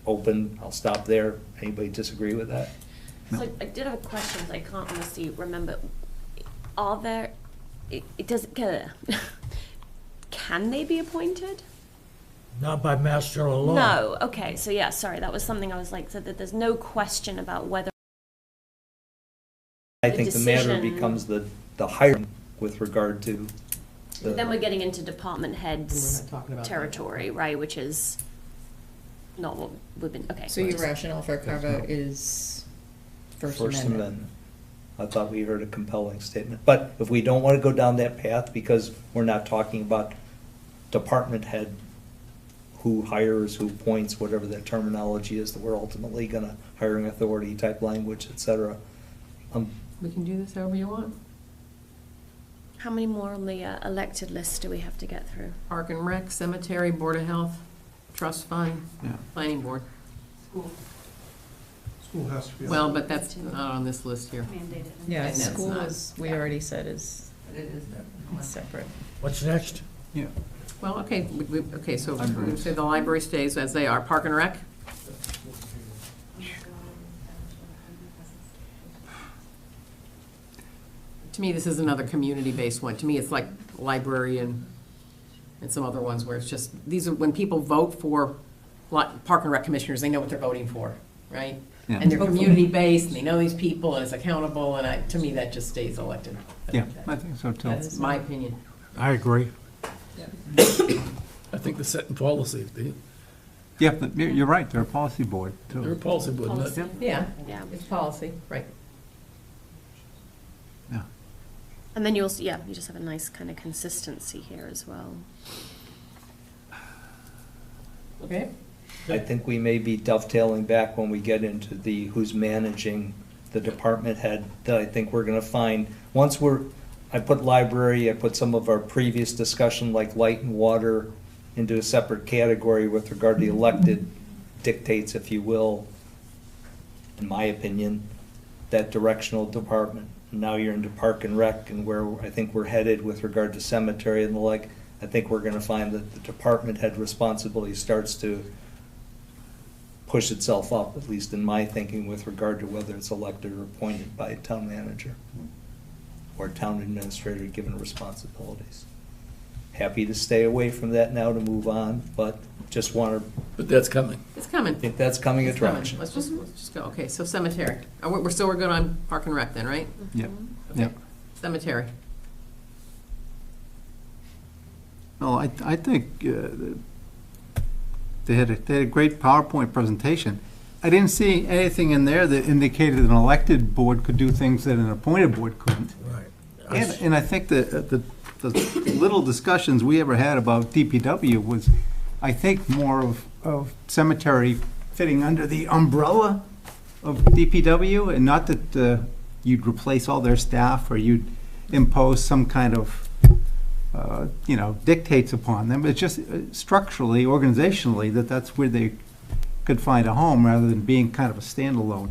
open. I'll stop there. Anybody disagree with that? So I did have a question, but I can't honestly remember. Are there, it doesn't, can they be appointed? Not by master of law. No, okay, so yeah, sorry, that was something I was like, so that there's no question about whether. I think the matter decision- becomes the hiring with regard to But then we're getting into department And we're heads not talking about that. territory, right, which is not what we've been, okay. So your just- rationale for carve-out is First First Amendment? Amendment. I thought we heard a compelling statement. But if we don't want to go down that path, because we're not talking about department head, who hires, who appoints, whatever that terminology is that we're ultimately gonna, hiring authority type language, et cetera. We can do this however you want. How many more on the elected list do we have to get through? Park and Rec, Cemetery, Board of Health, Trust Fund, Yeah. Planning Board. School has to be. Well, but that's not on this list here. Mandated. Yeah, And that's school not- is, we already said is But it is separate. What's next? Yeah. Well, okay, okay, so we say the library stays as they are. Park and Rec? To me, this is another community-based one. To me, it's like library and some other ones where it's just, these are, when people vote for Park and Rec commissioners, they know what they're voting for, right? Yeah. And they're community-based, and they know these people, and it's accountable, and to me, that just stays elected. Yeah, I think so too. That's my opinion. I agree. I think the setting policy, Yeah, but you're right, they're a policy board they're a too. policy board. not- Policy, yeah, Yeah. it's policy, right. Yeah. And then you also, yeah, you just have a nice kind of consistency here as well. Okay? I think we may be dovetailing back when we get into the who's managing the department head, that I think we're gonna find, once I put library, I put some of our previous discussion like light and water into a separate category with regard to the elected dictates, if you will, in my opinion, that directional department. Now you're into Park and Rec, and where I think we're headed with regard to cemetery and the like, I think we're gonna find that the department head responsibility starts to push itself up, at least in my thinking, with regard to whether it's elected or appointed by a town manager or town administrator given responsibilities. Happy to stay away from that now to move on, but just want to, But that's coming. It's coming. think that's coming It's coming. attraction. Let's just go. Okay, so cemetery. We're good on Park and Rec then, right? Yep, Okay. yep. Cemetery. No, I think they had a great PowerPoint presentation. I didn't see anything in there that indicated an elected board could do things that an appointed board couldn't. Right. And I think the little discussions we ever had about DPW was, I think, more of cemetery fitting under the umbrella of DPW, and not that you'd replace all their staff or you'd impose some kind of dictates upon them. It's just structurally, organizationally, that's where they could find a home rather than being kind of a standalone.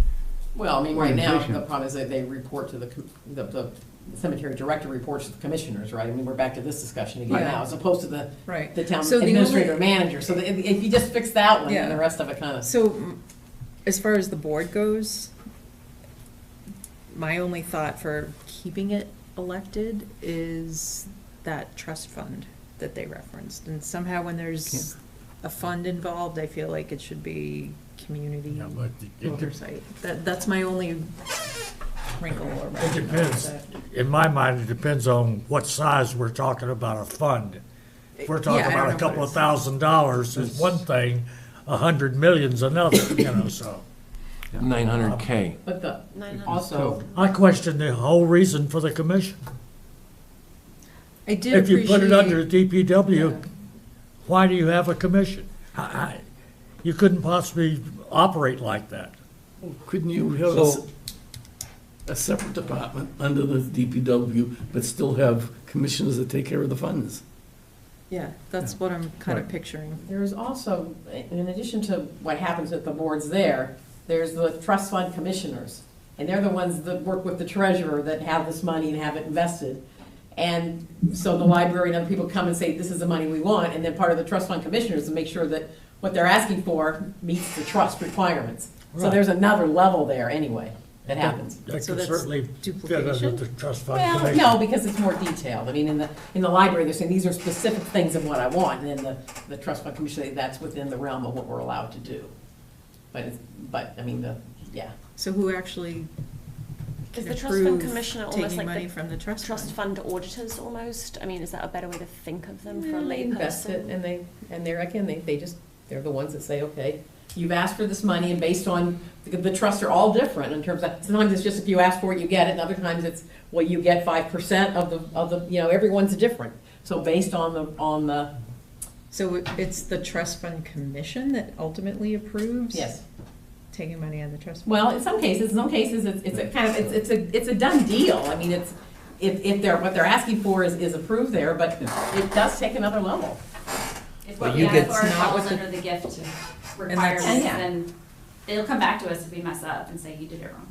Well, I mean, right now, Organization. the problem is that they report to the cemetery director reports to the commissioners, right? I mean, we're back to this discussion again Yeah. now, as opposed to the Right. town So the administrator only- manager. So if you just fix that one, then Yeah. the rest of it kind of. So, as far as the board goes, my only thought for keeping it elected is that trust fund that they referenced. And somehow when there's a fund involved, I feel like it should be community Yeah, but it oversight. That's my only wrinkle or. It depends. In my mind, it depends on what size we're talking about a fund. If we're talking Yeah, I about don't a know couple what of it's- $1,000s is one thing, 100 million's another, so. 900K. But the, 900. also, I question the whole reason for the commission. I did If you put it under appreciate- DPW, why do you have a commission? You couldn't possibly operate like that. Couldn't you have So- a separate department under the DPW, but still have commissioners that take care of the funds? Yeah, that's what I'm kind of Right. picturing. there's also, in addition to what happens with the boards there, there's the trust fund commissioners. And they're the ones that work with the treasurer that have this money and have it invested. And so the library and other people come and say, this is the money we want, and then part of the trust fund commissioners is to make sure that what they're asking for meets the trust requirements. So Right. there's another level there anyway that happens. That So could that's certainly fit under duplication? the trust fund Well, commission. no, because it's more detailed. I mean, in the library, they're saying, these are specific things of what I want, and then the trust fund commission, that's within the realm of what we're allowed to do. But, I mean, yeah. So who actually Is can the trust fund approve commissioner almost taking like money the from the trust trust fund? fund auditors almost? I mean, is that a better way to think of them for a They invest it, layperson? and they're, again, they're the ones that say, okay, you've asked for this money, and based on, the trusts are all different in terms of, sometimes it's just if you ask for it, you get it, and other times it's, well, you get 5% of the, everyone's different. So based on the, So it's the trust fund commission that ultimately approves? yes. Taking money out of the trust fund? Well, in some cases, it's a kind of, it's a done deal. I mean, it's, if they're, what they're asking for is approved there, but it does take another level. If But what you we get- ask for It's not falls what the- under the gift that's- requirements, Yeah. then they'll come back to us if we mess up and say you did it wrong.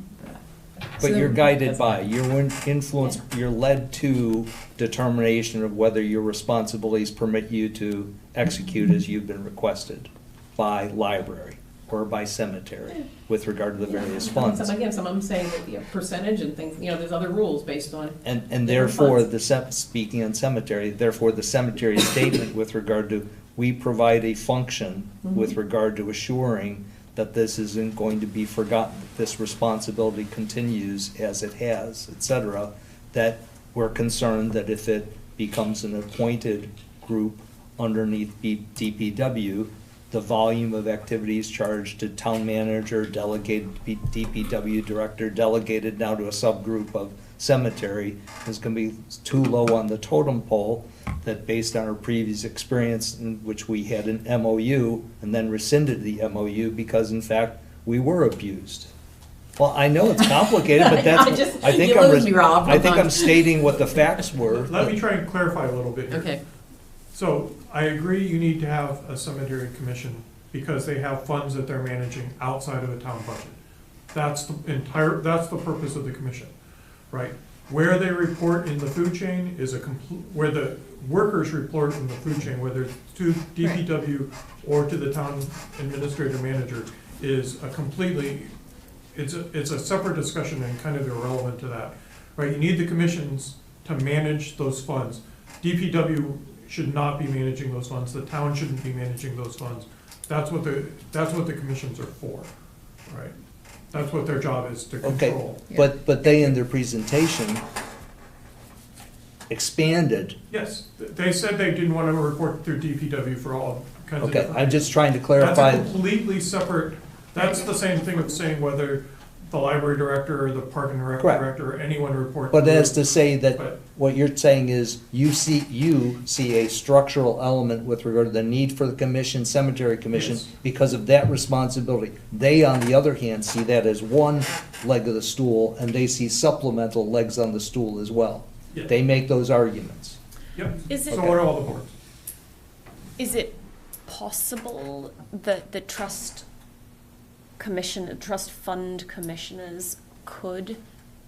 But So- you're guided by, you're influenced, you're led to determination of whether your responsibilities permit you to execute as you've been requested by library or by cemetery with regard to the various funds. Again, some of them say that, percentage and things, there's other rules based on. And different therefore, funds. speaking on cemetery, therefore the cemetery statement with regard to, we provide a function with regard to assuring that this isn't going to be forgotten, that this responsibility continues as it has, et cetera, that we're concerned that if it becomes an appointed group underneath DPW, the volume of activities charged to town manager, delegated DPW director, delegated now to a subgroup of cemetery is going to be too low on the totem pole, that based on our previous experience in which we had an MOU and then rescinded the MOU because in fact we were abused. Well, I know it's complicated, but that's, I think You lose me, Rob, I think I'm sometimes. stating what the facts were. Let me try and clarify a little bit here. Okay, So I agree you need to have a cemetery commission because they have funds that they're managing outside of a town budget. That's the purpose of the commission, right? Where they report in the food chain is where the workers report in the food chain, whether it's to DPW or to the town administrator manager, is a completely, it's a separate discussion and kind of irrelevant to that, right? You need the commissions to manage those funds. DPW should not be managing those funds, the town shouldn't be managing those funds. That's what the commissions are for, right? That's what their job is, to Okay, control. but they in their presentation expanded. Yes, they said they didn't want to report through DPW for all kinds of Okay, different. I'm just trying to That's clarify. a completely separate, that's the same thing of saying whether the library director or the park and rec Correct. director or anyone report. But through. as to say that, But- what you're saying is, you see a structural element with regard to the need for the commission, cemetery commission, Yes. because of that responsibility. They, on the other hand, see that as one leg of the stool, and they see supplemental legs on the stool as well. Yeah. They make those arguments. Yep, Is it- so are all the boards. Is it possible that the trust fund commissioners could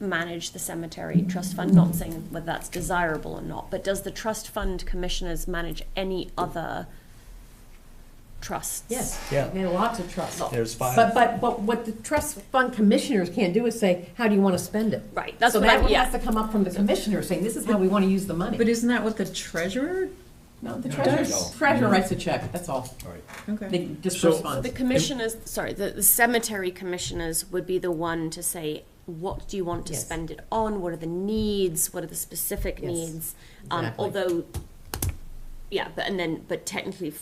manage the cemetery trust fund? Not saying whether that's desirable or not, but does the trust fund commissioners manage any other trusts? Yes. Yeah. We have lots of trusts. There's 5. But what the trust fund commissioners can't do is say, how do you want to spend it? Right, that's So what that I'm, one yeah. has to come up from the commissioners saying, this is how we want to use the money. But isn't that what the treasurer? No, the does? treasurer writes a check, that's all. Okay. They disperse So- funds. The commissioners, sorry, the cemetery commissioners would be the one to say, what do you want to Yes. spend it on? What are the needs? What are the specific Yes, needs? exactly. Although, yeah, but technically,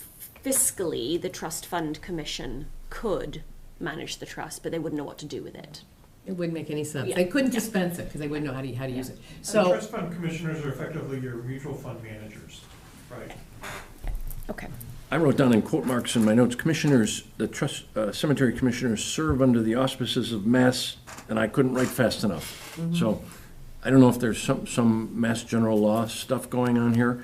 fiscally, the trust fund commission could manage the trust, but they wouldn't know what to do with it. It wouldn't make any sense. Yeah. They couldn't dispense it because they wouldn't know how to use it. The So, trust fund commissioners are effectively your mutual fund managers, right? Okay. I wrote down in quote marks in my notes, commissioners, the trust, cemetery commissioners serve under the auspices of Mass, and I couldn't write fast enough. So I don't know if there's some Mass general law stuff going on here,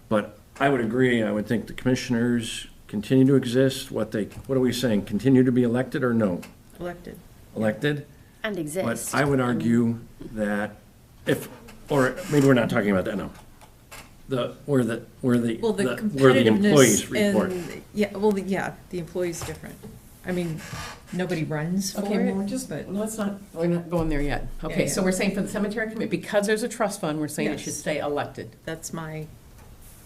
but I would agree, I would think the commissioners continue to exist. What are we saying, continue to be elected or no? Elected. Elected? And But exist. I would argue that if, or maybe we're not talking about that now. Where the Well, where the employees competitiveness report. and, yeah, well, yeah, the employee's different. I mean, nobody runs for okay, well, it, we're just, but, we're not going there yet. Okay, Yeah, so yeah. we're saying for the cemetery committee, because there's a trust fund, we're saying it should Yes. stay elected. that's my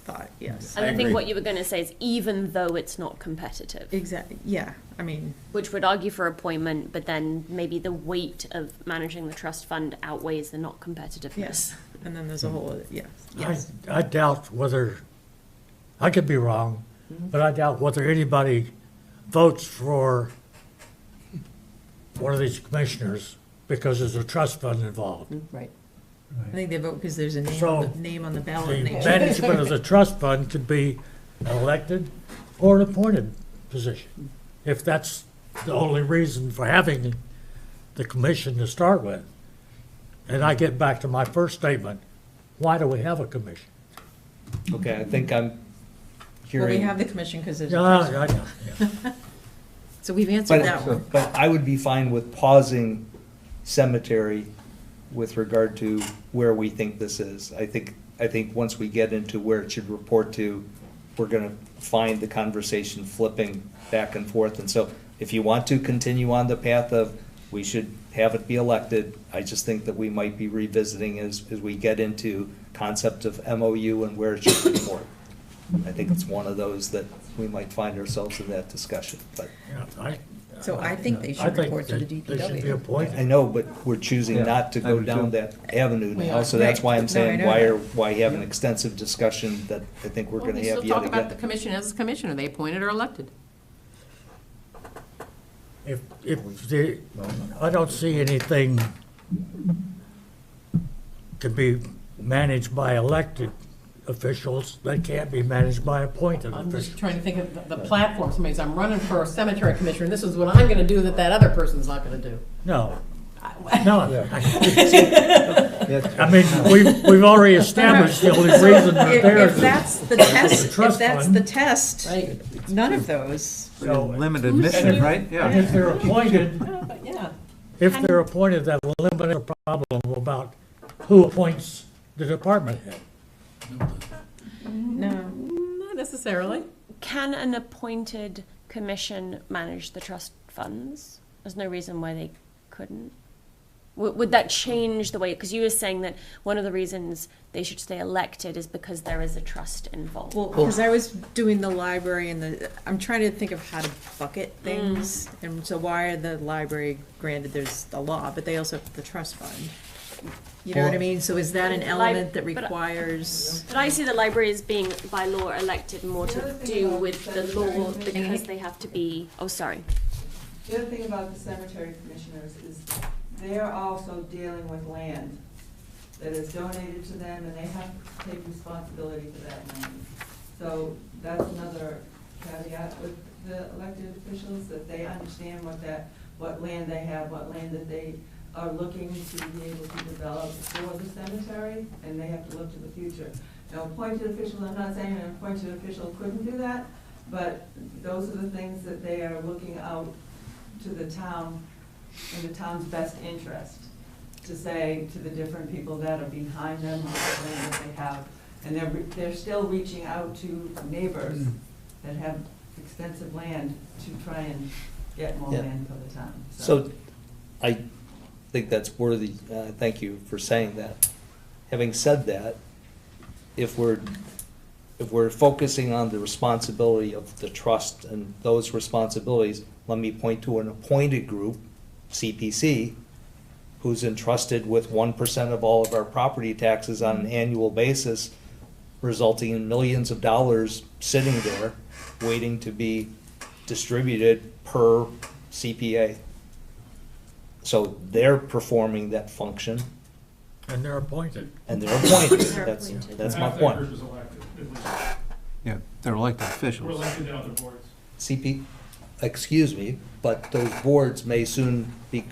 thought, yes. And I I think agree. what you were going to say is even though it's not competitive, Exactly, yeah, I mean, which would argue for appointment, but then maybe the weight of managing the trust fund outweighs the not competitiveness. yes, and then there's a whole, other- yes, I, yes. I doubt whether, I could be wrong, but I doubt whether anybody votes for one of these commissioners because there's a trust fund involved. Right. I think they vote because there's a So, name on the The ballot. and they choose. management of the trust fund could be an elected or an appointed position. If that's the only reason for having the commission to start with. And I get back to my first statement, why do we have a commission? Okay, I think I'm Well, we hearing. have the commission because there's a Yeah, trust. I know, yeah. So we've answered that But, one. but I would be fine with pausing cemetery with regard to where we think this is. I think once we get into where it should report to, we're gonna find the conversation flipping back and forth. And so if you want to continue on the path of, we should have it be elected, I just think that we might be revisiting as we get into concept of MOU and where it should report. I think it's one of those that we might find ourselves in that discussion, but Yeah, So I think they I should think report to the they should be DPW. appointed. I know, but we're choosing Yeah, not to I go would down too. that avenue We now, are. so that's why I'm Right. No, I saying, know why have an extensive discussion that I think we're Well, gonna we have still yet talk about the again. commission as a commissioner, they appointed or elected. If I don't see anything can be managed by elected officials that can't be managed by appointed I'm just officials. trying to think of the platform, somebody's, I'm running for a cemetery commissioner, and this is what I'm gonna do that that other person's not gonna do. No, no. I mean, we've already established the only reason that If there's. that's the test, if trust that's fund. the test, Right. none of those. So Limited mission, right? Yeah. if they're appointed, But yeah, if they're appointed, that will eliminate the problem about who appoints the department head. No. not necessarily. Can an appointed commission manage the trust funds? There's no reason why they couldn't. Would that change the way, because you were saying that one of the reasons they should stay elected is because there is a trust involved. Well, because I was doing the library and I'm trying to think of how to bucket things. And so why are the library, granted, there's the law, but they also have the trust fund. You know what I mean? So is that an element that But- requires? But I see the library as being by law elected more to do with the law because they have to be, oh, sorry. The other thing about the cemetery commissioners is they're also dealing with land that is donated to them, and they have to take responsibility for that land. So that's another caveat with the elected officials, that they understand what land they have, what land that they are looking to be able to develop for the cemetery, and they have to look to the future. appointed officials, I'm not saying an appointed official couldn't do that, but those are the things that they are looking out to the town, in the town's best interest, to say to the different people that are behind them, what land that they have. And they're still reaching out to neighbors that have extensive land to try and get more Yeah. land for the town. So I think that's worthy, thank you for saying that. Having said that, if we're focusing on the responsibility of the trust and those responsibilities, let me point to an appointed group, CPC, who's entrusted with 1% of all of our property taxes on an annual basis, resulting in millions of dollars sitting there, waiting to be distributed per CPA. So they're performing that function, And they're appointed. and they're appointed. They're That's, appointed. that's my Half that point. group is elected, at least. Yeah, they're elected We're officials. elected to other boards. CP, excuse me, but those boards may soon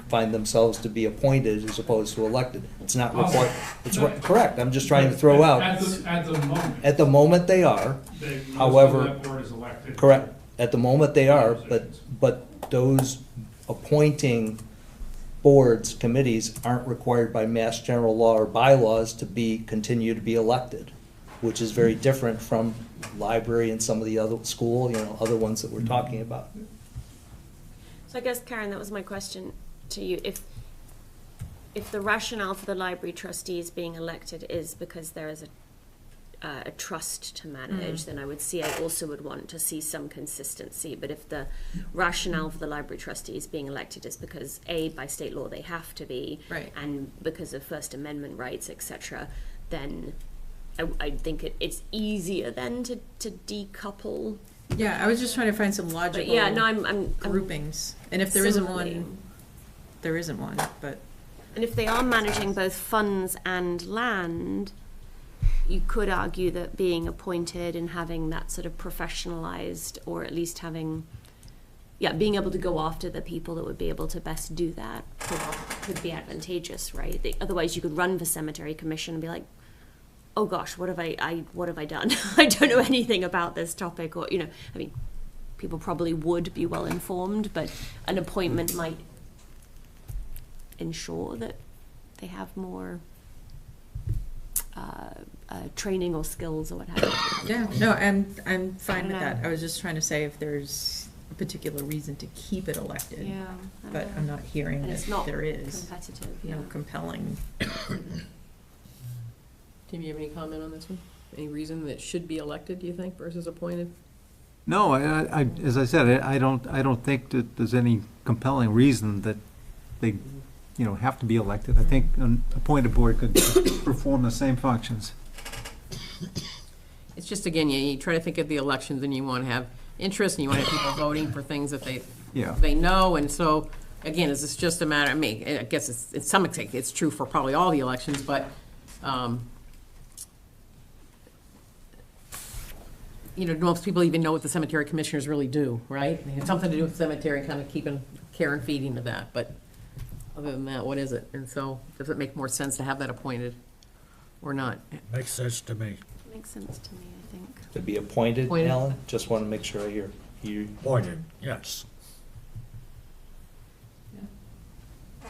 find themselves to be appointed as opposed to elected. It's not required, it's correct, I'm just trying to throw out. At the moment. At the moment they are, they- most of however- that board is elected. correct, at the moment they are, but those appointing boards, committees aren't required by mass general law or bylaws to continue to be elected, which is very different from library and some of the other school, other ones that we're talking about. So I guess, Karen, that was my question to you. If the rationale for the library trustees being elected is because there is a trust to manage, then I also would want to see some consistency. But if the rationale for the library trustees being elected is because A, by state law they have to be, Right. and because of First Amendment rights, etc., then I think it's easier then to decouple. Yeah, I was just trying to find some But logical yeah, no, I'm groupings. And if there isn't similarly. one, there isn't one, but. And if they are managing both funds and land, you could argue that being appointed and having that sort of professionalized, or at least having, being able to go after the people that would be able to best do that could be advantageous, right? Otherwise, you could run for cemetery commission and be like, oh gosh, what have I done? I don't know anything about this topic, or, I mean, people probably would be well informed, but an appointment might ensure that they have more training or skills or what have you. Yeah, no, I'm fine with I that. know. I was just trying to say if there's a particular reason to keep it elected. But I'm not hearing And that it's not there is, competitive. no compelling. Tim, you have any comment on this one? Any reason that should be elected, do you think, versus appointed? No, as I said, I don't think that there's any compelling reason that they, have to be elected. I think an appointed board could perform the same functions. It's just, again, you try to think of the elections and you want to have interest and you want to have people voting for things that Yeah. they know. And so, again, is this just a matter, I guess it's, in some extent, it's true for probably all the elections, but, most people even know what the cemetery commissioners really do, right? They have something to do with cemetery, kind of keeping care and feeding to that, but other than that, what is it? And so, does it make more sense to have that appointed or not? Makes sense to me. Makes sense to me, I think. To be appointed, Appointed. Alan, just want to make sure I hear you. Appointed, yes.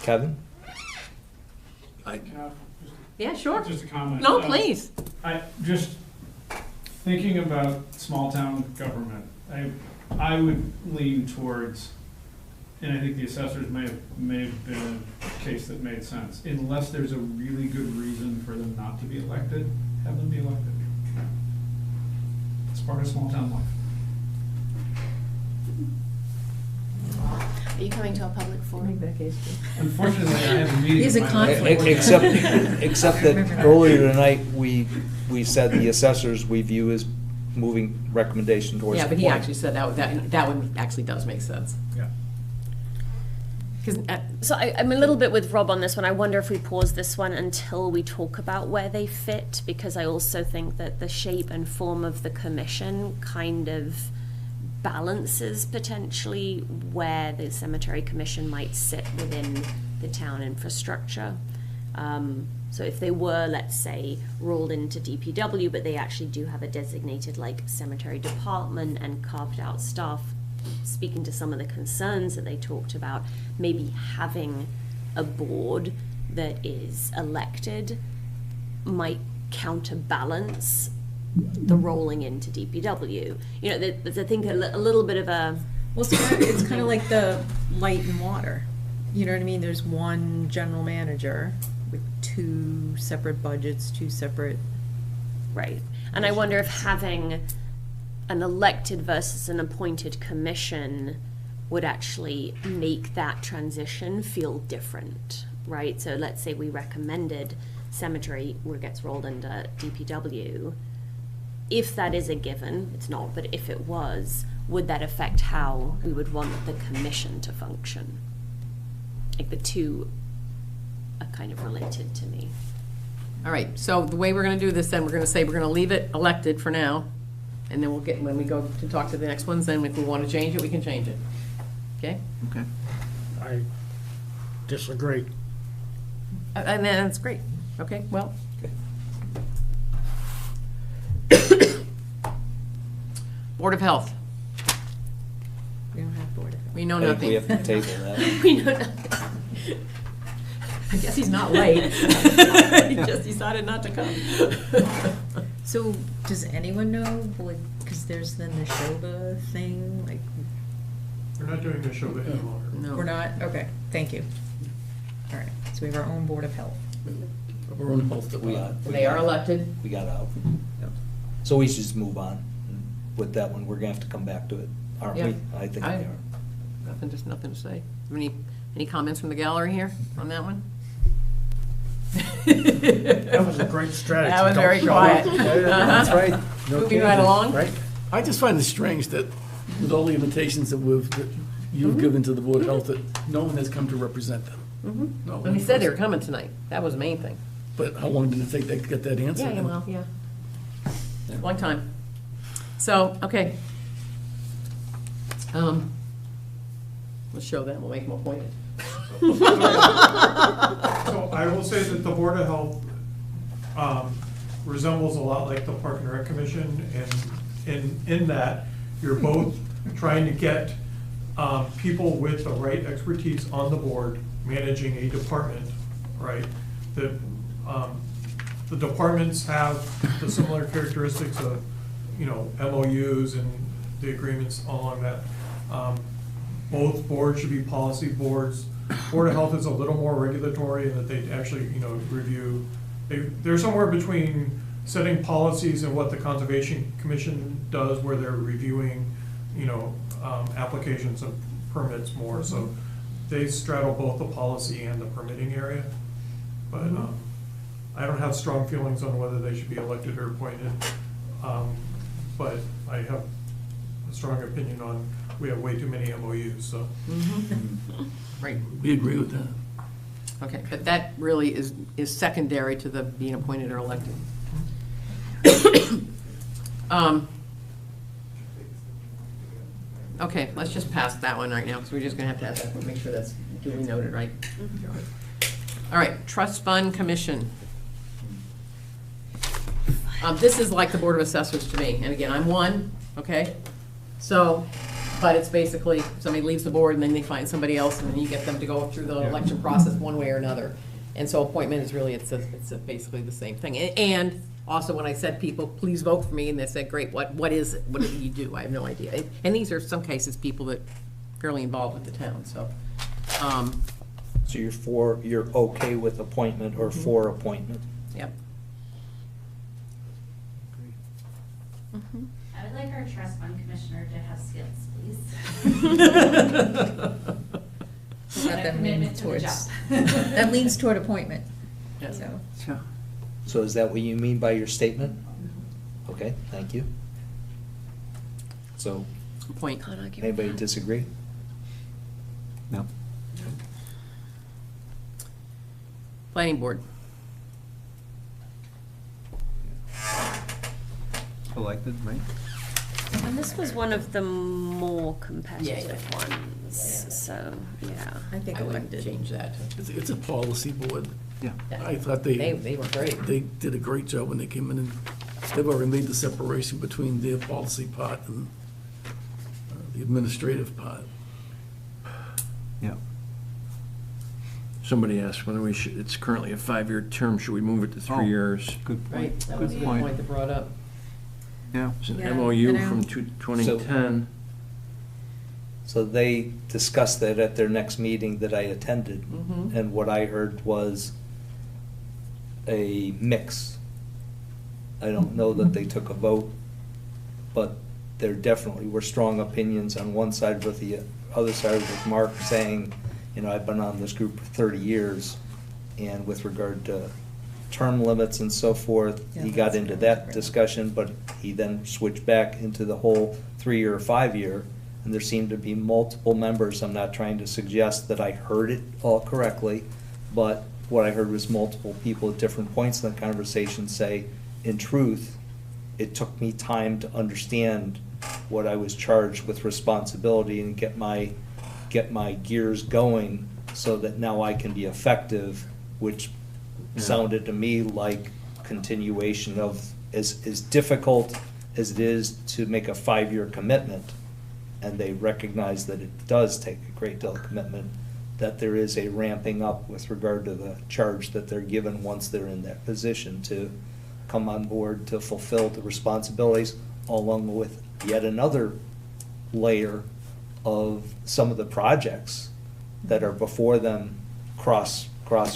Kevin? Yeah, sure. Just a comment. No, please. I just thinking about small town government, I would lean towards, and I think the assessors may have been a case that made sense. Unless there's a really good reason for them not to be elected, have them be elected. It's part of small town life. Are you coming to a public forum? Unfortunately, I have a meeting. He's a with my- conflict. Except that earlier tonight, we said the assessors we view as moving recommendation towards. Yeah, but he appointment. actually said that one actually does make sense. Yeah. 'Cause, So I'm a little bit with Rob on this one. I wonder if we pause this one until we talk about where they fit, because I also think that the shape and form of the commission kind of balances potentially where the cemetery commission might sit within the town infrastructure. So if they were, let's say, rolled into DPW, but they actually do have a designated like cemetery department and carved out staff, speaking to some of the concerns that they talked about, maybe having a board that is elected might counterbalance the rolling into DPW. You know, there's I think a little bit of a... Well, it's kind of like the light and water. You know what I mean? There's one general manager with two separate budgets, two separate... Right. And I wonder if having an elected versus an appointed commission would actually make that transition feel different, right? So let's say we recommended cemetery where it gets rolled into DPW. If that is a given, it's not, but if it was, would that affect how we would want the commission to function? Like the two are kind of related to me. All right, so the way we're gonna do this then, we're gonna say we're gonna leave it elected for now, and then we'll get, when we go to talk to the next ones, then if we wanna change it, we can change it. Okay? Okay. I disagree. And that's great. Okay, well. Board of Health, We don't have board of health. we know I think we nothing. have to table that. We know nothing. I guess he's not late. He just decided not to come. So, does anyone know, like, because there's then the Neshoba thing, like, We're not doing the show any longer. No. we're not? Okay, thank you. All right, so we have our own board of health. Of our own health We department. got, They are elected. we got out. Yep. So we should just move on with that one. We're gonna have to come back to it, aren't we? Yeah. I think we I- are. Nothing, just nothing to say. Any comments from the gallery here on that one? That was a great strategy. That was Don't very show quiet. up. That's right. No Moving right changes, along. Right? I just find it strange that with all the invitations that you've given to the Board of Health, that no one has come to represent them. No Well, one he said they were person. coming tonight. That was the main thing. But how long did it take to get that answer? Yeah. Long time. So, okay. Let's show them, we'll make them appointed. So I will say that the Board of Health resembles a lot like the Park and Rec Commission, and in that you're both trying to get people with the right expertise on the board managing a department, right? The departments have the similar characteristics of, MOUs and the agreements along that. Both boards should be policy boards. Board of Health is a little more regulatory in that they actually, review. They're somewhere between setting policies and what the Conservation Commission does, where they're reviewing, applications and permits more. So they straddle both the policy and the permitting area. But I don't have strong feelings on whether they should be elected or appointed. But I have a strong opinion on, we have way too many MOUs, so. Right, We agree with that. okay, but that really is secondary to the being appointed or elected. Okay, let's just pass that one right now, because we're just gonna have to have that, make sure that's duly noted, right? All right, Trust Fund Commission. This is like the Board of Assessors to me, and again, I'm one, okay? So, but it's basically, somebody leaves the board and then they find somebody else, and then you get them to go through the election process one way or another. And so appointment is really, it's basically the same thing. And also, when I said people, please vote for me, and they said, great, what is it? What do you do? I have no idea. And these are, some cases, people that are fairly involved with the town, so. So you're okay with appointment or for appointment? Yep. I would like our trust fund commissioner to have skills, please. So that Commitment leans to the towards, job. that leans toward appointment, Yes. so. So is that what you mean by your statement? Okay, thank you. So, Point. Can't argue with anybody that. disagree? No. Planning Board. Elected, right? And this was one of the more competitive Yeah. ones, so, yeah. I think I would elected. change that. It's a policy board. I thought they They were great. they did a great job when they came in, and they've already made the separation between their policy part and the administrative part. Yeah. Somebody asked whether we should, it's currently a 5-year term, should we move it to 3 Oh. years? Good Right, point. that was a Good good point. point they brought up. Yeah. It's an Yeah, MOU I know. from 2010. So they discussed that at their next meeting that I attended, Mhm. and what I heard was a mix. I don't know that they took a vote, but there definitely were strong opinions on one side, with the other side with Mark saying, you know, I've been on this group for 30 years, and with regard to term limits and so forth, Yeah, he got that's into what I was that afraid. discussion, but he then switched back into the whole 3-year or 5-year, and there seemed to be multiple members. I'm not trying to suggest that I heard it all correctly, but what I heard was multiple people at different points in the conversation say, in truth, it took me time to understand what I was charged with responsibility and get my gears going so that now I can be effective, which sounded to me like continuation of, as difficult as it is to make a 5-year commitment, and they recognize that it does take a great deal of commitment, that there is a ramping up with regard to the charge that they're given once they're in that position to come on board to fulfill the responsibilities, along with yet another layer of some of the projects that are before them cross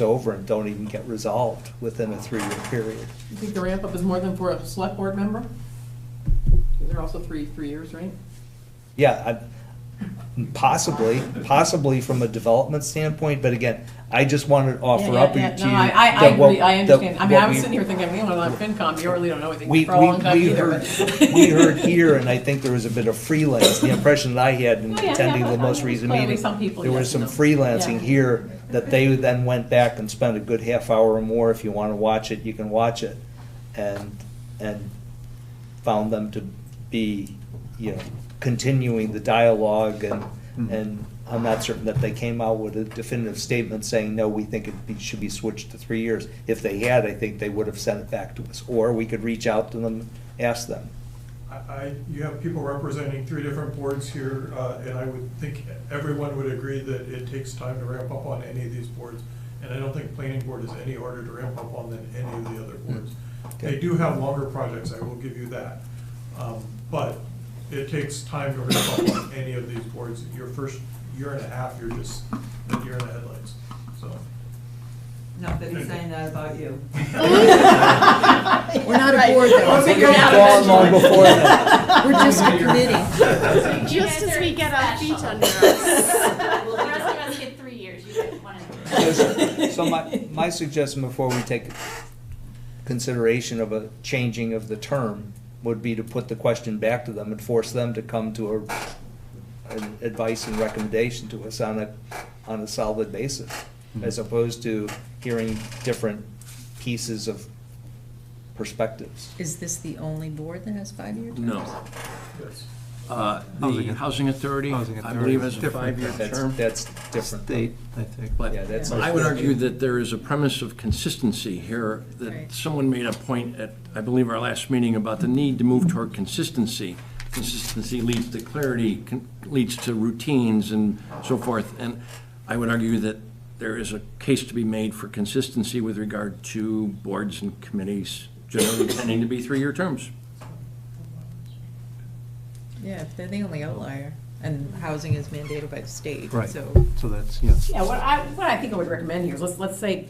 over and don't even get resolved within a 3-year period. You think the ramp up is more than for a select board member? They're also three years, right? Yeah, possibly from a development standpoint, but again, I just wanted to offer up to you. No, I that what- agree, I understand. I mean, that I was what sitting here thinking, you know, on FinCom, you really don't know anything we for a long time either. we heard here, and I think there was a bit of freelance. The impression that I had in Oh, yeah, attending yeah, the most recent clearly meeting, some people, there was yes, some no. freelancing Yeah. here that they then went back and spent a good half hour or more. If you want to watch it, you can watch it, and found them to be, you know, continuing the dialogue, and I'm not certain that they came out with a definitive statement saying, no, we think should be switched to 3 years. If they had, I think they would have sent it back to us, or we could reach out to them, ask them. You have people representing 3 different boards here, and I would think everyone would agree that it takes time to ramp up on any of these boards. And I don't think planning board is any harder to ramp up on than any of the other boards. They do have longer projects, I will give you that. But it takes time to ramp up on any of these boards. Your first year and a half, you're just a deer in the headlights, so. Not that he's saying that about you. We're not a board though. We'll figure it out Gone long before then. We're just a committee. You guys as are we get our feet special. under us. The rest of us get 3 years, you get 1 and 3. So my suggestion before we take consideration of a changing of the term would be to put the question back to them and force them to come to an advice and recommendation to us on a solid basis, as opposed to hearing different pieces of perspectives. Is this the only board that has 5-year terms? No. Yes. The Housing Authority, Housing I Authority believe, is has a different. 5-year term. That's different. State, I think. But Yeah, that's. I would argue that there is a premise of consistency here, that Right. someone made a point at, I believe, our last meeting about the need to move toward consistency. Consistency leads to clarity, leads to routines and so forth. And I would argue that there is a case to be made for consistency with regard to boards and committees generally tending to be 3-year terms. Yeah, if they're the only outlier, and housing is mandated by the state, Right. so. So that's, yes. Yeah, what I think I would recommend here is, let's say,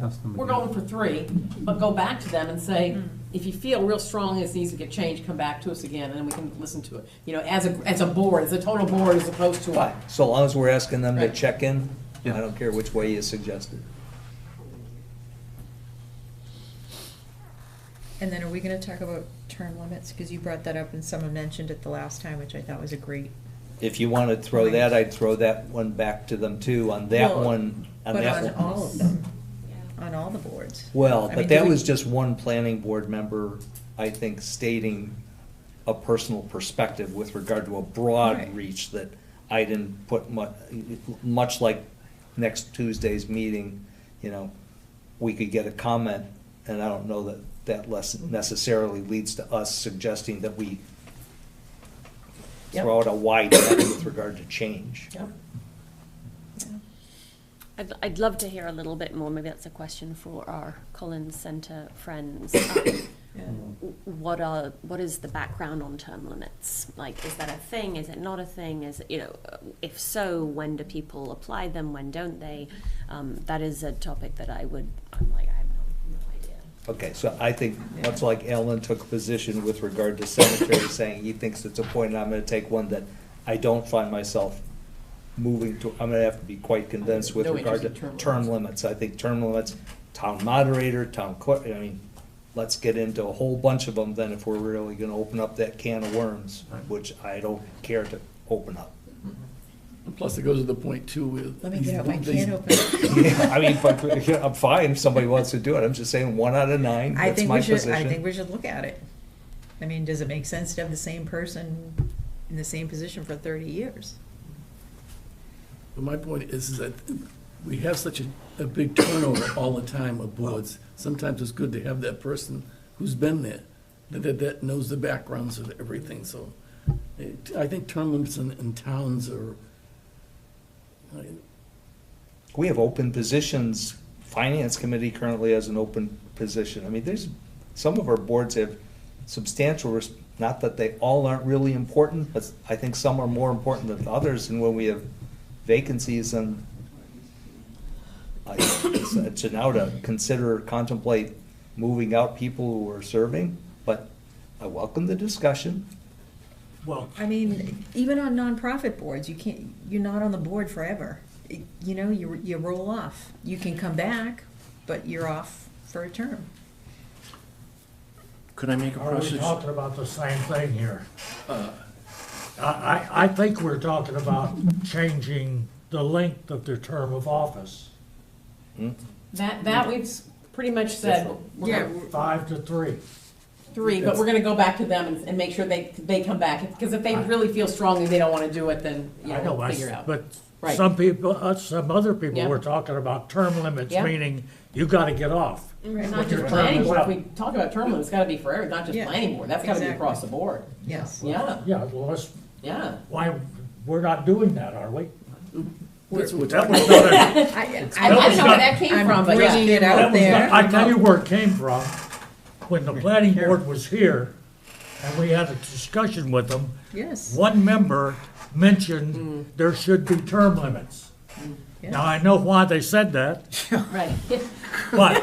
Ask them we're again. going for 3, but go back to them and say, if you feel real strongly this needs to get changed, come back to us again, and then we can listen to it. You know, as a board, as a total board, as opposed to Fine. So long as we're asking them to Right. check in, I Yeah. don't care which way you suggested. And then are we gonna talk about term limits? Because you brought that up and someone mentioned it the last time, which I thought was a great. If you want to throw that, I'd throw that one back to them too, on that Well, one, on But that on one. all of them, Yeah. on all the boards. Well, I but mean, that do we- was just one planning board member, I think, stating a personal perspective with regard to a broad Right. reach that I didn't put much like next Tuesday's meeting, you know, we could get a comment, and I don't know that that less necessarily leads to us suggesting that we throw out a wide net with regard to change. Yep. I'd love to hear a little bit more, maybe that's a question for our Collins Centre friends. What is the background on term limits? Like, is that a thing? Is it not a thing? Is it, you know, if so, when do people apply them? When don't they? That is a topic that I have no idea. Okay, so I think, much like Alan took a position with regard to cemetery, saying he thinks it's a point, and I'm gonna take one that I don't find myself moving to, I'm gonna have to be quite convinced with No regard to interest in term limits. I think term limits, town moderator, town clerk, I mean, let's get into a whole bunch of them then if we're really gonna open up that can of worms, which I don't care to open up. Plus, it goes to the point too with. Let me get out my these- can opener. Yeah, I mean, but I'm fine if somebody wants to do it. I'm just saying 1 out of 9, I that's think my we should, position. I think we should look at it. I mean, does it make sense to have the same person in the same position for 30 years? But my point is that we have such a big turnover all the time of boards. Sometimes it's good to have that person who's been there, that knows the backgrounds of everything, so. I think term limits in towns are, We have open positions. Finance Committee currently has an open position. I mean, some of our boards have substantial, not that they all aren't really important, but I think some are more important than others, and when we have vacancies, and to now to contemplate moving out people who are serving, but I welcome the discussion. Well, I mean, even on nonprofit boards, you're not on the board forever. You know, you roll off. You can come back, but you're off for a term. Could I make a are we process? talking about the same thing here? I think we're talking about changing the length of their term of office. That we've pretty much said, we're gonna 5 to 3. 3, but we're gonna go back to them and make sure they come back. Because if they really feel strongly they don't wanna do it, then, you I know, know, we'll figure it out. but Right. some people, some other people Yeah. were talking about term limits, Yeah. meaning you gotta get off. Not When just your term planning is board, if up. we talk about term limits, it's gotta be forever, not just Yeah, planning board, that's gotta be exactly. across the board. Yes. Yeah, Yeah, well, yeah. why, we're not doing that, are we? that's what we're That talking was about. not a- I don't know where that came from, but bringing yeah. it out that was there. not- I tell you where it came from. When the planning board was here, and we had a discussion with them, Yes. one member mentioned there should be term limits. Yes. Now, I know why they said that, Right. but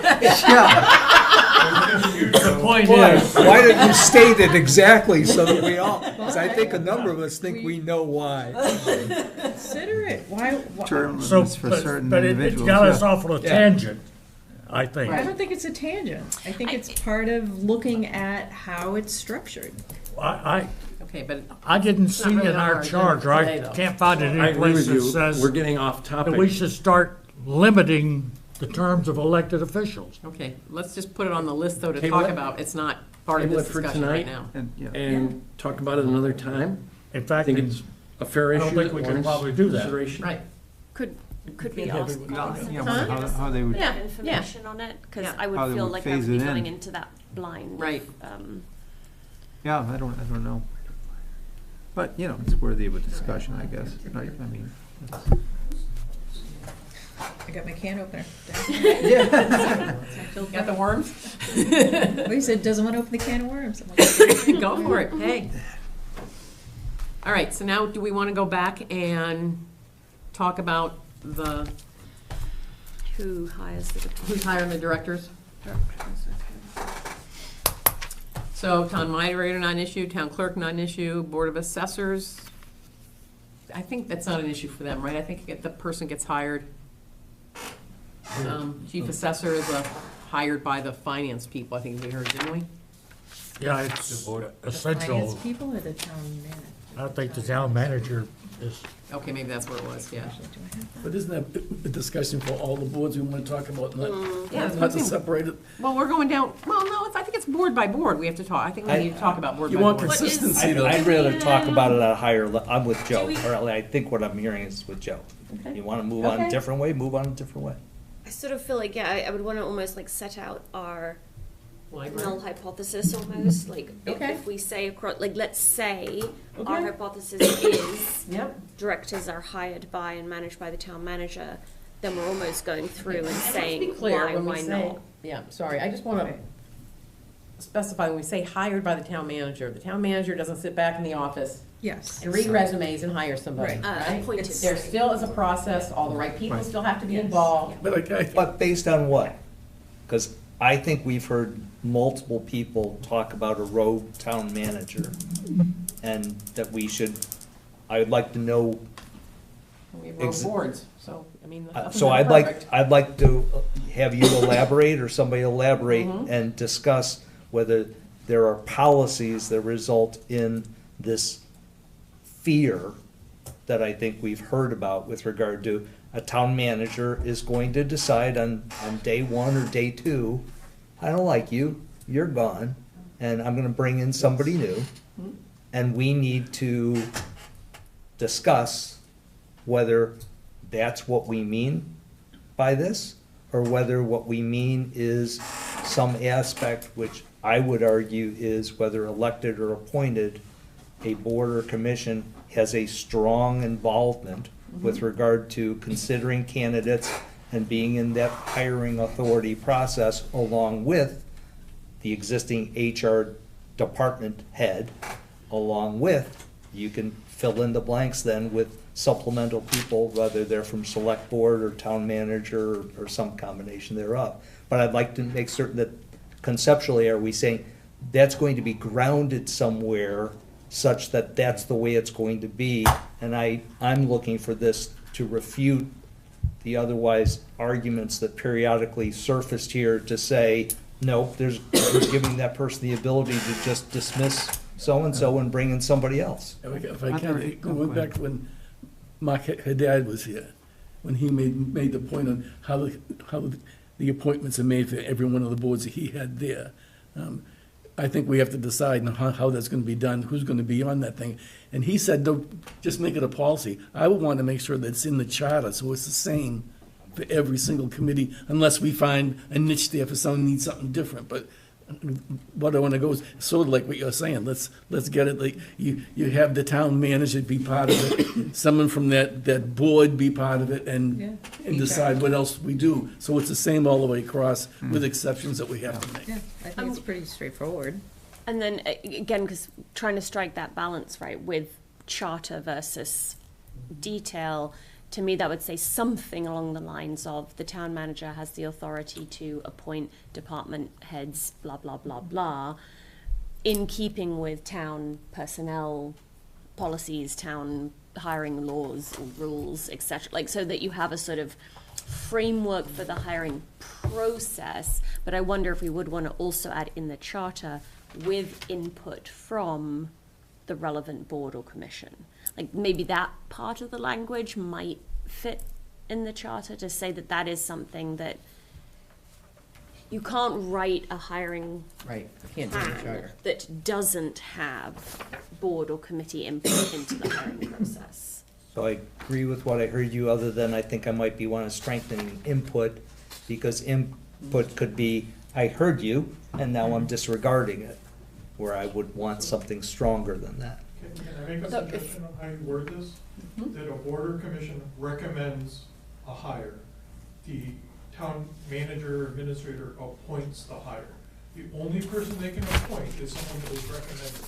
the point Why, is, why didn't you state it exactly so that we all, because I think a number of us think we know why. Consider it. Why? Term so, limits for certain but it individuals. got us yeah. off on a Yeah. tangent, I think. I don't think it's a tangent. I think it's part of looking at how it's structured. Okay, but I didn't not see really in on our our charge, or agenda I today, though. can't find it I any agree place with that you. says We're getting off that we topic. should start limiting the terms of elected officials. okay, let's just put it on the list though to Table talk it. about. It's not part of Table this it for discussion right tonight. now. And, yeah. And talk about it another time? In I fact, think it's a fair I issue. don't think that we can warrants probably do that. consideration. Right. Could we Yeah, ask we- Collins Yeah, Centre how they would, Yeah. information on it? Because Yeah. I would How they feel would like I would phase be it in. going into that blind. Right. yeah, I don't know. But, you know, it's worthy of a discussion, I guess. I mean, it's- I got my can opener. Got the worms? Well, he said doesn't want to open the can of worms. I'm like, Go for it, hey. All right, so now do we want to go back and talk about Who hires the department? who's hiring the directors? So town moderator, not an issue, town clerk, not an issue, board of assessors. I think that's not an issue for them, right? I think the person gets hired. Chief assessor is hired by the finance people, I think we heard, didn't we? Yeah, it's essential. Finance people or the town manager? I think the town manager is, Okay, maybe that's where it was, yeah. Do I have that? But isn't that a discussion for all the boards we want to talk about, Yeah, not that's not to what I'm saying. separate it? Well, we're going down, well, no, I think it's board by board we have to talk. I think we need to talk about board You by want board. consistency though. I'd rather talk about it at a higher, I'm with Joe, we- or I think what I'm hearing is with Joe. Okay. You want to move on a Okay. different way, move on a different way. I sort of feel like, yeah, I would want to almost like set out our Like, null hypothesis almost, like Okay. if we say across, like let's say our Okay. hypothesis is Yep. directors are hired by and managed by the town manager, then we're almost going through and Let's be saying clear why, when we why say- not. Yeah, sorry, I just want to specify, when we say hired by the town manager, the town manager doesn't sit back in the office Yes. and read resumes and hire somebody, Right. right? Appointed. There still is a process, all the right people Right. still have to be Yes. involved. But But based on what? Because I think we've heard multiple people talk about a rogue town manager, and that we should, I would like to know, We have road Ex- boards, so, I mean. nothing's so ever I'd perfect. like to have you elaborate, or somebody elaborate, and discuss whether there are policies that result in this fear that I think we've heard about with regard to a town manager is going to decide on day one or day two, I don't like you, you're gone, and I'm gonna bring in somebody new. And we need to discuss whether that's what we mean by this, or whether what we mean is some aspect, which I would argue is whether elected or appointed, a board or commission has a strong involvement with regard to considering candidates and being in that hiring authority process, along with the existing HR department head, along with, you can fill in the blanks then with supplemental people, whether they're from select board or town manager or some combination thereof. But I'd like to make certain that conceptually, are we saying that's going to be grounded somewhere such that that's the way it's going to be? And I'm looking for this to refute the otherwise arguments that periodically surfaced here to say, no, we're giving that person the ability to just dismiss so-and-so and bring in somebody else. If I can, going back to when Mark Haddad was here, when he made the point on how the appointments are made for every one of the boards that he had there. I think we have to decide on how that's gonna be done, who's gonna be on that thing. And he said, don't, just make it a policy. I would want to make sure that it's in the charter, so it's the same for every single committee, unless we find a niche there for someone who needs something different. But what I want to go is sort of like what you're saying, let's get it, like, you have the town manager be part of it, someone from that board be part of it, and decide what else we do. So it's the same all the way across, with exceptions that we have to make. Yeah, I think it's pretty straightforward. And then, again, because trying to strike that balance, right, with charter versus detail, to me, that would say something along the lines of the town manager has the authority to appoint department heads, blah, blah, blah, blah, in keeping with town personnel policies, town hiring laws, rules, etc. Like, so that you have a sort of framework for the hiring process. But I wonder if we would want to also add in the charter with input from the relevant board or commission. Like, maybe that part of the language might fit in the charter to say that that is something that you can't write a hiring Right, can't do the plan charter. that doesn't have board or committee input into the hiring process. So I agree with what I heard you, other than I think I might be wanting to strengthen input, because input could be, I heard you, and now I'm disregarding it, where I would want something stronger than that. Can I make a suggestion on how you word this? That a board or commission recommends a hire. The town manager or administrator appoints the hire. The only person they can appoint is someone that was recommended.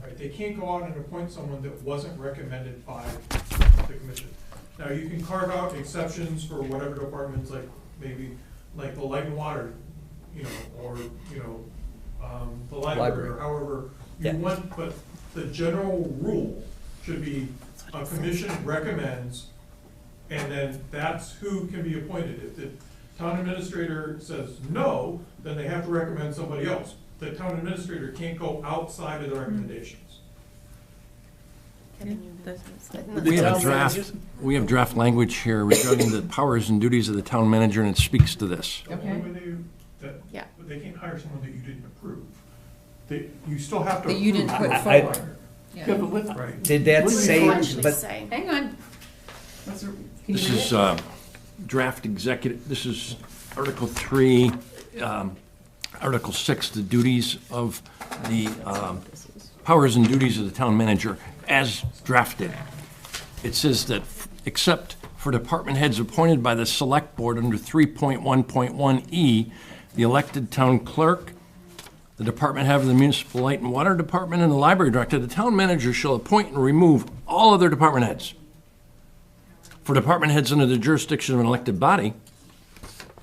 Right? They can't go out and appoint someone that wasn't recommended by the commission. Now, you can carve out exceptions for whatever departments, like maybe like the light and water, or the library, or however you want, but the general rule should be a commission recommends, and then that's who can be appointed. If the town administrator says no, then they have to recommend somebody else. The town administrator can't go outside of the recommendations. We have draft language here regarding the powers and duties of the town manager, and it speaks to this. The only way they can't hire someone that you didn't approve. You still have to. That you didn't put I- forward. Yeah, but what, Right. Did that say, Actually but say. Hang on. Can you This read is it? draft executive, this is Article 3, Article 6, the duties of the powers and duties of the town manager as drafted. It says that except for department heads appointed by the select board under 3.1.1E, the elected town clerk, the department head of the municipal light and water department, and the library director, the town manager shall appoint and remove all other department heads. For department heads under the jurisdiction of an elected body,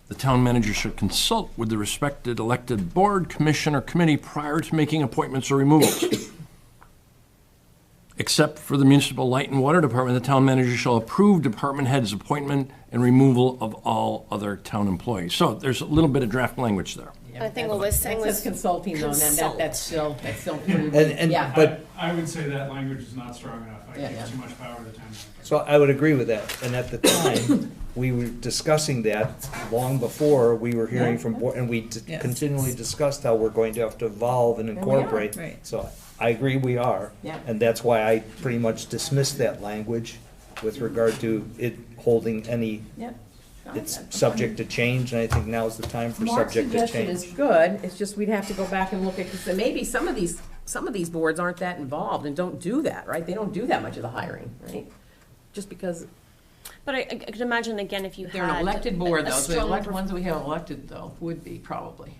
the town manager should consult with the respected elected board, commission, or committee prior to making appointments or removals. Except for the municipal light and water department, the town manager shall approve department heads' appointment and removal of all other town employees. So there's a little bit of draft language there. I think what we're saying That was says consulting though, and consult. that's still pretty, And- yeah. but- I would say that language is not strong enough. I Yeah, think it's yeah. too much power to the town manager. So I would agree with that. And at the time, we were discussing that long before we were hearing from, and we Yes. continually discussed how we're going to have to evolve and we are. incorporate. Right. So I agree we are. Yeah. And that's why I pretty much dismissed that language with regard to it holding any, Yeah. it's subject to change, and I think now's the time for Mark's subject to suggestion is change. good, it's just we'd have to go back and look at, because maybe some of these boards aren't that involved and don't do that, right? They don't do that much of the hiring, right? Just because But I could imagine again if you they're had an elected board a though, so the strong elected ones that we have elected though would be probably.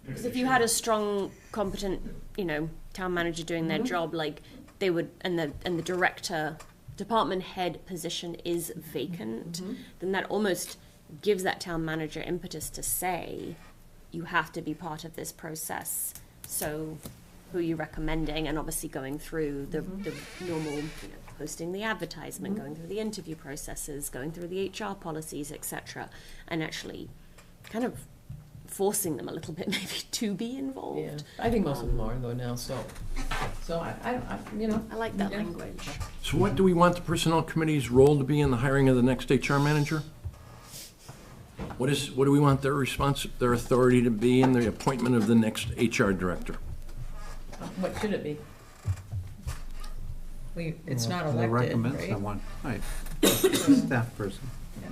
Because if you had a strong, competent, town manager doing their job, like they would, and the director, department head position is vacant, then that almost gives that town manager impetus to say, you have to be part of this process. So who are you recommending? And obviously going through the normal, posting the advertisement, going through the interview processes, going through the HR policies, etc., and actually kind of forcing them a little bit maybe to be involved. Yeah, I think most of them are though now, so I like that Yeah. language. So what do we want the personnel committee's role to be in the hiring of the next HR manager? What do we want their authority to be in the appointment of the next HR director? What should it be? It's not They elected, recommend right? someone, right, staff person. Yeah.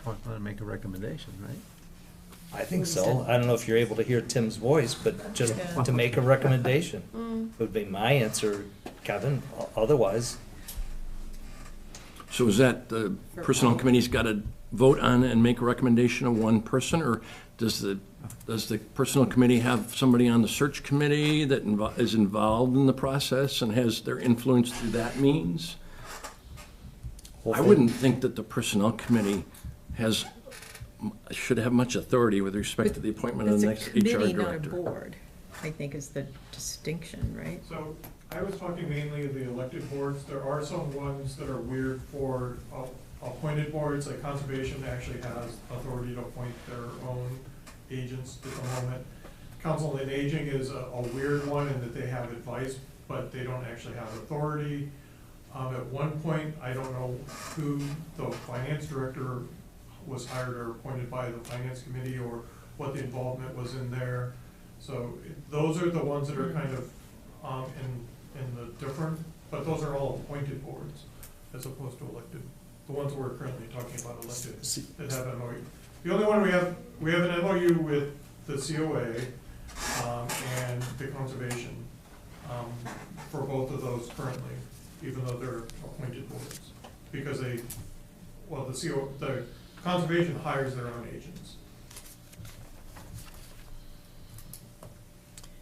Or let them make a recommendation, right? I think so. I don't know if you're able to hear Tim's voice, but just Yeah. to make a recommendation would be my answer, Kevin. Otherwise, So is that the personnel committee's got to vote on and make a recommendation of one person, or does the personnel committee have somebody on the search committee that is involved in the process and has their influence through that means? I wouldn't think that the personnel committee should have much authority with respect to the appointment of the next HR It's a committee, not a director. board, I think is the distinction, right? So I was talking mainly of the elected boards. There are some ones that are weird for appointed boards, like Conservation actually has authority to appoint their own agents at the moment. Council on Aging is a weird one in that they have advice, but they don't actually have authority. At one point, I don't know who the finance director was hired or appointed by the finance committee or what the involvement was in there. So those are the ones that are kind of in the different, but those are all appointed boards as opposed to elected. The ones we're currently talking about elected that have MOU. The only one we have an MOU with the COA and the conservation for both of those currently, even though they're appointed boards. Because the conservation hires their own agents.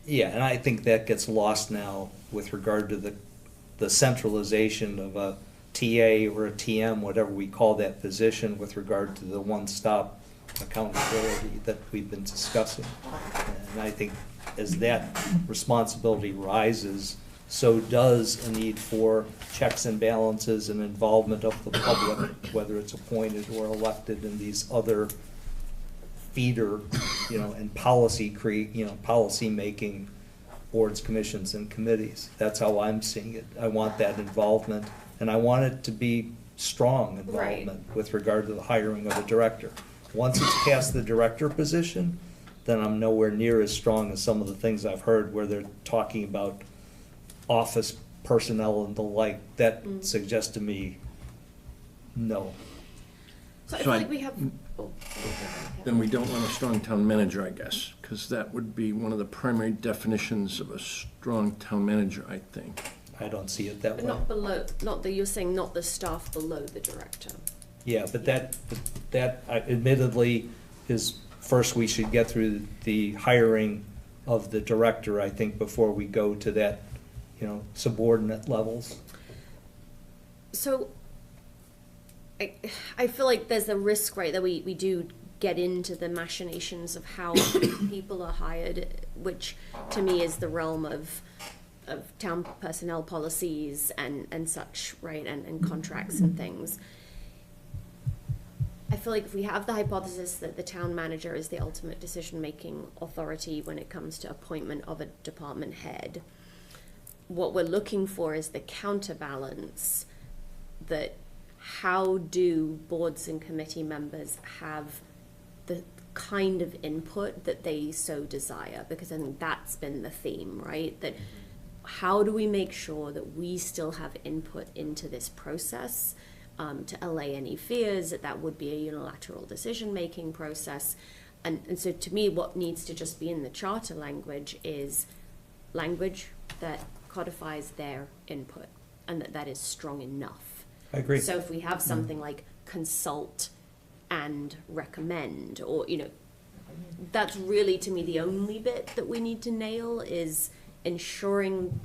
yeah, and I think that gets lost now with regard to the centralization of a TA or a TM, whatever we call that position, with regard to the one-stop accountability that we've been discussing. And I think as that responsibility rises, so does a need for checks and balances and involvement of the public, whether it's appointed or elected, in these other feeder, and policy-making boards, commissions, and committees. That's how I'm seeing it. I want that involvement, and I want it to be strong involvement with regard to the hiring of a director. Once it's past the director position, then I'm nowhere near as strong as some of the things I've heard where they're talking about office personnel and the like. That suggests to me, no. So I So feel I- like we have, oh, Then we don't want a strong town manager, I guess, because that would be one of the primary definitions of a strong town manager, I think. I don't see it that but way. not below, not the, you're saying not the staff below the director. Yeah, but that admittedly is, first we should get through the hiring of the director, I think, before we go to that, subordinate levels. So I feel like there's a risk, right, that we do get into the machinations of how people are hired, which to me is the realm of town personnel policies and such, right, and contracts and things. I feel like if we have the hypothesis that the town manager is the ultimate decision-making authority when it comes to appointment of a department head, what we're looking for is the counterbalance that how do boards and committee members have the kind of input that they so desire? Because I think that's been the theme, right? That how do we make sure that we still have input into this process, to allay any fears that would be a unilateral decision-making process. And so to me, what needs to just be in the charter language is language that codifies their input and that is strong enough. I agree. So if we have something like consult and recommend, or, that's really, to me, the only bit that we need to nail is ensuring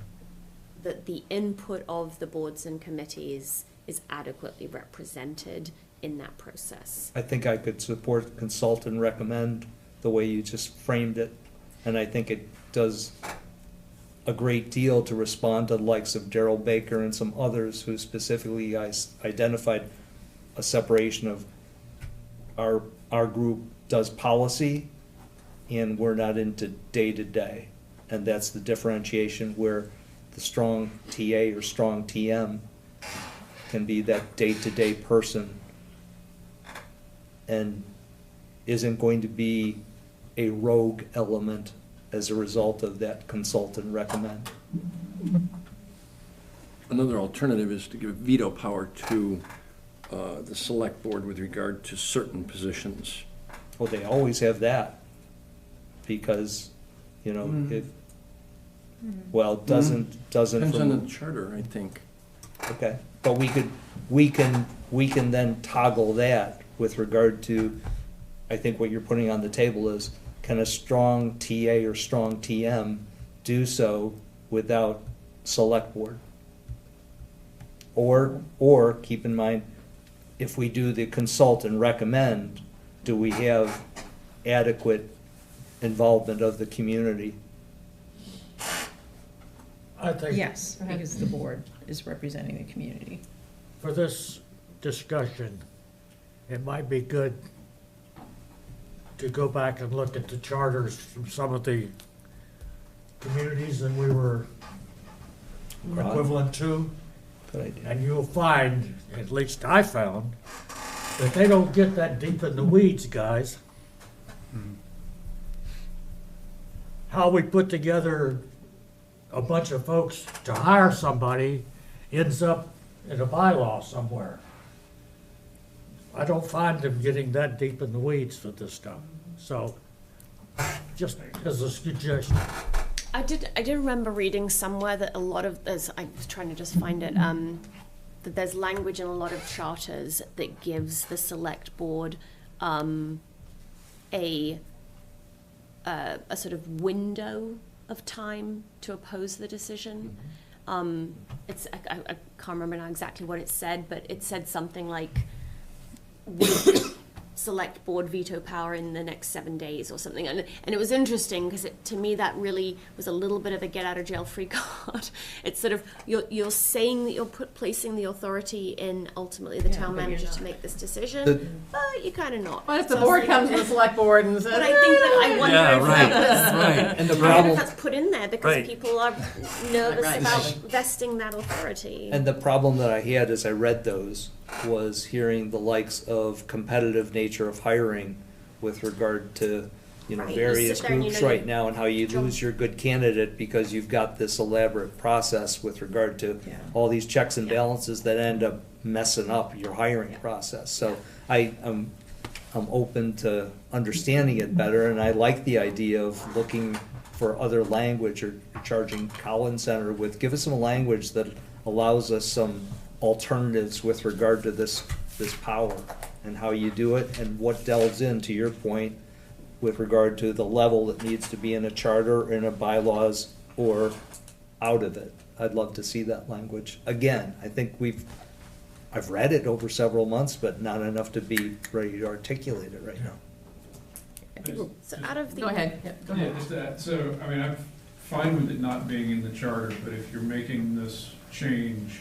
that the input of the boards and committees is adequately represented in that process. I think I could support consult and recommend the way you just framed it, and I think it does a great deal to respond to the likes of Daryl Baker and some others who specifically identified a separation of our group does policy and we're not into day-to-day. And that's the differentiation where the strong TA or strong TM can be that day-to-day person and isn't going to be a rogue element as a result of that consult and recommend. Another alternative is to give veto power to the select board with regard to certain positions. Well, they always have that, because, it, well, doesn't Depends on the from, charter, I think. okay. But we can then toggle that with regard to, I think what you're putting on the table is, can a strong TA or strong TM do so without select board? Or keep in mind, if we do the consult and recommend, do we have adequate involvement of the community? I think Yes, because the board is representing the community. for this discussion, it might be good to go back and look at the charters from some of the communities that we were equivalent to. Good idea. And you'll find, at least I found, that they don't get that deep in the weeds, guys. How we put together a bunch of folks to hire somebody ends up in a bylaw somewhere. I don't find them getting that deep in the weeds for this stuff. So, just as a suggestion. I did remember reading somewhere that a lot of, I was trying to just find it, that there's language in a lot of charters that gives the select board a sort of window of time to oppose the decision. I can't remember now exactly what it said, but it said something like, select board veto power in the next 7 days or something. And it was interesting because to me that really was a little bit of a get out of jail free card. It's sort of, you're saying that you're placing the authority in ultimately the town manager to make this decision, but you kind of not. But if the board comes to the select board and says, But I think that I wonder Yeah, if right, that was, right. And the I wonder problem, if that's put in there because Right. people are nervous Right. about vesting that authority. and the problem that I had as I read those was hearing the likes of competitive nature of hiring with regard to, Right, you various sit there and you groups know right you- now, and how you lose your good candidate because you've got this elaborate process with regard to Yeah. all these checks and balances that end up messing up your hiring process. So I'm open to understanding it better, and I like the idea of looking for other language or charging Collins Center with, give us some language that allows us some alternatives with regard to this power and how you do it, and what delves into your point with regard to the level that needs to be in a charter, in a bylaws, or out of it. I'd love to see that language. Again, I think I've read it over several months, but not enough to be ready to articulate it right now. So out of the. Go ahead. Yeah, go ahead. Yeah, just that, so, I mean, I'm fine with it not being in the charter, but if you're making this change,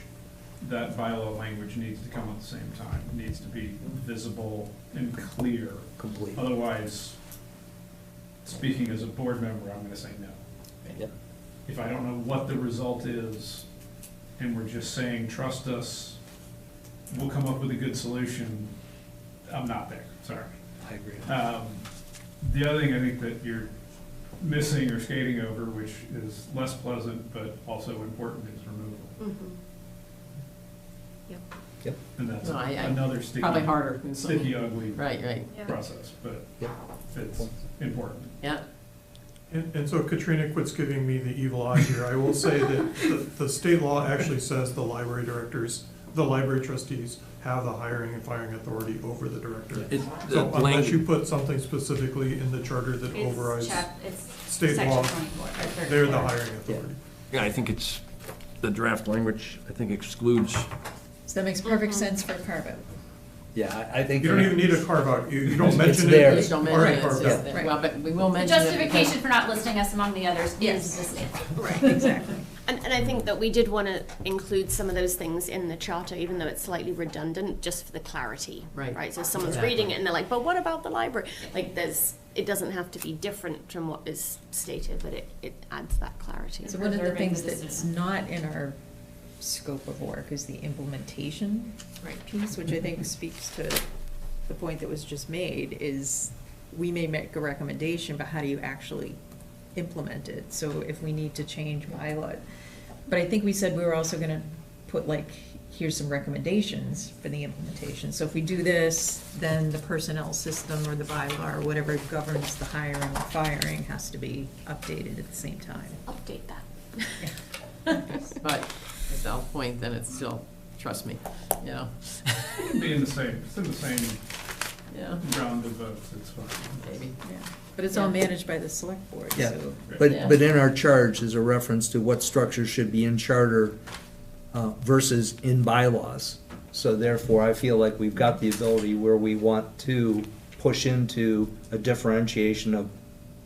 that bylaw language needs to come at the same time. It needs to be visible and clear. Completely. Otherwise, speaking as a board member, I'm gonna say no. Yep. If I don't know what the result is, and we're just saying, trust us, we'll come up with a good solution, I'm not there, sorry. I agree. The other thing I think that you're missing or skating over, which is less pleasant but also important, is removal. Mhm. Yep. Yep. And that's No, I- another sticky, Probably harder than some. sticky, ugly Right, right, Yeah. process, but Yep. it's important. yeah. And so Katrina quits giving me the evil eye here. I will say that the state law actually says the library directors, the library trustees have the hiring and firing authority over the director. So unless you put something specifically in the charter that overrides It's state section law, 24, or 34. they're the hiring authority. Yeah, I think it's, the draft language, I think excludes, So that makes perfect sense for carve-out. Yeah, I think. You don't even need a carve out. You don't mention it. there. You just don't mention already it, it's carved just out. that- well, but we will The mention it. because- justification for not listing us among the others is Yes. the state law. Right, exactly. And I think that we did want to include some of those things in the charter, even though it's slightly redundant, just for the clarity. Right. Right, so someone's Exactly. reading it and they're like, but what about the library? Like, it doesn't have to be different from what is stated, but it adds that clarity. So one of the Preserving things the that's decision. not in our scope of work is the implementation piece, which I think speaks to the point that was just made, is we may make a recommendation, but how do you actually implement it? So if we need to change bylaw, but I think we said we were also gonna put like, here's some recommendations for the implementation. So if we do this, then the personnel system or the bylaw or whatever governs the hiring or firing has to be updated at the same time. Update that. But at that point, then it's still, trust me, you know, Be in the same, it's in the same yeah, round of votes, it's fine. maybe. Yeah, but it's all managed by the select board, Yeah. so. Yeah. But in our charge is a reference to what structures should be in charter versus in bylaws. So therefore, I feel like we've got the ability where we want to push into a differentiation of,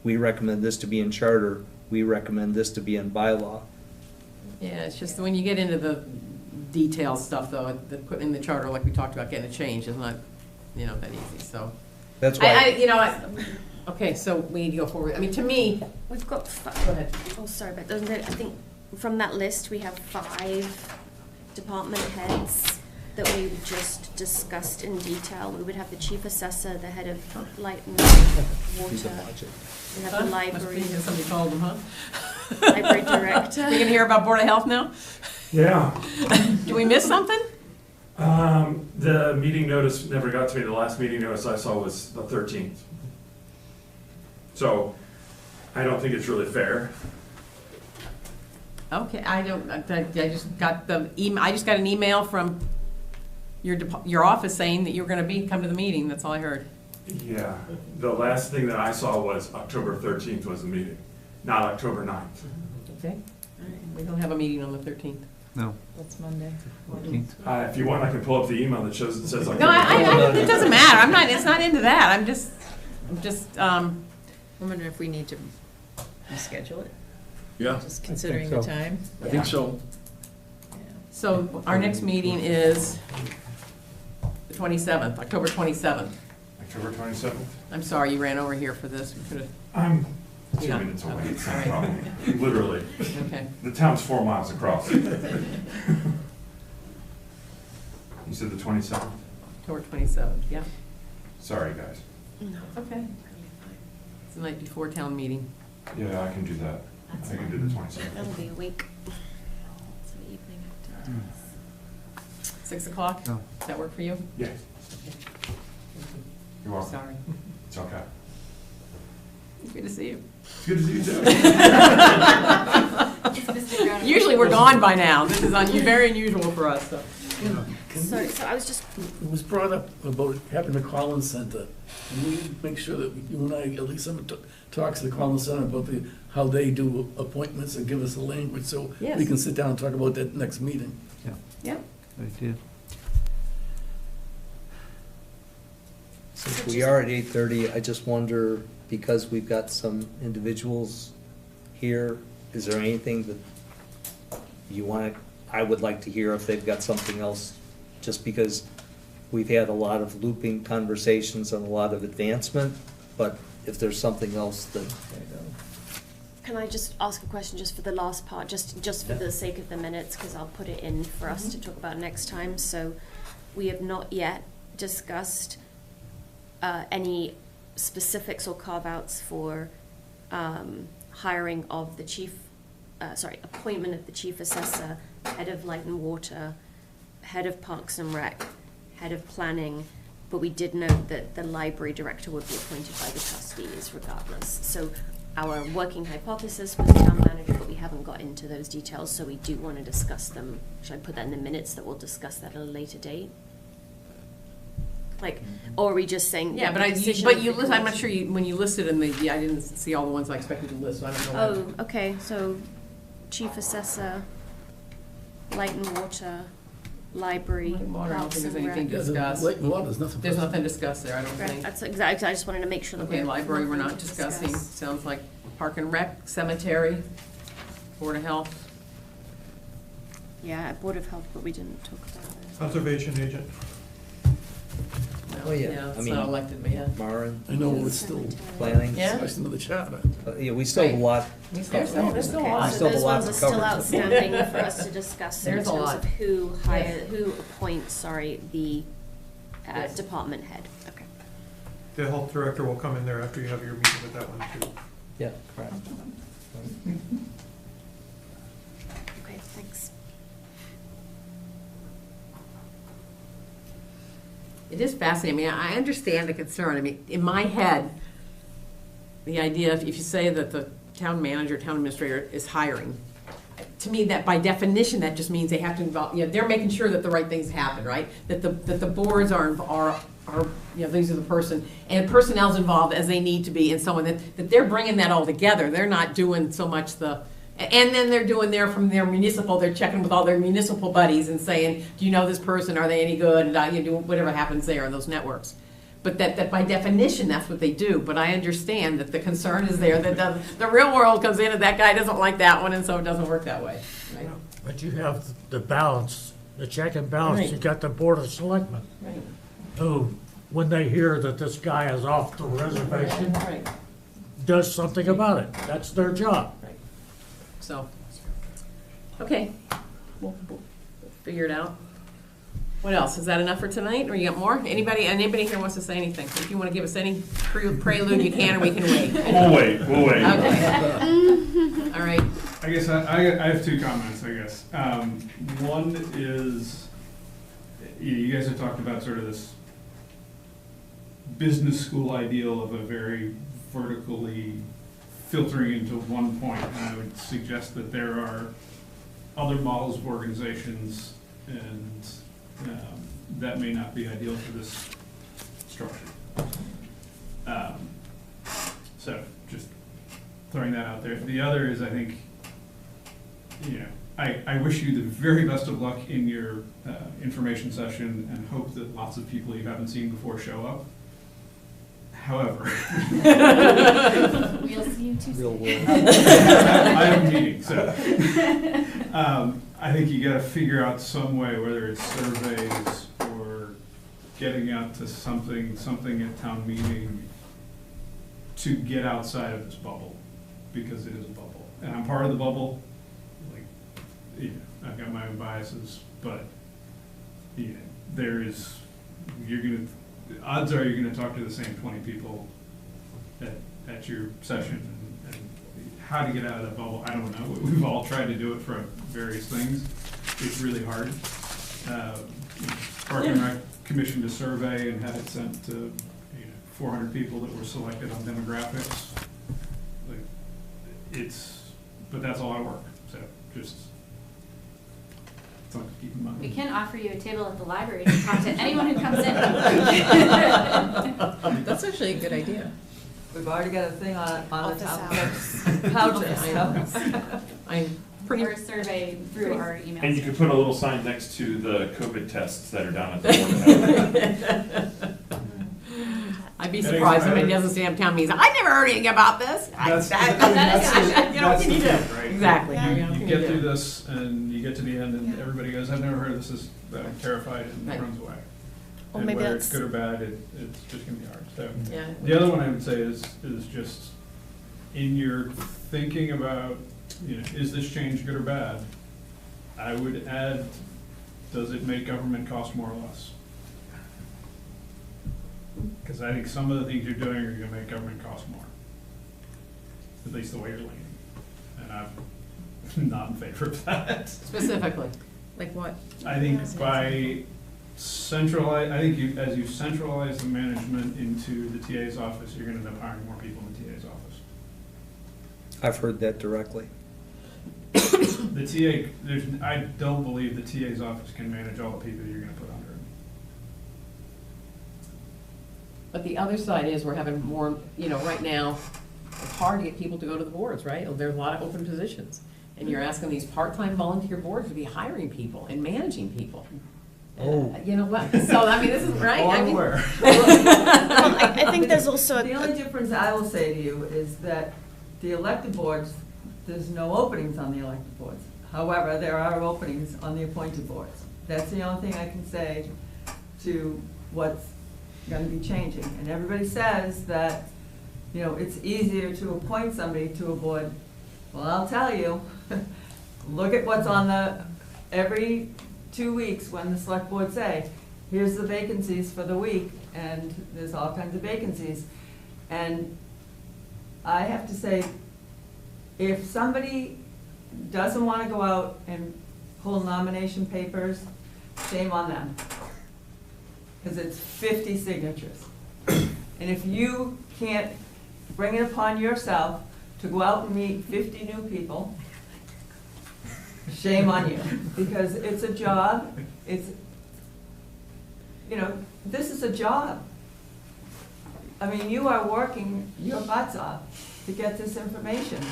we recommend this to be in charter, we recommend this to be in bylaw. Yeah, it's just when you get into the detailed stuff, though, the putting in the charter, like we talked about, getting a change is not, you know, that easy, so. That's I, why, you know, okay, so we need to go forward. I mean, to me, We've got, go ahead. oh, sorry, but doesn't it, I think from that list, we have 5 department heads that we just discussed in detail. We would have the chief assessor, the head of light and He's a water. budget. We have Huh? the Must library, be, somebody called them, huh? library director. We gonna hear about Board of Health now? Yeah. Do we miss something? The meeting notice never got to me. The last meeting notice I saw was the 13th. So I don't think it's really fair. Okay, I don't, I just got the email, I just got an email from your office saying that you were gonna come to the meeting, that's all I heard. Yeah. The last thing that I saw was October 13th was the meeting, not October 9th. Okay. We don't have a meeting on the 13th. No. That's Monday. If you want, I can pull up the email that says October No, 13th. it doesn't matter, I'm not, it's not into that, I'm just, I'm wondering if we need to reschedule it, yeah, just considering the so. time. I think so. Yeah. so our next meeting is the 27th, October 27th. October 27th? I'm sorry, you ran over here for this, we could've, I'm 2 Yeah. minutes away. It's All not right. a problem. Literally. okay. The town's 4 miles across. You said the 27th? October 27th, yeah. Sorry, guys. Okay. It's the night before town meeting. Yeah, I can do that. I can do the 27th. That'll be a week. It's an evening activity. 6 o'clock? No. Does that work for you? Yeah. You're welcome. Sorry. It's okay. Good to see you. It's good to see you too. Usually we're gone by now. This is very unusual for us, so. So I was just, It was brought up about having the Collins Center. And we make sure that you and I, at least someone talks to the Collins Center about how they do appointments and give us the language, so Yes. we can sit down and talk about that next meeting. Yeah. Good idea. Since we are at 8:30, I just wonder, because we've got some individuals here, is there anything that you want, I would like to hear if they've got something else, just because we've had a lot of looping conversations and a lot of advancement, but if there's something else that, can I just ask a question just for the last part, just for the sake of the minutes, because I'll put it in for us to talk about next time. So we have not yet discussed any specifics or carve-outs for hiring of the appointment of the chief assessor, head of light and water, head of parks and rec, head of planning, but we did note that the library director would be appointed by the trustees regardless. So our working hypothesis was town manager, but we haven't got into those details, so we do want to discuss them. Should I put that in the minutes that we'll discuss that at a later date? Like, or are we just saying? Yeah, but I'm not sure when you listed them, I didn't see all the ones I expected to list, so I don't know. Oh, okay, so chief assessor, light and water, library, Water, I don't parks think there's and anything to rec. discuss. Light and water, there's nothing. There's nothing discussed there, I don't Right, think. that's exactly, I just wanted to make sure that Okay, we're. library we're not nothing to discussing. discuss. Sounds like park and rec, cemetery, board of health. Yeah, Board of Health, but we didn't talk about it. Conservation agent. Oh, yeah. It's I mean- not elected, but yeah. Maren, I know it's still planning? Yeah. question of the charter. Yeah, we still have a lot. There's still a Okay, lot. We so still have a those lot ones to are still cover. outstanding for us to discuss in There's terms a lot. of who appoints, the Yes. department head. Okay. The health director will come in there after you have your meeting with that one too. Yeah, correct. Okay, thanks. It is fascinating. I mean, I understand the concern. I mean, in my head, the idea, if you say that the town manager, town administrator is hiring, to me, that by definition, that just means they have to involve, they're making sure that the right things happen, right? That the boards are, these are the person, and personnel's involved as they need to be, and someone that they're bringing that all together. They're not doing so much and then they're doing from their municipal, they're checking with all their municipal buddies and saying, do you know this person? Are they any good? And you do whatever happens there in those networks. But that by definition, that's what they do. But I understand that the concern is there, that the real world comes in and that guy doesn't like that one, and so it doesn't work that way. Right? But you have the balance, the check and balance. Right. You got the Board of Selectmen, Right. who, when they hear that this guy is off the reservation, Right. does something about it. That's their job. Right. So, okay, we'll figure it out. What else? Is that enough for tonight, or you got more? Anybody here wants to say anything? If you want to give us any prelude, you can, or we can wait. We'll wait. Okay. All right. I guess I have two comments, I guess. One is, you guys have talked about sort of this business school ideal of a very vertically filtering into one point, and I would suggest that there are other models of organizations, and that may not be ideal for this structure. So just throwing that out there. The other is, I think, I wish you the very best of luck in your information session, and hope that lots of people you haven't seen before show up. However, We'll see you Tuesday. Real world. I have a meeting, so I think you got to figure out some way, whether it's surveys or getting out to something at town meeting, to get outside of this bubble, because it is a bubble, and I'm part of the bubble. Like, I've got my own biases, but odds are you're gonna talk to the same 20 people at your session, and how to get out of that bubble, I don't know. We've all tried to do it for various things. It's really hard. Park and Rec commissioned a survey and had it sent to 400 people that were selected on demographics. Like, but that's all I work, so just something to keep in mind. We can offer you a table at the library to talk to anyone who comes in. That's actually a good idea. We've already got a thing on the Office top. hours. Pouches. I'm pretty, Or survey through our email. And you could put a little sign next to the COVID tests that are down at the Board of Health. I'd be surprised if somebody doesn't stay up town meetings. I never heard anything about this. That's the thing, right? Exactly. You get through this and you get to the end and everybody goes, I've never heard of this, I'm terrified, and Right. runs away. Or And maybe whether that's- it's good or bad, it's just gonna be hard, so. Yeah. The other one I would say is just in your thinking about, is this change good or bad? I would add, does it make government cost more or less? Because I think some of the things you're doing are gonna make government cost more. At least the way you're leaning. And I'm not in favor of that. Specifically. Like what? I think by as you centralize the management into the TA's office, you're gonna end up hiring more people in the TA's office. I've heard that directly. The TA, I don't believe the TA's office can manage all the people you're gonna put under it. But the other side is we're having more, right now, it's hard to get people to go to the boards, right? There's a lot of open positions. And you're asking these part-time volunteer boards to be hiring people and managing people. Oh. You know what? So, this is, right? I'm aware. Well, I think there's also The only difference I will say to you is that the elected boards, there's no openings on the elected boards. However, there are openings on the appointed boards. That's the only thing I can say to what's gonna be changing. And everybody says that, it's easier to appoint somebody to a board. Well, I'll tell you, look at what's on every 2 weeks when the select board say, here's the vacancies for the week, and there's all kinds of vacancies. And I have to say, if somebody doesn't want to go out and pull nomination papers, shame on them. Because it's 50 signatures. And if you can't bring it upon yourself to go out and meet 50 new people, shame on you. Because it's a job, this is a job. I mean, you are working your butts off to get this information,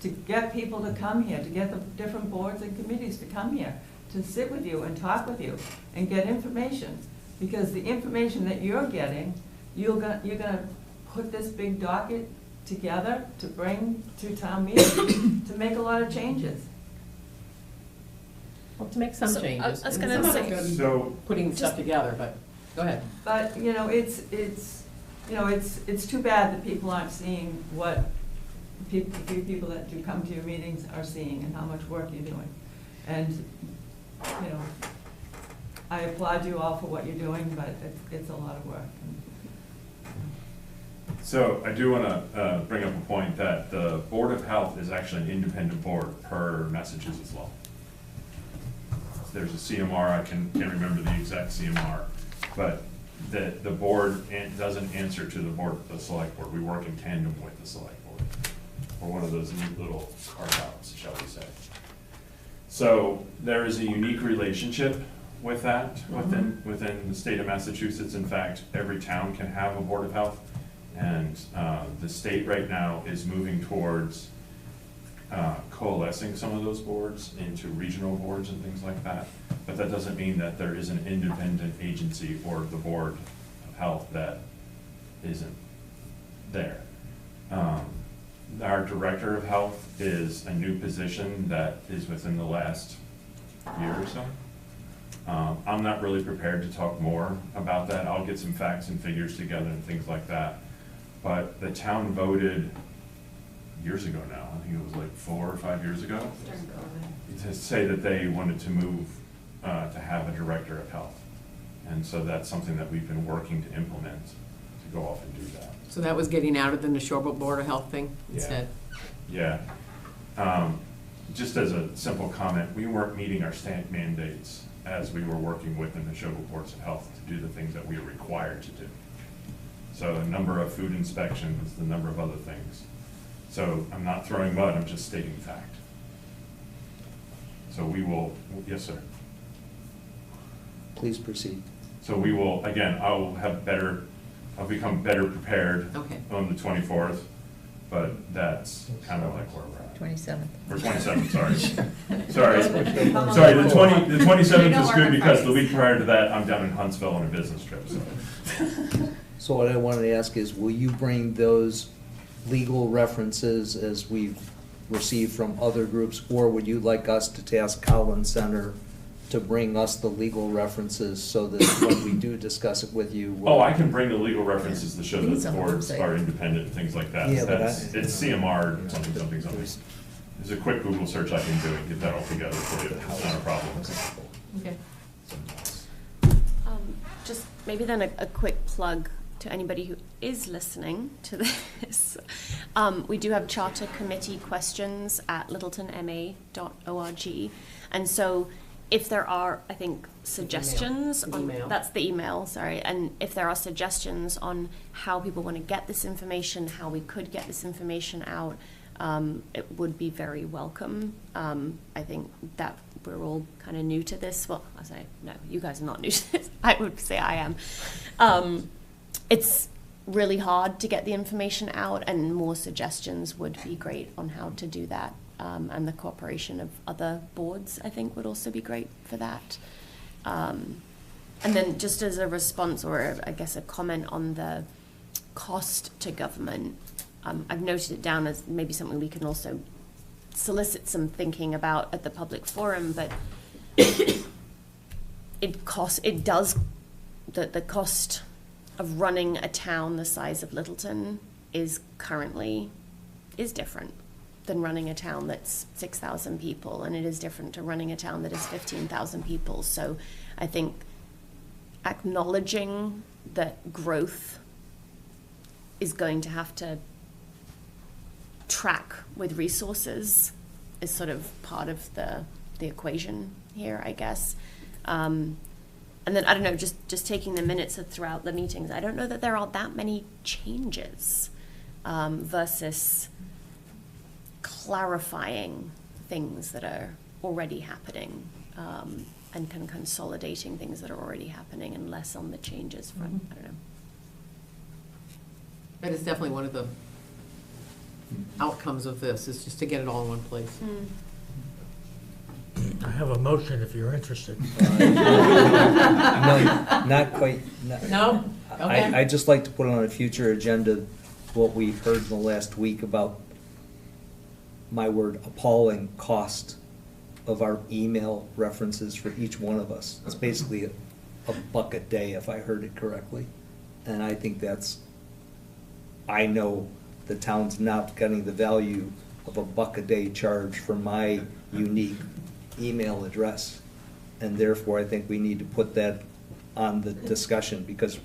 to get people to come here, to get the different boards and committees to come here, to sit with you and talk with you and get information. Because the information that you're getting, you're gonna put this big docket together to bring to town meeting to make a lot of changes. Well, to make some So, changes. I was And gonna some of say- it's gonna be So, putting stuff together, but, go ahead. But, it's too bad that people aren't seeing what the few people that do come to your meetings are seeing and how much work you're doing. And, I applaud you all for what you're doing, but it's a lot of work. so I do want to bring up a point that the Board of Health is actually an independent board per Massachusetts law. There's a CMR, I can't remember the exact CMR, but the board doesn't answer to the select board. We work in tandem with the select board. We're one of those neat little carve-outs, shall we say. So there is a unique relationship with that within the state of Massachusetts. In fact, every town can have a Board of Health. And the state right now is moving towards coalescing some of those boards into regional boards and things like that. But that doesn't mean that there is an independent agency or the Board of Health that isn't there. Our Director of Health is a new position that is within the last year or so. I'm not really prepared to talk more about that. I'll get some facts and figures together and things like that. But the town voted years ago now, I think it was like 4 or 5 years ago, to say that they wanted to move to have a Director of Health. And so that's something that we've been working to implement to go off and do that. So that was getting out of the Neshoba Board of Health thing instead? Yeah. Just as a simple comment, we weren't meeting our state mandates as we were working with the Neshoba Boards of Health to do the things that we are required to do. So the number of food inspections, the number of other things. So I'm not throwing mud, I'm just stating fact. So we will, yes, sir. Please proceed. So we will, again, I'll become better prepared Okay. on the 24th, but that's kind of like where we're at. 27th. Or 27th, sorry. Sorry, the 27th is good because the week prior to that, I'm down in Huntsville on a business trip, so. So what I wanted to ask is, will you bring those legal references as we've received from other groups, or would you like us to task Collins Center to bring us the legal references so that when we do discuss it with you? Oh, I can bring the legal references to show that It's the on the boards website. are independent and things like that. Yeah, but It's CMR, something. There's a quick Google search I can do and get that all together for you. It's not a problem. Okay. Just maybe then a quick plug to anybody who is listening to this. We do have charter committee questions at littletonma.org. And so if there are, I think, suggestions on, Email. that's the email, sorry, and if there are suggestions on how people want to get this information, how we could get this information out, it would be very welcome. I think that we're all kind of new to this. Well, I say, no, you guys are not new to this. I would say I am. It's really hard to get the information out, and more suggestions would be great on how to do that. And the cooperation of other boards, I think, would also be great for that. And then just as a response, or I guess a comment on the cost to government, I've noted it down as maybe something we can also solicit some thinking about at the public forum, but the cost of running a town the size of Littleton is different than running a town that's 6,000 people, and it is different to running a town that is 15,000 people. So I think acknowledging that growth is going to have to track with resources is sort of part of the equation here, I guess. And then, I don't know, just taking the minutes throughout the meetings, I don't know that there are that many changes versus clarifying things that are already happening and kind of consolidating things that are already happening and less on the changes front. I don't know. That is definitely one of the outcomes of this, is just to get it all in one place. I have a motion if you're interested. No, not quite. No? Okay. I'd just like to put on a future agenda what we heard in the last week about, my word, appalling cost of our email references for each one of us. It's basically a buck a day, if I heard it correctly. And I think I know the town's not getting the value of a buck a day charge for my unique email address. And therefore, I think we need to put that on the discussion, because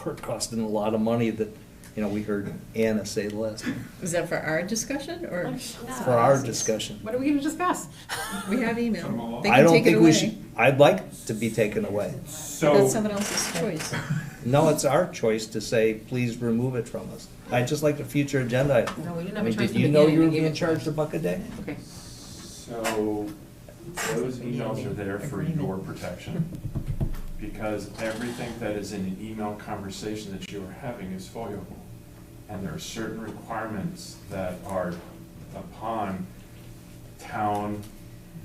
we're costing a lot of money that, we heard Anna say last time. Is that for our discussion or? For our discussion. What are we going to discuss? We have email. They I can don't take it think we away. should, I'd like to be taken away. So. That's someone else's choice. No, it's our choice to say, please remove it from us. I'd just like a future agenda item. No, we didn't I have a mean, choice did in you the know beginning. you were We gave being it charged to a buck a day? Okay. So, those emails are there for your protection, because everything that is in an email conversation that you are having is foilable. And there are certain requirements that are upon town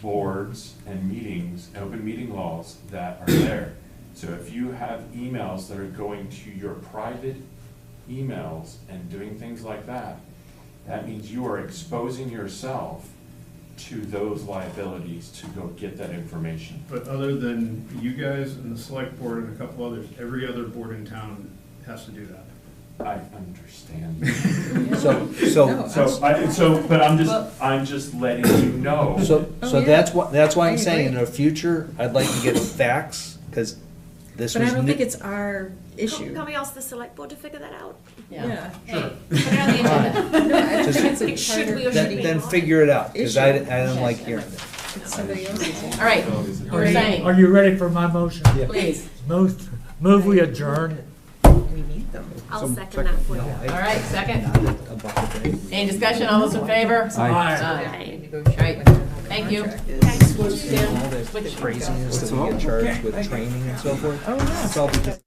boards and meetings, open meeting laws that are there. So if you have emails that are going to your private emails and doing things like that, that means you are exposing yourself to those liabilities to go get that information. But other than you guys and the select board and a couple others, every other board in town has to do that. I understand. But I'm just letting you know. So Oh, yeah. that's why I I'm saying in agree. the future, I'd like to get facts, because this But was. I don't new- think it's our issue. Can we ask the select board to figure that out? Yeah. Hey, put it on the agenda. No, I Just- think it's a Should we or charter should we? Then figure it out, because I Issue. don't like hearing it. All right, you were saying, Are you ready for my motion? please. Move we adjourn. We need them. I'll second that for you. All right, second. Any discussion? All those in favor? Aye. All right, thank you. All the craziness that we get charged with training and so forth. It's all because